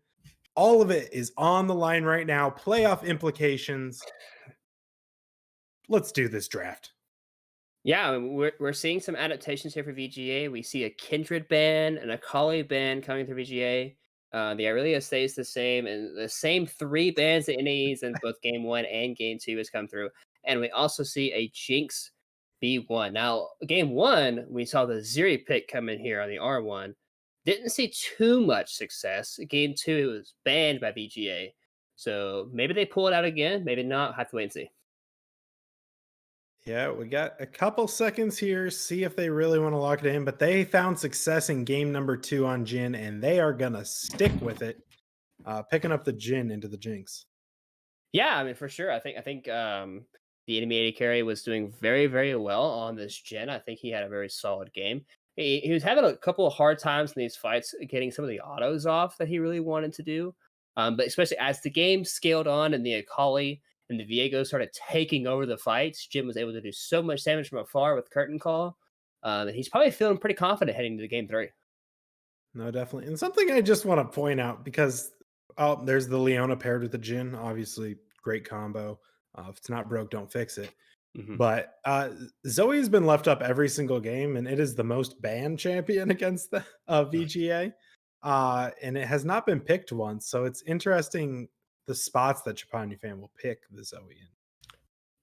All of it is on the line right now. Playoff implications. Let's do this draft. Yeah, I mean, we're seeing some adaptations here for VGA. We see a Kindred ban and a Kali ban coming through VGA. The Aurelia stays the same, and the same 3 bans that NAEs in both Game 1 and Game 2 has come through. And we also see a Jinx B1. Now, Game 1, we saw the Zeri pick come in here on the R1. Didn't see too much success. Game 2, it was banned by VGA. So maybe they pull it out again, maybe not. Have to wait and see. Yeah, we got a couple seconds here, see if they really want to lock it in, but they found success in game number 2 on Jin, and they are going to stick with it, picking up the Jin into the Jinx. Yeah, I mean, for sure. The enemy AD carry was doing very, very well on this gen. I think he had a very solid game. He was having a couple of hard times in these fights getting some of the autos off that he really wanted to do. But especially as the game scaled on and the Akali and the Viego started taking over the fights, Jim was able to do so much damage from afar with Curtain Call. And he's probably feeling pretty confident heading into game 3. No, definitely. And something I just want to point out because there's the Leona paired with the Jin. Obviously, great combo. If it's not broke, don't fix it. Mm-hmm. But Zoe's been left up every single game, and it is the most banned champion against the VGA. And it has not been picked once. So it's interesting the spots that Japani fan will pick the Zoe in.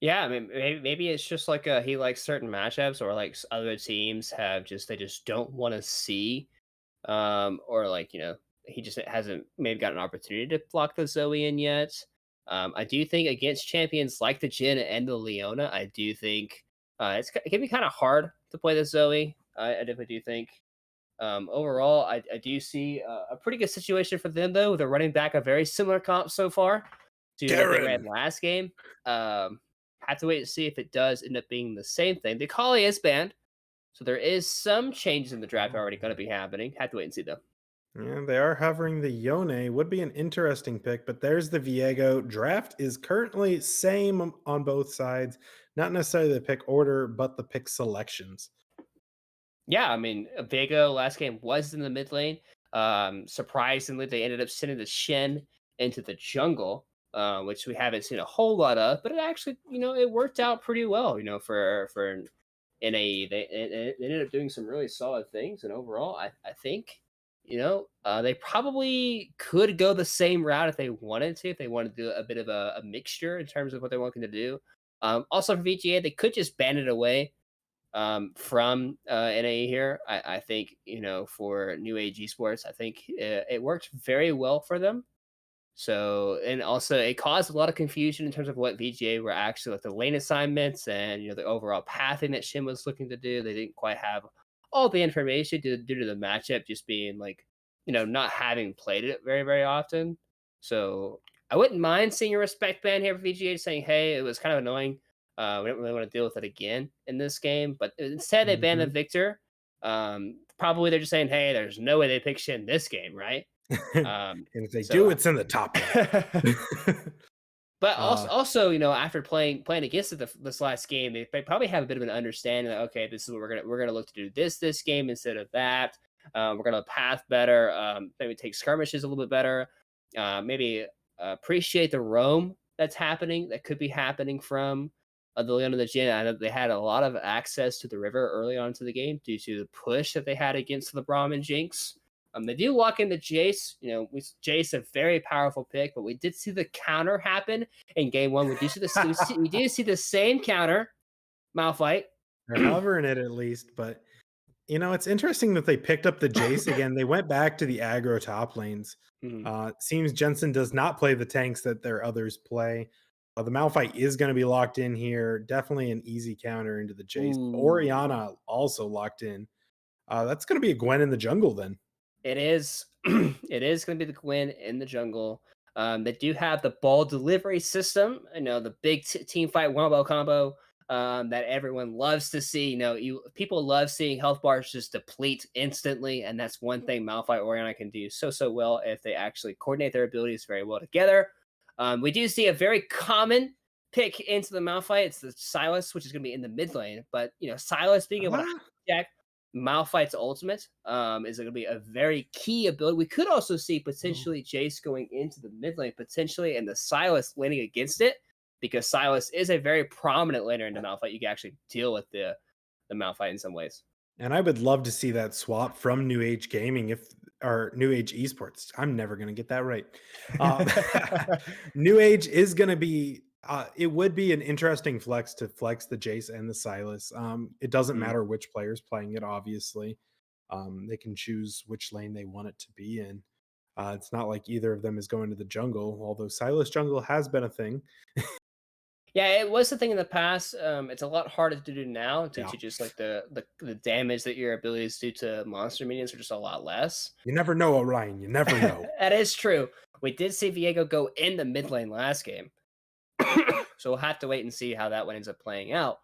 Yeah, I mean, maybe it's just like he likes certain matchups, or like other teams they just don't want to see, or like he just hasn't maybe got an opportunity to block the Zoe in yet. I do think against champions like the Jhin and the Leona, I do think it can be kind of hard to play the Zoe. I definitely do think. Overall, I do see a pretty good situation for them though. They're running back a very similar comp so far to what they ran last game. Have to wait and see if it does end up being the same thing. The Kali is banned, so there is some changes in the draft already going to be happening. Have to wait and see though. Yeah, they are hovering the Yone. Would be an interesting pick, but there's the Viego. Draft is currently same on both sides. Not necessarily the pick order, but the pick selections. Yeah, I mean, Viego last game was in the mid lane. Surprisingly, they ended up sending the Shen into the jungle, which we haven't seen a whole lot of, but it actually, it worked out pretty well, for NAE. They ended up doing some really solid things, and overall, I think, they probably could go the same route if they wanted to, if they wanted to do a bit of a mixture in terms of what they're wanting to do. Also for VGA, they could just ban it away from NAE here. I think, for New Age Esports, I think it worked very well for them. So, and also it caused a lot of confusion in terms of what VGA were actually like the lane assignments and, the overall pathing that Shin was looking to do. They didn't quite have all the information due to the matchup just being like, not having played it very, very often. So I wouldn't mind seeing a respect ban here for VGA saying, hey, it was kind of annoying. We don't really want to deal with it again in this game. But instead, they banned the Victor. Probably they're just saying, hey, there's no way they pick Shin this game, right? And if they do, it's in the top. But also, after playing against it this last game, they probably have a bit of an understanding that, okay, this is what we're gonna look to do this game instead of that. We're gonna path better. Maybe take skirmishes a little bit better. Maybe appreciate the roam that's happening. That could be happening from the Leon and the Jhin. I know they had a lot of access to the river early on into the game due to the push that they had against the Braum and Jinx. They do lock into Jace. Jace a very powerful pick, but we did see the counter happen in game 1. We do see we do see the same counter, Malphite. They're hovering it at least, but it's interesting that they picked up the Jace again. They went back to the aggro top lanes. Seems Jensen does not play the tanks that their others play. The Malphite is going to be locked in here. Definitely an easy counter into the Jace. Orianna also locked in. That's going to be a Gwen in the jungle then. It is. It is going to be the Gwen in the jungle. They do have the ball delivery system. The big team fight wombo combo that everyone loves to see. People love seeing health bars just deplete instantly, and that's one thing Malphite Orianna can do so well if they actually coordinate their abilities very well together. We do see a very common pick into the Malphite, it's the Silas, which is going to be in the mid lane. But Silas being able to Ah, hijack Malphite's ultimate is going to be a very key ability. We could also see potentially Jace going into the mid lane, potentially, and the Silas laning against it, because Silas is a very prominent laner in the Malphite. You can actually deal with the Malphite in some ways. and I would love to see that swap from New Age Gaming or New Age Esports. I'm never going to get that right. Um, New Age is going to be. It would be an interesting flex to flex the Jace and the Silas. It doesn't Mhm. matter which player's playing it. Obviously, they can choose which lane they want it to be in. It's not like either of them is going to the jungle, although Silas jungle has been a thing. Yeah, it was the thing in the past. It's a lot harder to do now due Yeah. to just like the damage that your abilities do to monster minions are just a lot less. You never know, Orion. You never know. That is true. We did see Viego go in the mid lane last game. So we'll have to wait and see how that one ends up playing out.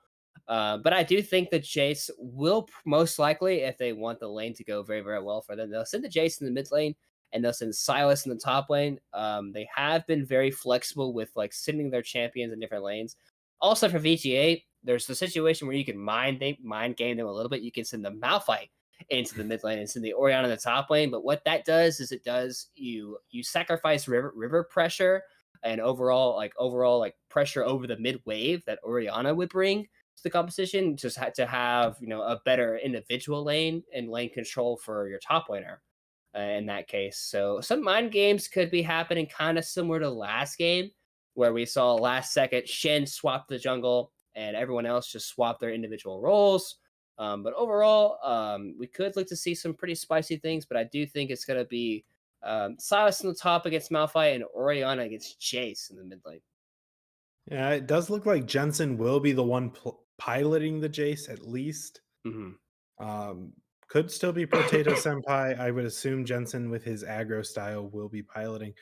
But I do think that Jace will most likely, if they want the lane to go very, very well for them, they'll send the Jace in the mid lane and they'll send Silas in the top lane. They have been very flexible with like sending their champions in different lanes. Also for VGA, there's the situation where you can mind game them a little bit. You can send the Malphite into the mid lane and send the Orion in the top lane. But what that does is you sacrifice river pressure and overall like pressure over the mid wave that Oriana would bring to the competition, just had to have a better individual lane and lane control for your top laner in that case. So some mind games could be happening, kind of similar to last game, where we saw last second Shen swap the jungle and everyone else just swap their individual roles. But overall, we could look to see some pretty spicy things, but I do think it's going to be Silas on the top against Malphite and Oriana against Jace in the mid lane. Yeah, it does look like Jensen will be the one piloting the Jace at least. Mhm. Um, could still be Potato Senpai. I would assume Jensen with his aggro style will be piloting.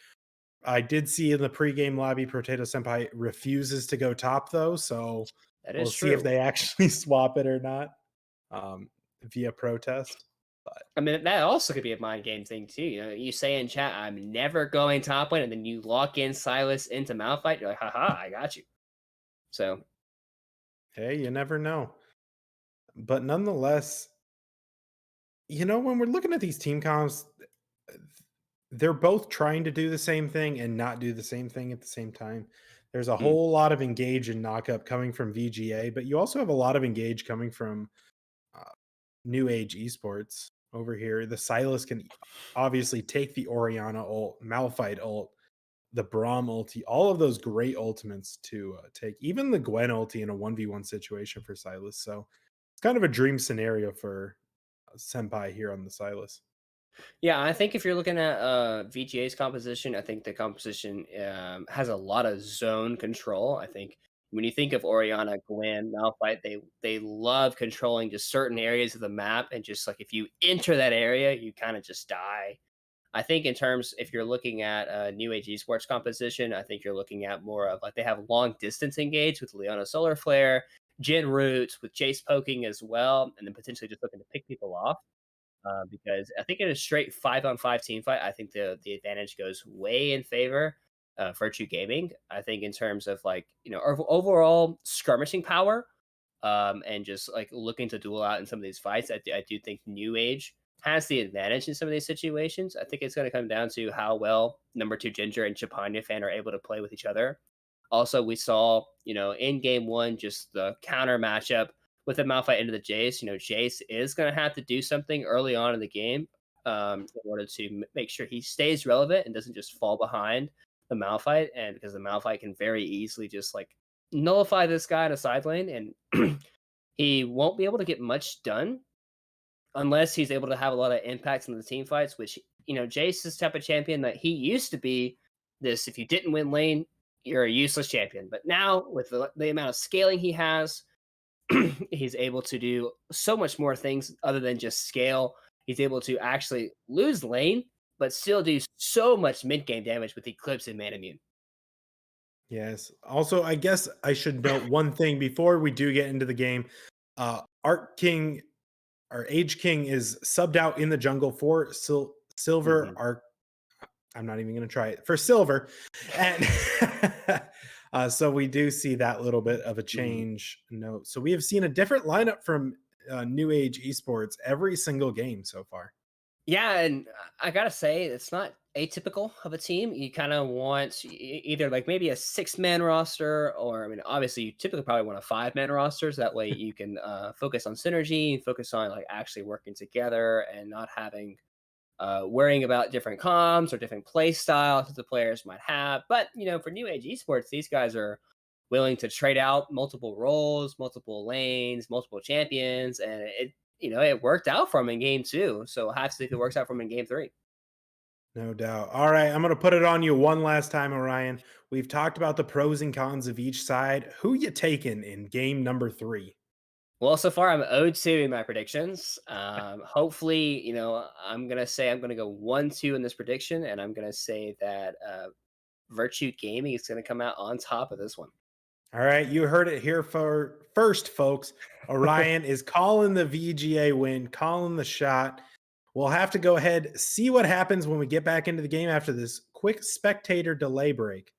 I did see in the pregame lobby Potato Senpai refuses to go top though, so That we'll is see if true. they actually swap it or not via protest. But I mean, that also could be a mind game thing too. You say in chat, "I'm never going top lane," and then you lock in Silas into Malphite. You're like, "Haha, I got you." So hey, you never know. But nonetheless, when we're looking at these team comps, they're both trying to do the same thing and not do the same thing at the same time. There's a mm, whole lot of engage and knockup coming from VGA, but you also have a lot of engage coming from uh, New Age Esports over here. The Silas can obviously take the Oriana ult, Malphite ult, the Braum ulti, all of those great ultimates to take, even the Gwen ulti in a 1v1 situation for Silas. So it's kind of a dream scenario for Senpai here on the Silas. yeah, I think if you're looking at VGA's composition, I think the composition has a lot of zone control. I think when you think of Oriana, Gwen, Malphite, they love controlling just certain areas of the map, and just like if you enter that area, you kind of just die. I think in terms, if you're looking at New Age Esports composition, I think you're looking at more of like they have long distance engage with Leona Solar Flare, Jin Roots with Jace poking as well, and then potentially just looking to pick people off. Because I think in a straight 5-on-5 team fight, I think the advantage goes way in favor Virtue Gaming. I think in terms of like overall skirmishing power, and just like looking to duel out in some of these fights, I do think New Age has the advantage in some of these situations. I think it's going to come down to how well number two Ginger and Chapanya fan are able to play with each other. Also, we saw, in game one, just the counter matchup with the Malphite into the Jace. Jace is going to have to do something early on in the game in order to make sure he stays relevant and doesn't just fall behind the Malphite. And because the Malphite can very easily just like nullify this guy in a side lane, and he won't be able to get much done unless he's able to have a lot of impacts in the team fights, which, Jace is the type of champion that he used to be this, if you didn't win lane, you're a useless champion. But now with the amount of scaling he has, he's able to do so much more things other than just scale. He's able to actually lose lane, but still do so much mid game damage with Eclipse and Manamune. Yes. Also, I guess I should note one thing before we do get into the game. Art King or Age King is subbed out in the jungle for Silver Mhm. Arc. I'm not even going to try it for Silver, and So we do see that little bit of a change. No, so we have seen a different lineup from New Age Esports every single game so far. Yeah, and I gotta say, it's not atypical of a team. You kind of want either like maybe a 6-man roster, or I mean, obviously, you typically probably want a 5-man roster. So that way you can focus on synergy, focus on like actually working together, and not having worrying about different comms or different play styles that the players might have. But for New Age Esports, these guys are willing to trade out multiple roles, multiple lanes, multiple champions, and it worked out for him in game 2. So we'll have to see if it works out for him in game 3. No doubt. All right, I'm going to put it on you one last time, Orion. We've talked about the pros and cons of each side. Who you taking in game number 3? Well, so far I'm 0-2 in my predictions. Hopefully, I'm gonna go 1-2 in this prediction, and I'm gonna say that Virtue Gaming is gonna come out on top of this one. All right, you heard it here first, folks. Orion is calling the VGA win, calling the shot. We'll have to go ahead, see what happens when we get back into the game after this quick spectator delay break.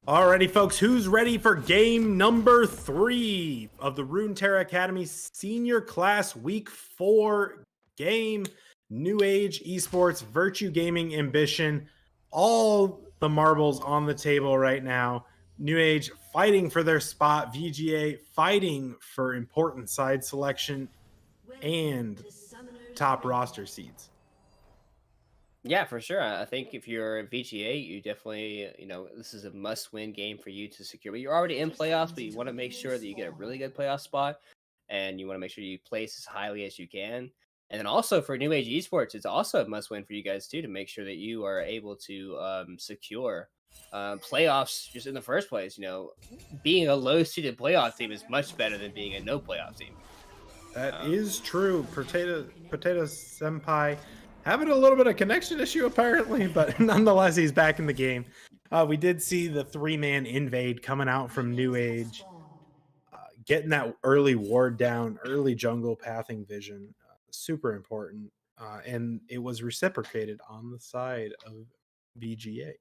Alrighty, folks, who's ready for game number 3 of the Runeterra Academy Senior Class Week 4 game? New Age Esports, Virtue Gaming, Ambition, all the marbles on the table right now. New Age fighting for their spot, VGA fighting for important side selection and top roster seeds. Yeah, for sure. I think if you're a VGA, you definitely, this is a must-win game for you to secure. But you're already in playoffs, but you want to make sure that you get a really good playoff spot, and you want to make sure you place as highly as you can. And then also for New Age Esports, it's also a must-win for you guys too, to make sure that you are able to secure playoffs just in the first place. Being a low-seeded playoff team is much better than being a no playoff team. That is true. Potato Senpai having a little bit of connection issue apparently, but nonetheless, he's back in the game. We did see the 3-man invade coming out from New Age. getting that early ward down, early jungle pathing vision, super important. And it was reciprocated on the side of VGA.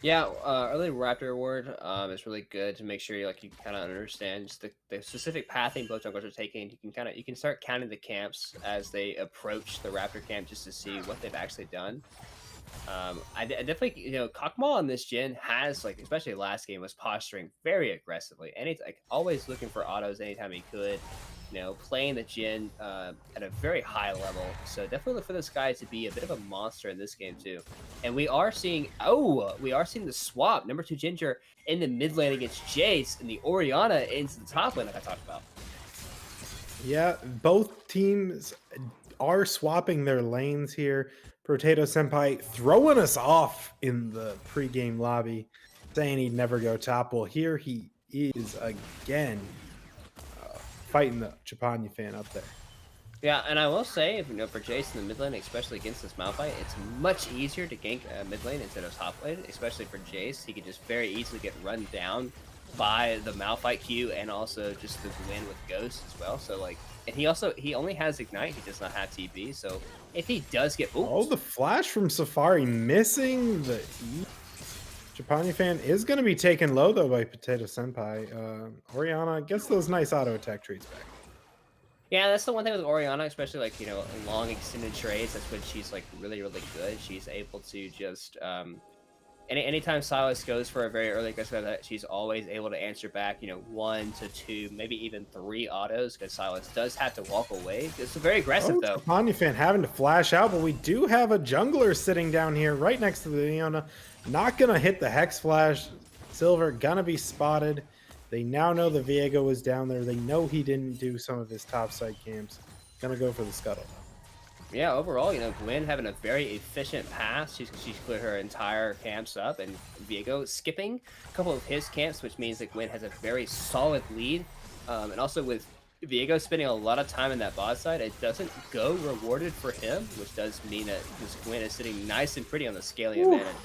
Yeah, early Raptor Ward is really good to make sure you kind of understand just the specific pathing both junglers are taking. You can start counting the camps as they approach the Raptor camp just to see what they've actually done. I definitely, Kakma on this gen has, especially last game, was posturing very aggressively, and he's always looking for autos anytime he could. Playing the gen at a very high level. So definitely look for this guy to be a bit of a monster in this game too. And we are seeing the swap. Number 2 Ginger in the mid lane against Jace, and the Orianna into the top lane like I talked about. Yeah, both teams are swapping their lanes here. Potato Senpai throwing us off in the pregame lobby, saying he'd never go top. Well, here he is again, fighting the Chapanya fan up there. Yeah, and I will say, for Jace in the mid lane, especially against this Malphite, it's much easier to gank mid lane instead of top lane, especially for Jace. He can just very easily get run down by the Malphite Q and also just the Gwyn with Ghost as well. So, and he only has Ignite, he does not have TP, so if he does get... Oh, the flash from Safari missing the E. Chapanya fan is going to be taken low, though, by Potato Senpai. Orianna gets those nice auto attack trees back. Yeah, that's the one thing with Orianna, especially long extended trades. That's when she's really, really good. She's able to just anytime Silas goes for a very early aggressive attack, she's always able to answer back. 1 to 2, maybe even 3 autos, because Silas does have to walk away. It's very aggressive though. Chapanya fan having to flash out, but we do have a jungler sitting down here right next to the Leona. Not gonna hit the Hex Flash. Silver gonna be spotted. They now know the Viego was down there. They know he didn't do some of his top side camps. Gonna go for the scuttle. Yeah, overall, Gwyn having a very efficient pass. She's cleared her entire camps up, and Viego skipping a couple of his camps, which means that Gwyn has a very solid lead. And also with Viego spending a lot of time in that bot side, it doesn't go rewarded for him, which does mean that this Gwyn is sitting nice and pretty on the scaling advantage.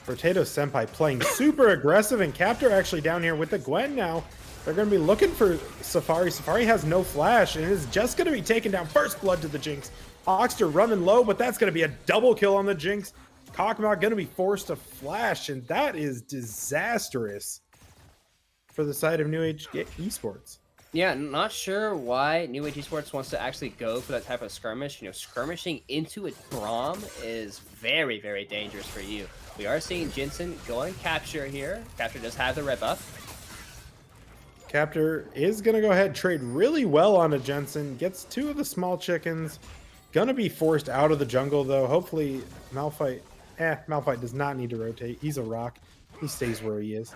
Potato Senpai playing super aggressive, and Captor actually down here with the Gwen now. They're going to be looking for Safari. Safari has no flash and is just going to be taken down. First blood to the Jinx. Hawkster running low, but that's going to be a double kill on the Jinx. Kakma going to be forced to flash, and that is disastrous for the side of New Age Esports. Yeah, not sure why New Age Esports wants to actually go for that type of skirmish. Skirmishing into a Braum is very, very dangerous for you. We are seeing Jensen go and capture here. Capture does have the red buff. Captor is going to go ahead, trade really well on a Jensen. Gets 2 of the small chickens. Going to be forced out of the jungle, though. Hopefully, Malphite does not need to rotate. He's a rock. He stays where he is.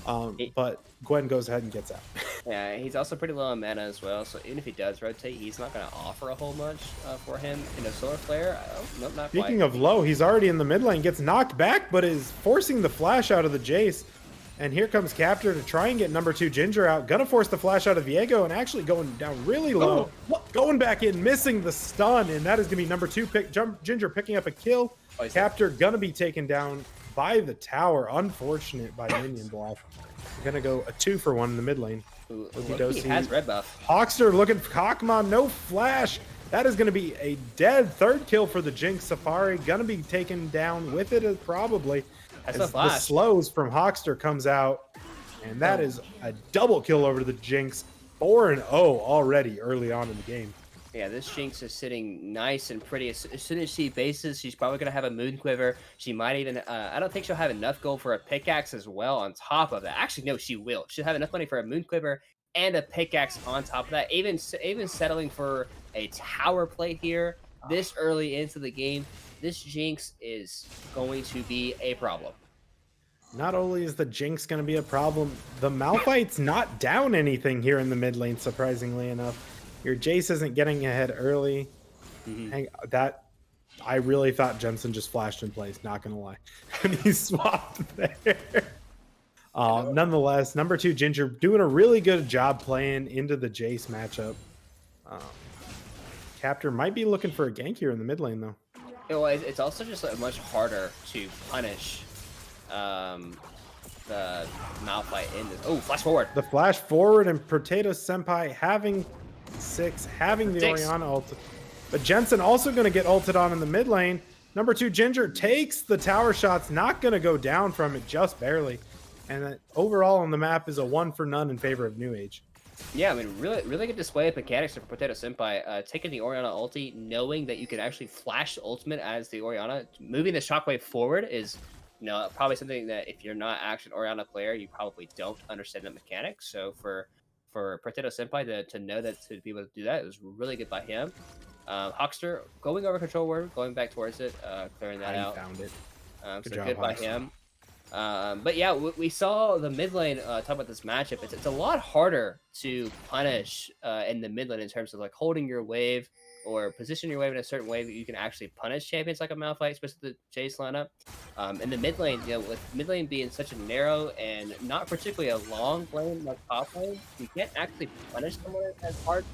But Gwen goes ahead and gets out. Yeah, he's also pretty low on mana as well, so even if he does rotate, he's not going to offer a whole much for him. Solar Flare, nope, not Speaking quite. of low, he's already in the mid lane, gets knocked back, but is forcing the flash out of the Jace. And here comes Captor to try and get number 2 Ginger out. Gonna force the flash out of Viego, and actually going down really low. Going back in, missing the stun, and that is gonna be number 2 Ginger picking up a kill. Captor gonna be taken down by the tower. Unfortunate by minion block. We're gonna go a 2-for-1 in the mid lane. He has red buff. Hawkster looking for Kakma, no flash. That is gonna be a dead 3rd kill for the Jinx. Safari gonna be taken down with it probably. As the slows from Hawkster comes out, and that is a double kill over to the Jinx. 4-0 already early on in the game. Yeah, this Jinx is sitting nice and pretty. As soon as she bases, she's probably going to have a Moon Quiver. She might even... I don't think she'll have enough gold for a pickaxe as well on top of that. Actually, no, she will. She'll have enough money for a Moon Quiver and a pickaxe on top of that. Even settling for a tower play here this early into the game. This Jinx is going to be a problem. Not only is the Jinx going to be a problem, the Malphite's not down anything here in the mid lane, surprisingly enough. Your Jace isn't getting ahead early. I really thought Jensen just flashed in place, not going to lie. And he swapped there. Nonetheless, number 2 Ginger doing a really good job playing into the Jace matchup. Captor might be looking for a gank here in the mid lane, though. It's also just much harder to punish the Malphite in this. Oh, flash forward. The flash forward and Potato Senpai having 6, having the 6. Orianna ult. But Jensen also going to get ulted on in the mid lane. Number 2, Ginger takes the tower shots, not going to go down from it, just barely. And overall on the map is a 1 for none in favor of New Age. Yeah, I mean, really good display of mechanics for Potato Senpai. Taking the Orianna ulti, knowing that you can actually flash ultimate as the Orianna, moving the shockwave forward is, probably something that if you're not actually an Orianna player, you probably don't understand the mechanics. So for Potato Senpai to know that, to be able to do that, it was really good by him. Hawkster going over control ward, going back towards it, clearing that out. Found it. So good by him. But yeah, we saw the mid lane talk about this matchup. It's a lot harder to punish in the mid lane in terms of like holding your wave or position your wave in a certain way that you can actually punish champions like a Malphite, especially the Jace lineup. In the mid lane, with mid lane being such a narrow and not particularly a long lane like top lane, you can't actually punish someone as hard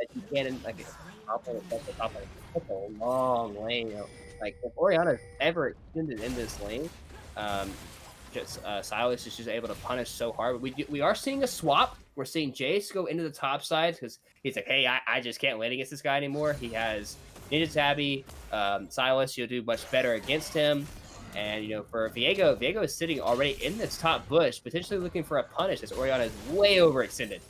as you can in like a top lane, especially top lane. It's such a long lane. Like if Orianna's ever extended in this lane, Silas is just able to punish so hard. We are seeing a swap. We're seeing Jace go into the top side because he's like, hey, I just can't win against this guy anymore. He has Ninja Tabby. Silas, you'll do much better against him. And, for Viego is sitting already in this top bush, potentially looking for a punish as Orianna is way overextended.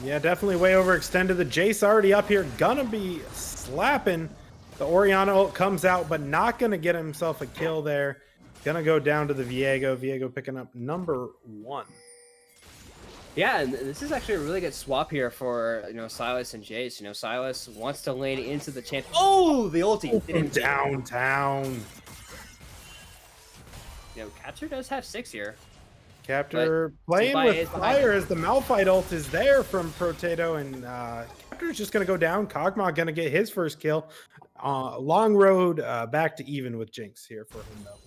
Yeah, definitely way overextended. The Jace already up here, gonna be slapping. The Orianna ult comes out, but not gonna get himself a kill there. Gonna go down to the Viego. Viego picking up number 1. Yeah, and this is actually a really good swap here for Silas and Jace. Silas wants to lane into the champ. Oh, the ulti didn't downtown. Capture does have 6 here. Capture playing with fire as the Malphite ult is there from Potato, and Capture's just gonna go down. Kog'Maw gonna get his first kill. Long road back to even with Jinx here for him though.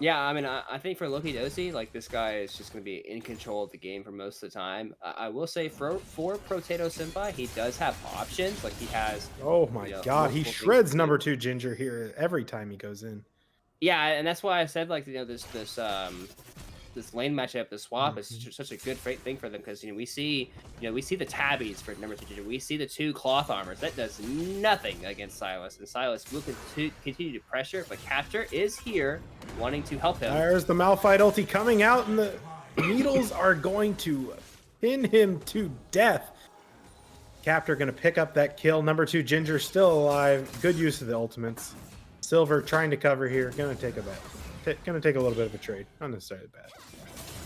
Yeah, I mean, I think for Loki Dosi, like this guy is just going to be in control of the game for most of the time. I will say for Potato Senpai, he does have options. Like he has. Oh my God, he shreds number 2 Ginger here every time he goes in. Yeah, and that's why I said like this lane matchup, the swap is such a good thing for them because we see the tabbies for number 2 Ginger. We see the 2 cloth armors. That does nothing against Silas, and Silas will continue to pressure, but Capture is here wanting to help him. There's the Malphite ulti coming out, and the needles are going to pin him to death. Capture gonna pick up that kill. Number 2 Ginger still alive. Good use of the ultimates. Silver trying to cover here. Gonna take a bet. Gonna take a little bit of a trade. Not necessarily bad.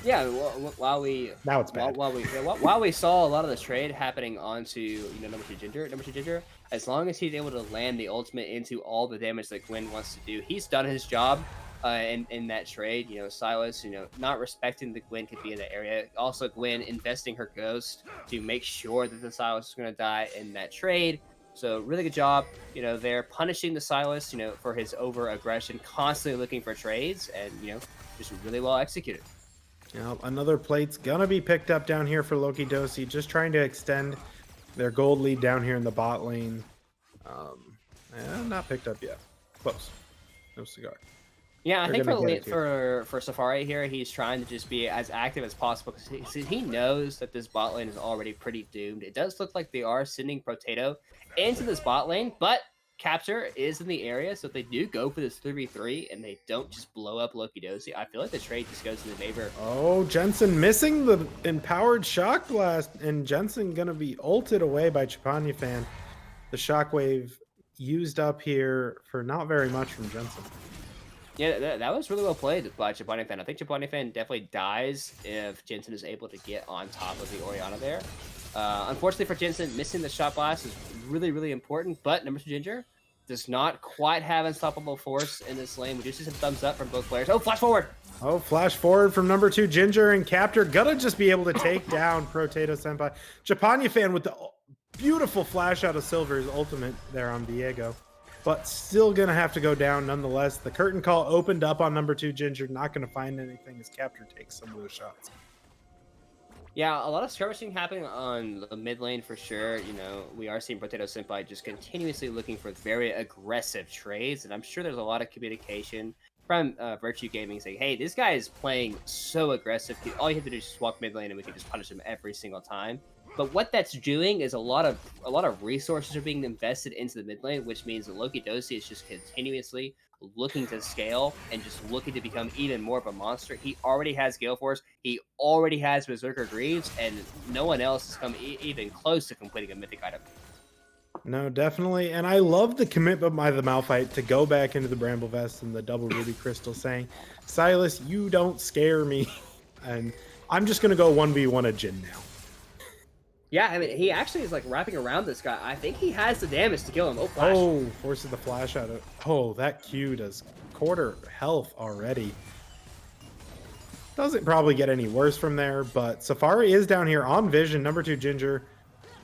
Yeah, while we now it's bad. While we saw a lot of this trade happening onto number 2 Ginger, as long as he's able to land the ultimate into all the damage that Gwen wants to do, he's done his job. In that trade, Silas, not respecting that Gwen could be in the area. Also, Gwen investing her ghost to make sure that the Silas is going to die in that trade. So really good job, they're punishing the Silas, for his over aggression, constantly looking for trades, and just really well executed. Another plate's gonna be picked up down here for Loki Dosi, just trying to extend their gold lead down here in the bot lane. Not picked up yet. Close. No cigar. Yeah, I think for Safari here, he's trying to just be as active as possible because he knows that this bot lane is already pretty doomed. It does look like they are sending Potato into this bot lane, but Capture is in the area, so if they do go for this 3v3 and they don't just blow up Loki Dosi, I feel like the trade just goes in the favor. Oh, Jensen missing the empowered shock blast, and Jensen gonna be ulted away by Chapanya Fan. The shockwave used up here for not very much from Jensen. Yeah, that was really well played by Chapanya Fan. I think Chapanya Fan definitely dies if Jensen is able to get on top of the Orianna there. Unfortunately for Jensen, missing the shot blast is really, really important, but number 2 Ginger does not quite have unstoppable force in this lane. We do see some thumbs up from both players. Oh, flash forward! Oh, flash forward from number 2 Ginger, and Captor gonna just be able to take down Potato Senpai. Chapanya Fan with the beautiful flash out of Silver's ultimate there on Viego. But still gonna have to go down nonetheless. The curtain call opened up on number 2 Ginger. Not gonna find anything as Capture takes some of those shots. Yeah, a lot of skirmishing happening on the mid lane for sure. We are seeing Potato Senpai just continuously looking for very aggressive trades, and I'm sure there's a lot of communication from Virtue Gaming saying, "Hey, this guy is playing so aggressive. All you have to do is just walk mid lane, and we can just punish him every single time." But what that's doing is a lot of resources are being invested into the mid lane, which means that Loki Dosi is just continuously looking to scale and just looking to become even more of a monster. He already has Gale Force, he already has Berserker Greaves, and no one else has come even close to completing a mythic item. No, definitely. And I love the commitment by the Malphite to go back into the Bramble Vest and the double Ruby Crystal saying, Silas, you don't scare me. And I'm just going to go 1v1 a Jhin now. Yeah, I mean, he actually is like wrapping around this guy. I think he has the damage to kill him. Oh, flash. Oh, forces the flash out of... Oh, that Q does quarter health already. Doesn't probably get any worse from there, but Safari is down here on vision. Number 2, Ginger.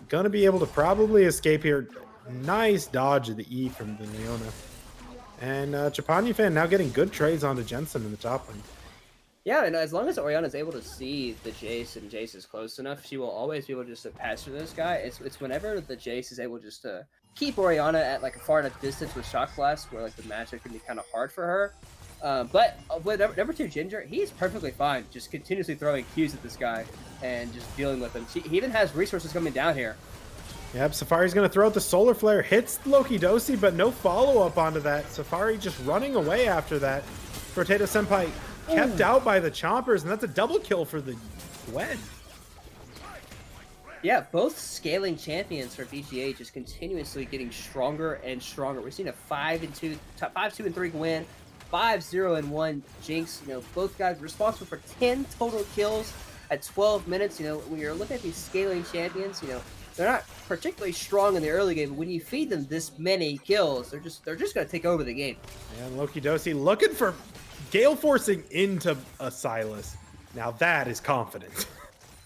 Gonna be able to probably escape here. Nice dodge of the E from the Leona. And Chapanya fan now getting good trades onto Jensen in the top lane. Yeah, and as long as Orianna is able to see the Jace and Jace is close enough, she will always be able just to pass through this guy. It's whenever the Jace is able just to keep Orianna at like a far enough distance with Shock Blast where like the matchup can be kind of hard for her. But with number 2 Ginger, he's perfectly fine just continuously throwing Qs at this guy and just dealing with him. He even has resources coming down here. Yep, Safari's going to throw out the Solar Flare, hits Loki Dosi, but no follow-up onto that. Safari just running away after that. Potato Senpai kept out by the Chompers, and that's a double kill for the Gwen. Yeah, both scaling champions for VGA just continuously getting stronger and stronger. We're seeing a 5-2, 5-2-3 Gwen, 5-0-1 Jinx. You know, both guys responsible for 10 total kills at 12 minutes. You know, when you're looking at these scaling champions, you know, they're not particularly strong in the early game, but when you feed them this many kills, they're just going to take over the game. And Loki Dosi looking for Gale forcing into a Silas. Now that is confidence.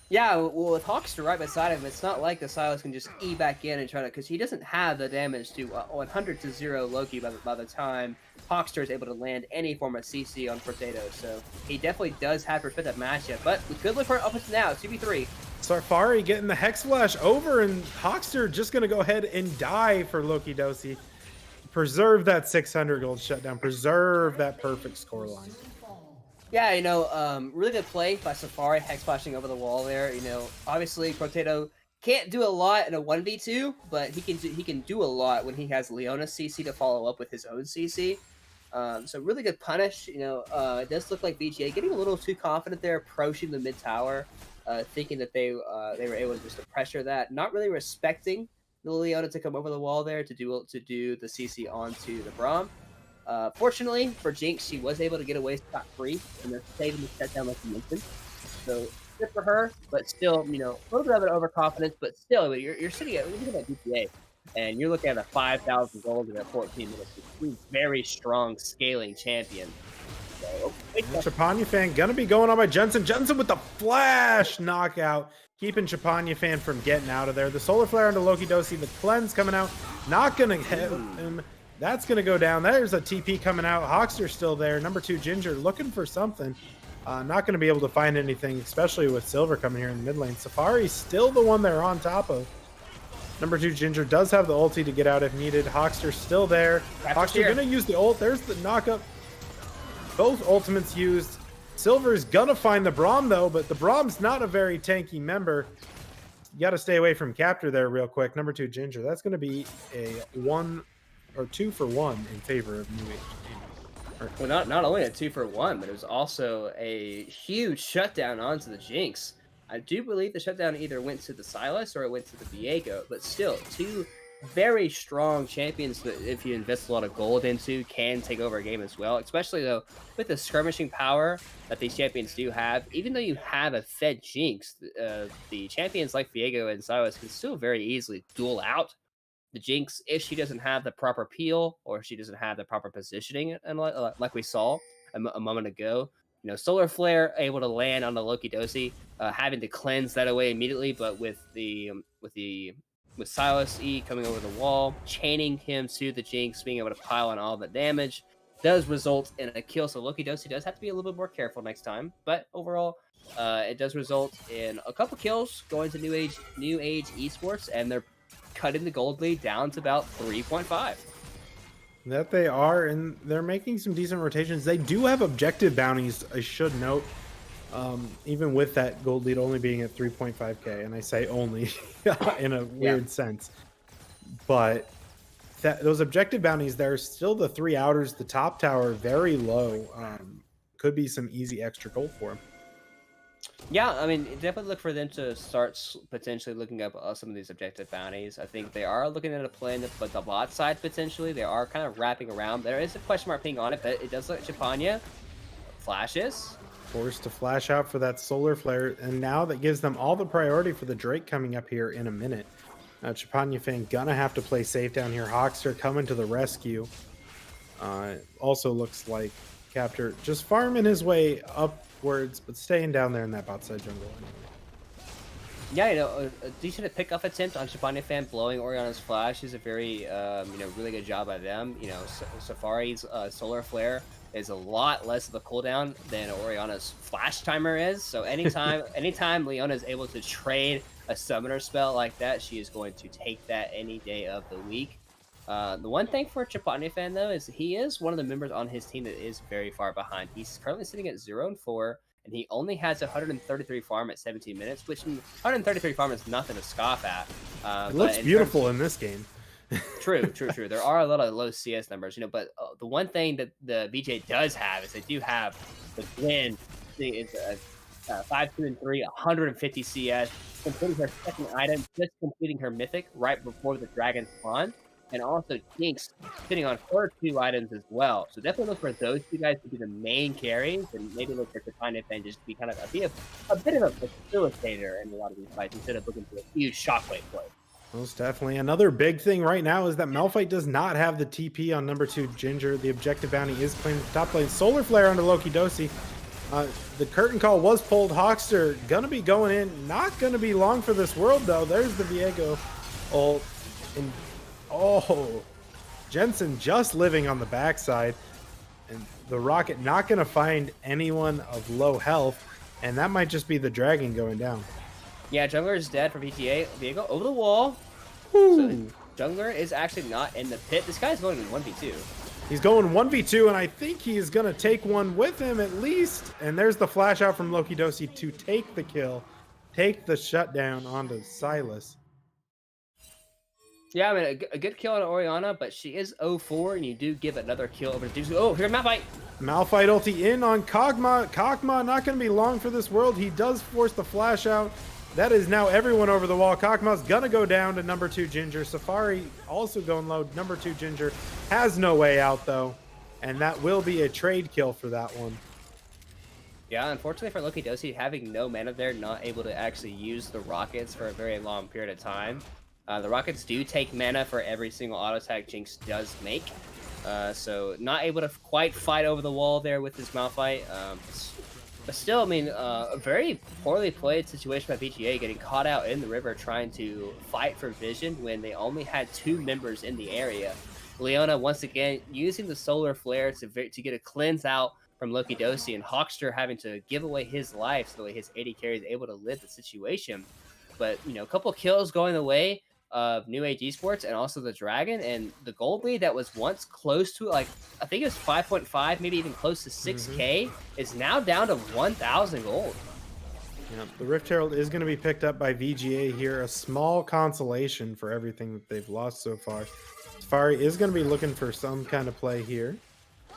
Yeah, well, with Hawkster right beside him, it's not like the Silas can just E back in and try to, because he doesn't have the damage to 100-0 Loki by the time Hawkster is able to land any form of CC on Potato. So he definitely does have to respect that matchup, but we could look for it up until now, 2v3. Safari getting the Hex Flash over, and Hawkster just going to go ahead and die for Loki Dosi. Preserve that 600 gold shutdown. Preserve that perfect scoreline. Yeah, you know, really good play by Safari, hex flashing over the wall there. You know, obviously Potato can't do a lot in a 1v2, but he can do a lot when he has Leona's CC to follow up with his own CC. So really good punish. You know, it does look like VGA getting a little too confident there, approaching the mid tower, thinking that they were able to just to pressure that, not really respecting the Leona to come over the wall there to do the CC onto the Braum. Fortunately for Jinx, she was able to get away scot-free and they're saving the shutdown like you mentioned. So good for her, but still, you know, a little bit of an overconfidence, but still, you're sitting at, looking at DPA, and you're looking at a 5,000 gold in 14 minutes. Two very strong scaling champion. So, Chapanya fan gonna be going on by Jensen. Jensen with the flash knockout, keeping Chapanya fan from getting out of there. The Solar Flare onto Loki Dosi. The cleanse coming out, not gonna hit him. That's going to go down. There's a TP coming out. Hawkster's still there. Number 2, Ginger, looking for something. Not going to be able to find anything, especially with Silver coming here in the mid lane. Safari's still the one they're on top of. Number 2, Ginger, does have the ulti to get out if needed. Hawkster's still there. Hawkster going to use the ult. There's the knockup. Both ultimates used. Silver's going to find the Braum, though, but the Braum's not a very tanky member. You got to stay away from Captor there real quick. Number 2, Ginger. That's going to be a 2 for 1 in favor of New Age. Well, not only a 2 for 1, but it was also a huge shutdown onto the Jinx. I do believe the shutdown either went to the Silas or it went to the Viego, but still, 2 very strong champions that if you invest a lot of gold into can take over a game as well, especially though with the skirmishing power that these champions do have. Even though you have a fed Jinx, the champions like Viego and Silas can still very easily duel out the Jinx if she doesn't have the proper peel or if she doesn't have the proper positioning, and like we saw a moment ago. You know, Solar Flare able to land on the Loki Dosi, having to cleanse that away immediately, but with Silas E coming over the wall, chaining him to the Jinx, being able to pile on all the damage, does result in a kill. So Loki Dosi does have to be a little bit more careful next time, but overall, it does result in a couple kills going to New Age Esports, and they're cutting the gold lead down to about 3.5. That they are, and they're making some decent rotations. They do have objective bounties, I should note. Even with that gold lead only being at 3.5k, and I say only in a weird sense, but those objective bounties, there's still the 3 outers, the top tower very low. Could be some easy extra gold for them. Yeah, I mean, definitely look for them to start potentially looking up some of these objective bounties. I think they are looking at a play, but the bot side potentially, they are kind of wrapping around. There is a question mark ping on it, but it does look like Chapanya flashes. Forced to flash out for that solar flare, and now that gives them all the priority for the Drake coming up here in a minute. Chapanya fan gonna have to play safe down here. Hawkster coming to the rescue. Also looks like Captor just farming his way upwards, but staying down there in that bot side jungle anyway. Yeah, you know, a decent pick-off attempt on Chapanya fan blowing Oriana's flash is a very, really good job by them. You know, Safari's solar flare is a lot less of a cooldown than Oriana's flash timer is. So anytime Leona is able to trade a summoner spell like that, she is going to take that any day of the week. The one thing for Chapanya fan though is he is one of the members on his team that is very far behind. He's currently sitting at 0-4. And he only has 133 farm at 17 minutes, which 133 farm is nothing to scoff at. It looks beautiful in this game. True. There are a lot of low CS numbers, but the one thing that the VJ does have is they do have the Gwen. It's 5, 2, and 3, 150 CS, completing her second item, just completing her mythic right before the dragon spawn. And also Jinx sitting on her 2 items as well. So definitely look for those 2 guys to be the main carries, and maybe look for Chapanya fan just to be kind of a bit of a facilitator in a lot of these fights instead of looking for a huge shockwave play. Most definitely. Another big thing right now is that Malphite does not have the TP on number 2 Ginger. The objective bounty is claimed at the top lane. Solar Flare onto Loki Dosi. The curtain call was pulled. Hawkster gonna be going in. Not gonna be long for this world though. There's the Viego ult. And oh, Jensen just living on the backside, and the Rocket not going to find anyone of low health, and that might just be the dragon going down. Yeah, Jungler is dead for VTA. Viego over the wall. Ooh. So Jungler is actually not in the pit. This guy's going in 1v2. He's going 1v2, and I think he's going to take one with him at least. And there's the flash out from Loki Dosi to take the kill, take the shutdown onto Silas. Yeah, I mean, a good kill on Oriana, but she is 0-4, and you do give another kill over to Deuce. Oh, here's Malphite. Malphite ulti in on Kog'Maw. Kog'Maw not going to be long for this world. He does force the flash out. That is now everyone over the wall. Kog'Maw's going to go down to number 2 Ginger. Safari also going low. Number 2 Ginger has no way out, though. And that will be a trade kill for that one. Yeah, unfortunately for Loki Dosi, having no mana there, not able to actually use the rockets for a very long period of time. The rockets do take mana for every single auto attack Jinx does make. So not able to quite fight over the wall there with his Malphite. But still, I mean, a very poorly played situation by VGA, getting caught out in the river trying to fight for vision when they only had 2 members in the area. Leona, once again, using the solar flare to get a cleanse out from Loki Dosi, and Hawkster having to give away his life so the way his AD carry is able to live the situation. But, a couple kills going the way of New Age Esports and also the Dragon, and the gold lead that was once close to, like, I think it was 5.5, maybe even close to 6K, is now down to 1,000 gold. Yeah, the Rift Herald is going to be picked up by VGA here. A small consolation for everything that they've lost so far. Safari is going to be looking for some kind of play here,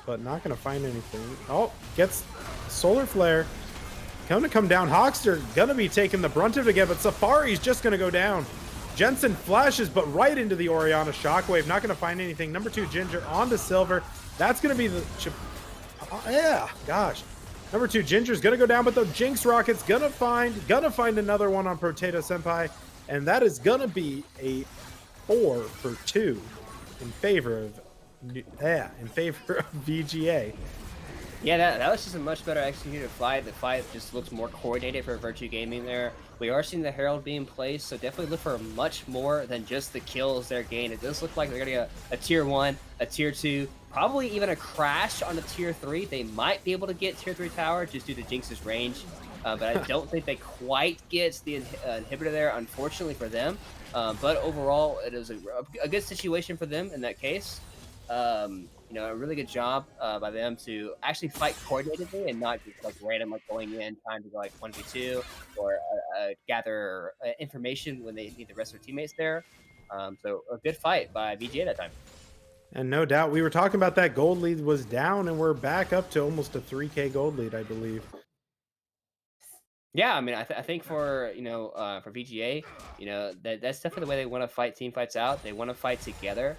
but not going to find anything. Oh, gets Solar Flare. Going to come down. Hawkster going to be taking the brunt of it again, but Safari's just going to go down. Jensen flashes, but right into the Oriana Shockwave. Not going to find anything. Number 2 Ginger onto Silver. That's going to be the... yeah, gosh. Number 2 Ginger's going to go down, but the Jinx Rocket's going to find another one on Potato Senpai. And that is going to be a 4 for 2 in favor of VGA. Yeah, that was just a much better executed fight. The fight just looks more coordinated for Virtue Gaming there. We are seeing the Herald being placed, so definitely look for much more than just the kills they're gained. It does look like they're going to get a tier 1, a tier 2, probably even a crash on a tier 3. They might be able to get tier 3 tower just due to Jinx's range, but I don't think they quite get the inhibitor there, unfortunately for them. But overall, it is a good situation for them in that case. a really good job by them to actually fight coordinatedly and not just like random like going in trying to go like 1v2 or gather information when they need the rest of their teammates there. So a good fight by VGA that time. And no doubt, we were talking about that gold lead was down, and we're back up to almost a 3K gold lead, I believe. Yeah, I mean, I think for for VGA, that's definitely the way they want to fight team fights out. They want to fight together.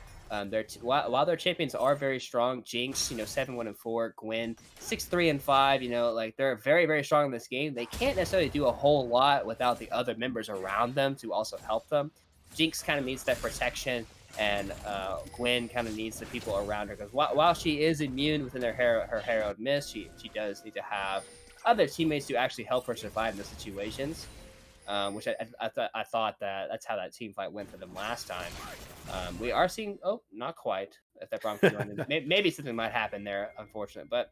While their champions are very strong, Jinx, 7-1-4, Gwen 6-3-5. Like they're very very strong in this game. They can't necessarily do a whole lot without the other members around them to also help them. Jinx kind of needs that protection, and Gwen kind of needs the people around her because while she is immune within her Herald Mist, she does need to have other teammates to actually help her survive in those situations, which I thought that's how that team fight went for them last time. We are seeing, not quite, if that Brom can join. Maybe something might happen there, unfortunate, but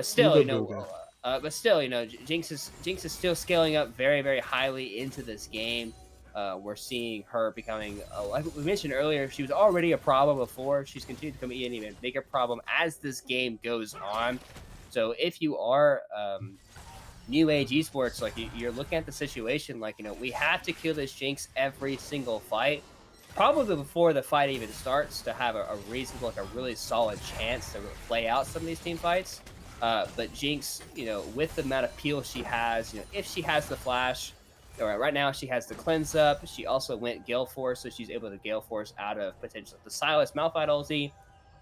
still, Jinx is still scaling up very very highly into this game. We're seeing her becoming, like we mentioned earlier, she was already a problem before. She's continued to become an even bigger problem as this game goes on. So if you are new age esports, like you're looking at the situation, like we have to kill this Jinx every single fight, probably before the fight even starts, to have a reasonable, like a really solid chance to play out some of these team fights. But Jinx, with the amount of peel she has, if she has the flash, right now she has the cleanse up. She also went Gale Force, so she's able to Gale Force out of potential the Silas Malphite ulti.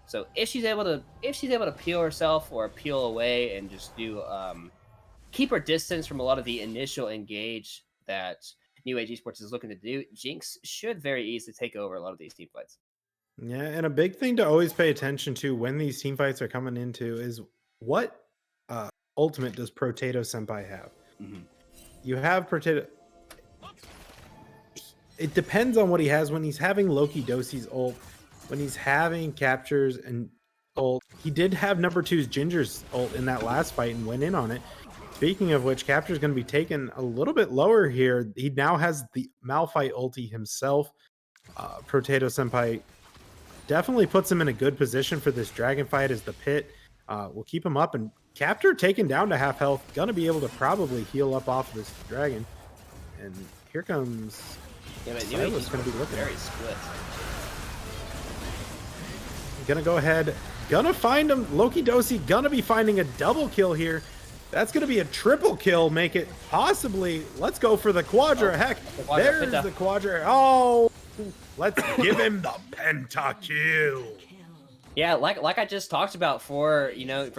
So if she's able to peel herself or peel away and just do keep her distance from a lot of the initial engage that New Age Esports is looking to do, Jinx should very easily take over a lot of these team fights. Yeah, and a big thing to always pay attention to when these team fights are coming into is what ultimate does Potato Senpai have? Mm-hmm. You have Potato. It depends on what he has. When he's having Loki Dosi's ult, when he's having captures and ult, he did have number 2's Ginger's ult in that last fight and went in on it. Speaking of which, capture's going to be taken a little bit lower here. He now has the Malphite ulti himself. Potato Senpai definitely puts him in a good position for this dragon fight as the pit will keep him up, and Capture taken down to half health, gonna be able to probably heal up off this dragon. And here comes Silas, gonna be looking very split. Gonna go ahead, gonna find him. Loki Dosi gonna be finding a double kill here. That's gonna be a triple kill, make it possibly. Let's go for the Quadra. Heck, there's the Quadra. Oh, let's give him the pentakill. Yeah, like I just talked about for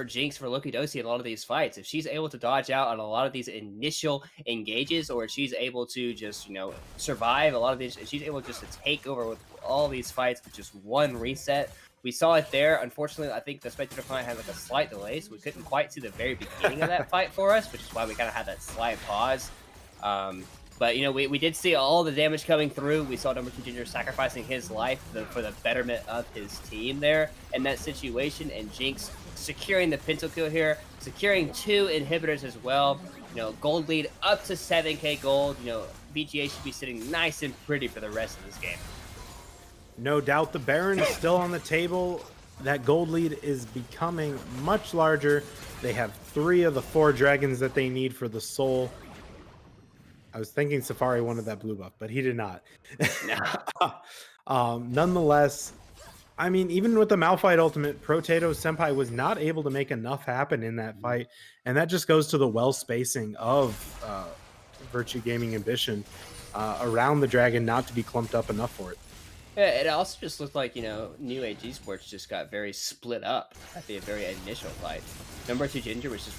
Jinx, for Loki Dosi in a lot of these fights, if she's able to dodge out on a lot of these initial engages, or she's able to just survive a lot of these, she's able just to take over with all these fights with just one reset. We saw it there. Unfortunately, I think the spectator fight had like a slight delay, so we couldn't quite see the very beginning of that fight for us, which is why we kind of had that slight pause. But we did see all the damage coming through. We saw number 2 Ginger sacrificing his life for the betterment of his team there in that situation, and Jinx securing the pentakill here, securing 2 inhibitors as well. Gold lead up to 7K gold. VGA should be sitting nice and pretty for the rest of this game. No doubt the Baron is still on the table. That gold lead is becoming much larger. They have 3 of the 4 dragons that they need for the soul. I was thinking Safari wanted that blue buff, but he did not. Nonetheless, I mean, even with the Malphite ultimate, Potato Senpai was not able to make enough happen in that fight. And that just goes to the well spacing of Virtue Gaming Ambition around the dragon not to be clumped up enough for it. Yeah, it also just looked like, New Age Esports just got very split up at the very initial fight. Number 2 Ginger was just,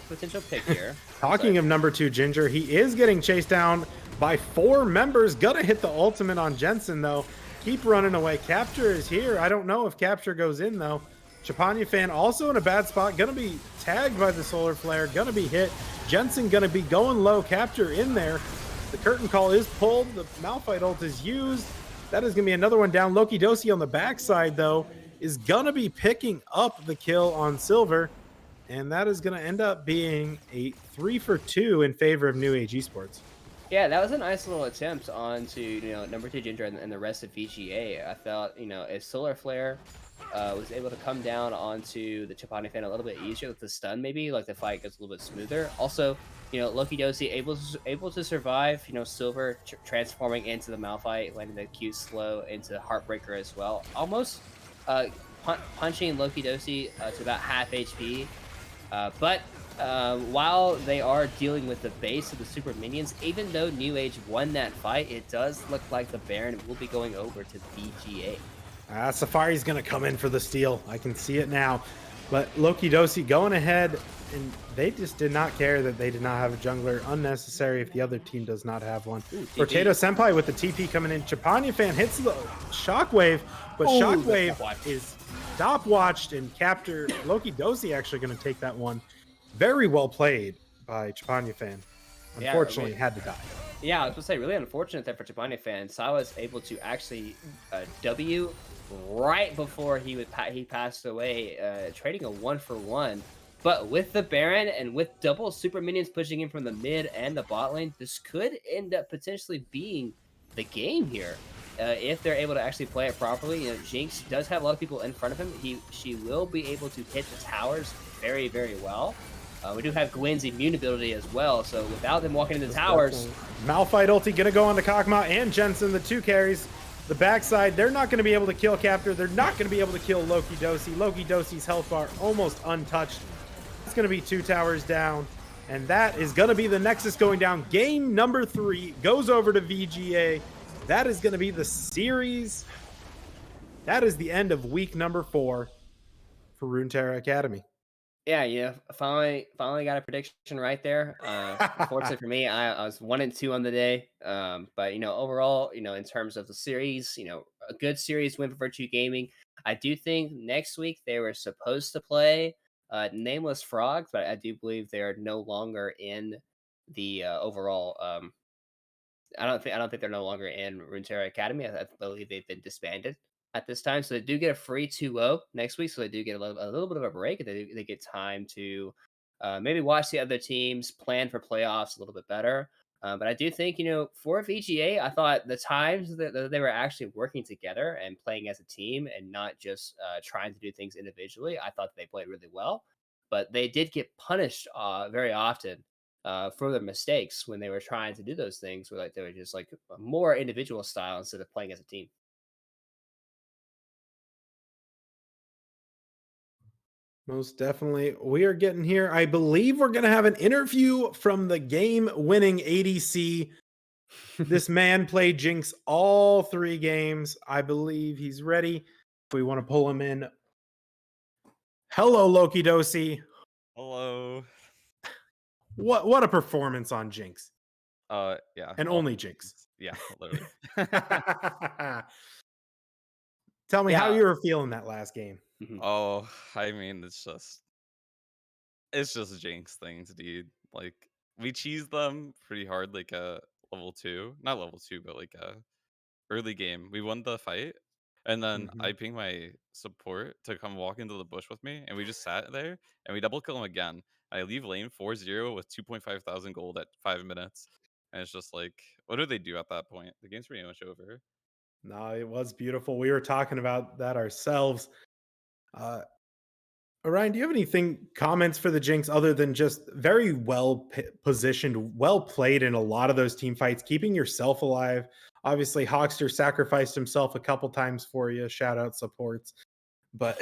potential pick here. Talking of number 2 Ginger, he is getting chased down by 4 members. Gonna hit the ultimate on Jensen, though. Keep running away. Capture is here. I don't know if Capture goes in, though. Chapanya fan also in a bad spot. Gonna be tagged by the Solar Flare. Gonna be hit. Jensen gonna be going low. Capture in there. The curtain call is pulled. The Malphite ult is used. That is going to be another one down. Loki Dosi on the backside, though, is going to be picking up the kill on Silver. And that is going to end up being a 3 for 2 in favor of New Age Esports. Yeah, that was a nice little attempt onto number two Ginger and the rest of VGA. I felt if Solar Flare was able to come down onto the Chapani fan a little bit easier with the stun, maybe like the fight gets a little bit smoother. Also, Loki Dosi able to survive. Silver transforming into the Malphite, landing the Q slow into Heartbreaker as well. Almost punching Loki Dosi to about half HP. But while they are dealing with the base of the super minions, even though New Age won that fight, it does look like the Baron will be going over to VGA. Safari's going to come in for the steal. I can see it now. But Loki Dosi going ahead, and they just did not care that they did not have a jungler. Unnecessary if the other team does not have one. Potato Senpai with the TP coming in. Chapanya fan hits the Shockwave, but Shockwave is stopwatched and captured. Loki Dosi actually going to take that one. Very well played by Chapanya fan. Unfortunately, had to die. Yeah, I was going to say, really unfortunate there for Chapanya fan. Sawa was able to actually W right before he passed away, trading a 1-for-1. But with the Baron and with double super minions pushing in from the mid and the bot lane, this could end up potentially being the game here. If they're able to actually play it properly. Jinx does have a lot of people in front of him. She will be able to hit the towers very, very well. We do have Gwen's immune ability as well, so without them walking into the towers... Malphite ulti going to go on to Kakma and Jensen, the two carries. The backside, they're not going to be able to kill Captor. They're not going to be able to kill Loki Dosi. Loki Dosi's health bar almost untouched. It's going to be 2 towers down, and that is going to be the Nexus going down. Game number 3 goes over to VGA. That is going to be the series. That is the end of week number 4 for Runeterra Academy. Yeah, finally got a prediction right there. Unfortunately for me, I was 1-2 on the day. But overall, in terms of the series, a good series win for Virtue Gaming. I do think next week they were supposed to play Nameless Frogs, but I do believe they are no longer in the overall. I don't think they're no longer in Runeterra Academy. I believe they've been disbanded at this time. So they do get a free 2-0 next week. So they do get a little bit of a break. They get time to maybe watch the other teams, plan for playoffs a little bit better. But I do think, for VGA, I thought the times that they were actually working together and playing as a team and not just trying to do things individually, I thought they played really well. But they did get punished very often for their mistakes when they were trying to do those things, where like they were just like a more individual style instead of playing as a team. Most definitely. We are getting here. I believe we're going to have an interview from the game-winning ADC. This man played Jinx all 3 games. I believe he's ready. We want to pull him in. Hello, Loki Dosi. Hello. What a performance on Jinx. Yeah. And only Jinx. Yeah, literally. Tell me how you were feeling that last game. Oh, I mean, it's just Jinx things, dude. Like, we cheesed them pretty hard, like level 2. Not level 2, but like early game. We won the fight. And then I pinged my support to come walk into the bush with me, and we just sat there and we double kill him again. I leave lane 4-0 with 2.5 thousand gold at 5 minutes. And it's just like, what do they do at that point? The game's pretty much over. No, it was beautiful. We were talking about that ourselves. Orion, do you have anything comments for the Jinx other than just very well positioned, well played in a lot of those team fights, keeping yourself alive? Obviously, Hawkster sacrificed himself a couple times for you. Shout out supports, but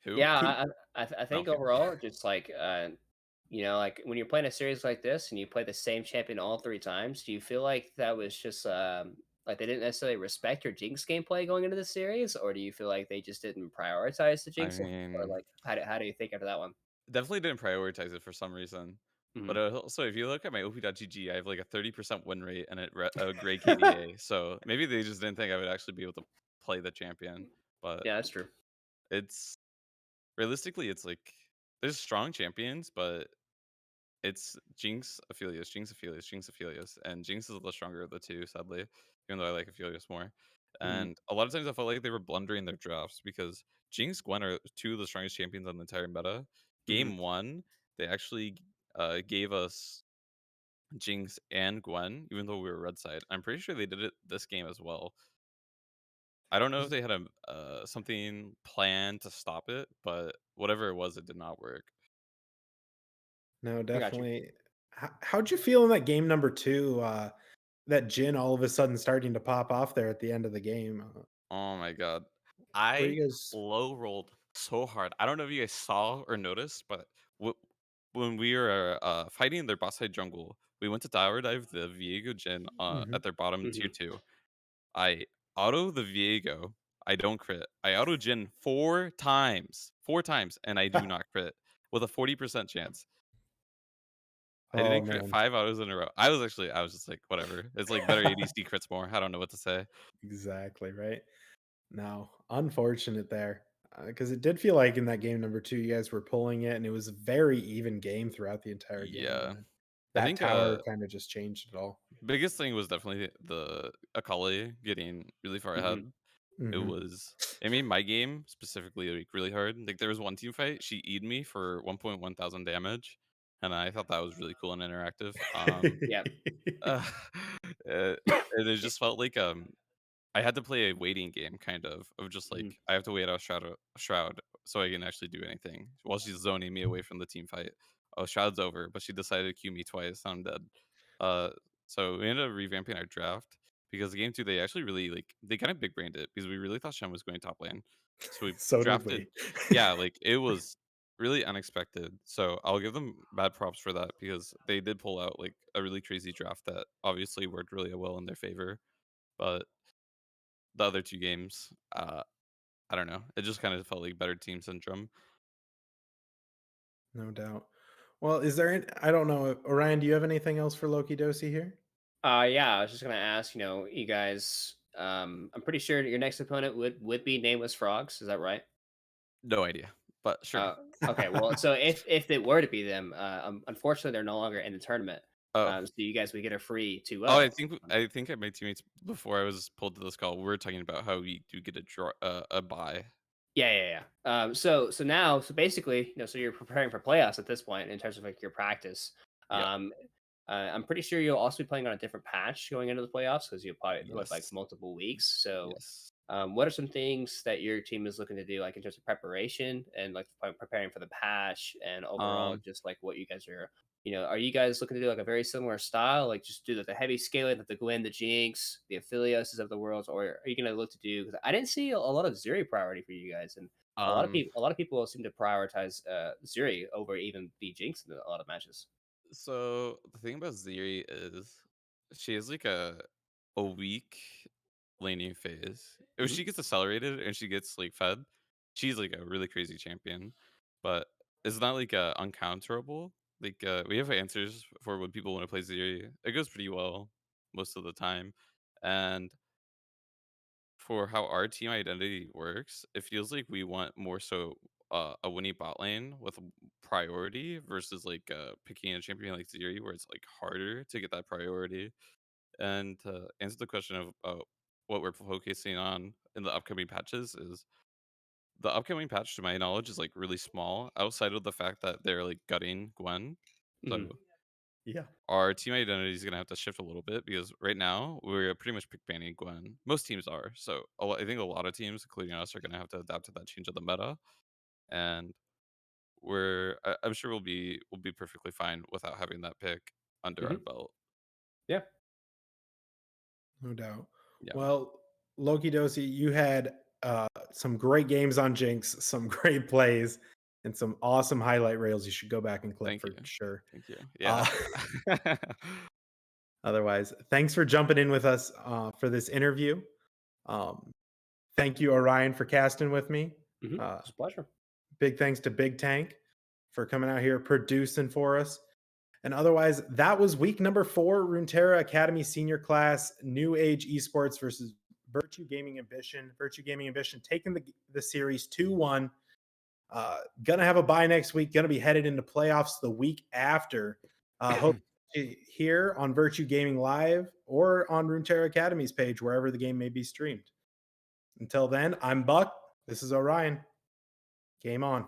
Who? Yeah, I think overall, just like like when you're playing a series like this and you play the same champion all 3 times, do you feel like that was just like they didn't necessarily respect your Jinx gameplay going into the series, or do you feel like they just didn't prioritize the Jinx, or like how do you think after that one? Definitely didn't prioritize it for some reason. But also, if you look at my OP.GG, I have like a 30% win rate and a great KDA. So maybe they just didn't think I would actually be able to play the champion. But Yeah, that's true. It's realistically, it's like there's strong champions, but it's Jinx, Aphelios, Jinx, Aphelios, Jinx, Aphelios, and Jinx is the stronger of the two, sadly, even though I like Aphelios more. And a lot of times I felt like they were blundering their drafts because Jinx, Gwen are 2 of the strongest champions on the entire meta. Game 1, they actually gave us Jinx and Gwen, even though we were red side. I'm pretty sure they did it this game as well. I don't know if they had a something planned to stop it, but whatever it was, it did not work. No, I got you. definitely. How'd you feel in that game number 2? That Jin all of a sudden starting to pop off there at the end of the game. Oh my god. Were I you guys? low rolled so hard. I don't know if you guys saw or noticed, but when we were fighting their boss side jungle, we went to tower dive the Viego Jin Mhm. at their bottom tier Mhm. 2. I auto the Viego. I don't crit. I auto Jin 4 times. 4 times, and I do not crit with a 40% chance. I Oh didn't crit man, 5 autos in a row. I was just like, whatever. It's like better ADC crits more. I don't know what to say. exactly right. No, unfortunate there, because it did feel like in that game number 2, you guys were pulling it, and it was a very even game throughout the entire game, and Yeah. then I that think tower kind of just changed it all. biggest thing was definitely the Akali getting really far ahead. Mhm. Mhm. It made my game specifically like really hard. Like there was one team fight, she E'd me for 1.1 thousand damage, and I thought that was really cool and interactive. Yeah. Uh, uh, and it just felt like I had to play a waiting game, kind of just like Mhm. I have to wait out Shroud so I can actually do anything while she's zoning me away from the team fight. Oh, Shroud's over, but she decided to Q me twice. I'm dead. Uh, so we ended up revamping our draft because game 2 they actually really like they kind of big brained it because we really thought Shen was going top lane. So we So did drafted, we. yeah, like it was really unexpected. So I'll give them bad props for that because they did pull out like a really crazy draft that obviously worked really well in their favor. But the other 2 games, I don't know. It just kind of felt like better team syndrome. No doubt. Well, is there I don't know, Orion, do you have anything else for Loki Dosi here? Yeah, I was just gonna ask, you guys. I'm pretty sure your next opponent would be Nameless Frogs. Is that right? No idea, but sure. Uh, okay. Well, so if it were to be them, unfortunately, they're no longer in the tournament. Oh, So you guys would get a free 2-0. oh, I think my teammates before I was pulled to this call, we were talking about how we do get a draw, a buy. Yeah. So basically, so you're preparing for playoffs at this point in terms of like your practice. Yeah. Um, I'm pretty sure you'll also be playing on a different patch going into the playoffs because you'll probably look like Yes. multiple weeks. So, Yes. what are some things that your team is looking to do, like in terms of preparation and like preparing for the patch and overall, Um. just like what you guys are, are you guys looking to do like a very similar style, like just do the heavy scaling, like the Gwen, the Jinx, the Aphelioses of the world, or are you going to look to do? Because I didn't see a lot of Zeri priority for you guys, and Um. a lot of people seem to prioritize Zeri over even the Jinx in a lot of matches. So the thing about Ziri is she has like a weak laning phase. If Hmm. she gets accelerated and she gets like fed, she's like a really crazy champion. But it's not like uncounterable. Like we have answers for when people want to play Ziri. It goes pretty well most of the time. And for how our team identity works, it feels like we want more so a winning bot lane with priority versus like picking a champion like Zeri where it's like harder to get that priority. And to answer the question of what we're focusing on in the upcoming patches is the upcoming patch to my knowledge is like really small outside of the fact that they're like gutting Gwen. Hmm. So Yeah. our team identity is going to have to shift a little bit because right now we're pretty much pick banning Gwen. Most teams are. So I think a lot of teams, including us, are going to have to adapt to that change of the meta. And I'm sure we'll be perfectly fine without having that pick under our Hmm. belt. Yeah. No doubt. Yeah. Well, Loki Dosi, you had some great games on Jinx, some great plays, and some awesome highlight rails you should go back and clip Thank you. for sure. Thank you. Uh, Yeah. otherwise, thanks for jumping in with us for this interview. Thank you, Orion, for casting with me. It's a pleasure. Big thanks to Big Tank for coming out here producing for us. And otherwise, that was week number 4, Runeterra Academy Senior Class, New Age Esports versus Virtue Gaming Ambition. Virtue Gaming Ambition taking the series 2-1. Gonna have a bye next week. Gonna be headed into playoffs the week after. Hope to here on Virtue Gaming Live or on Runeterra Academy's page, wherever the game may be streamed. Until then, I'm Buck. This is Orion. Game on.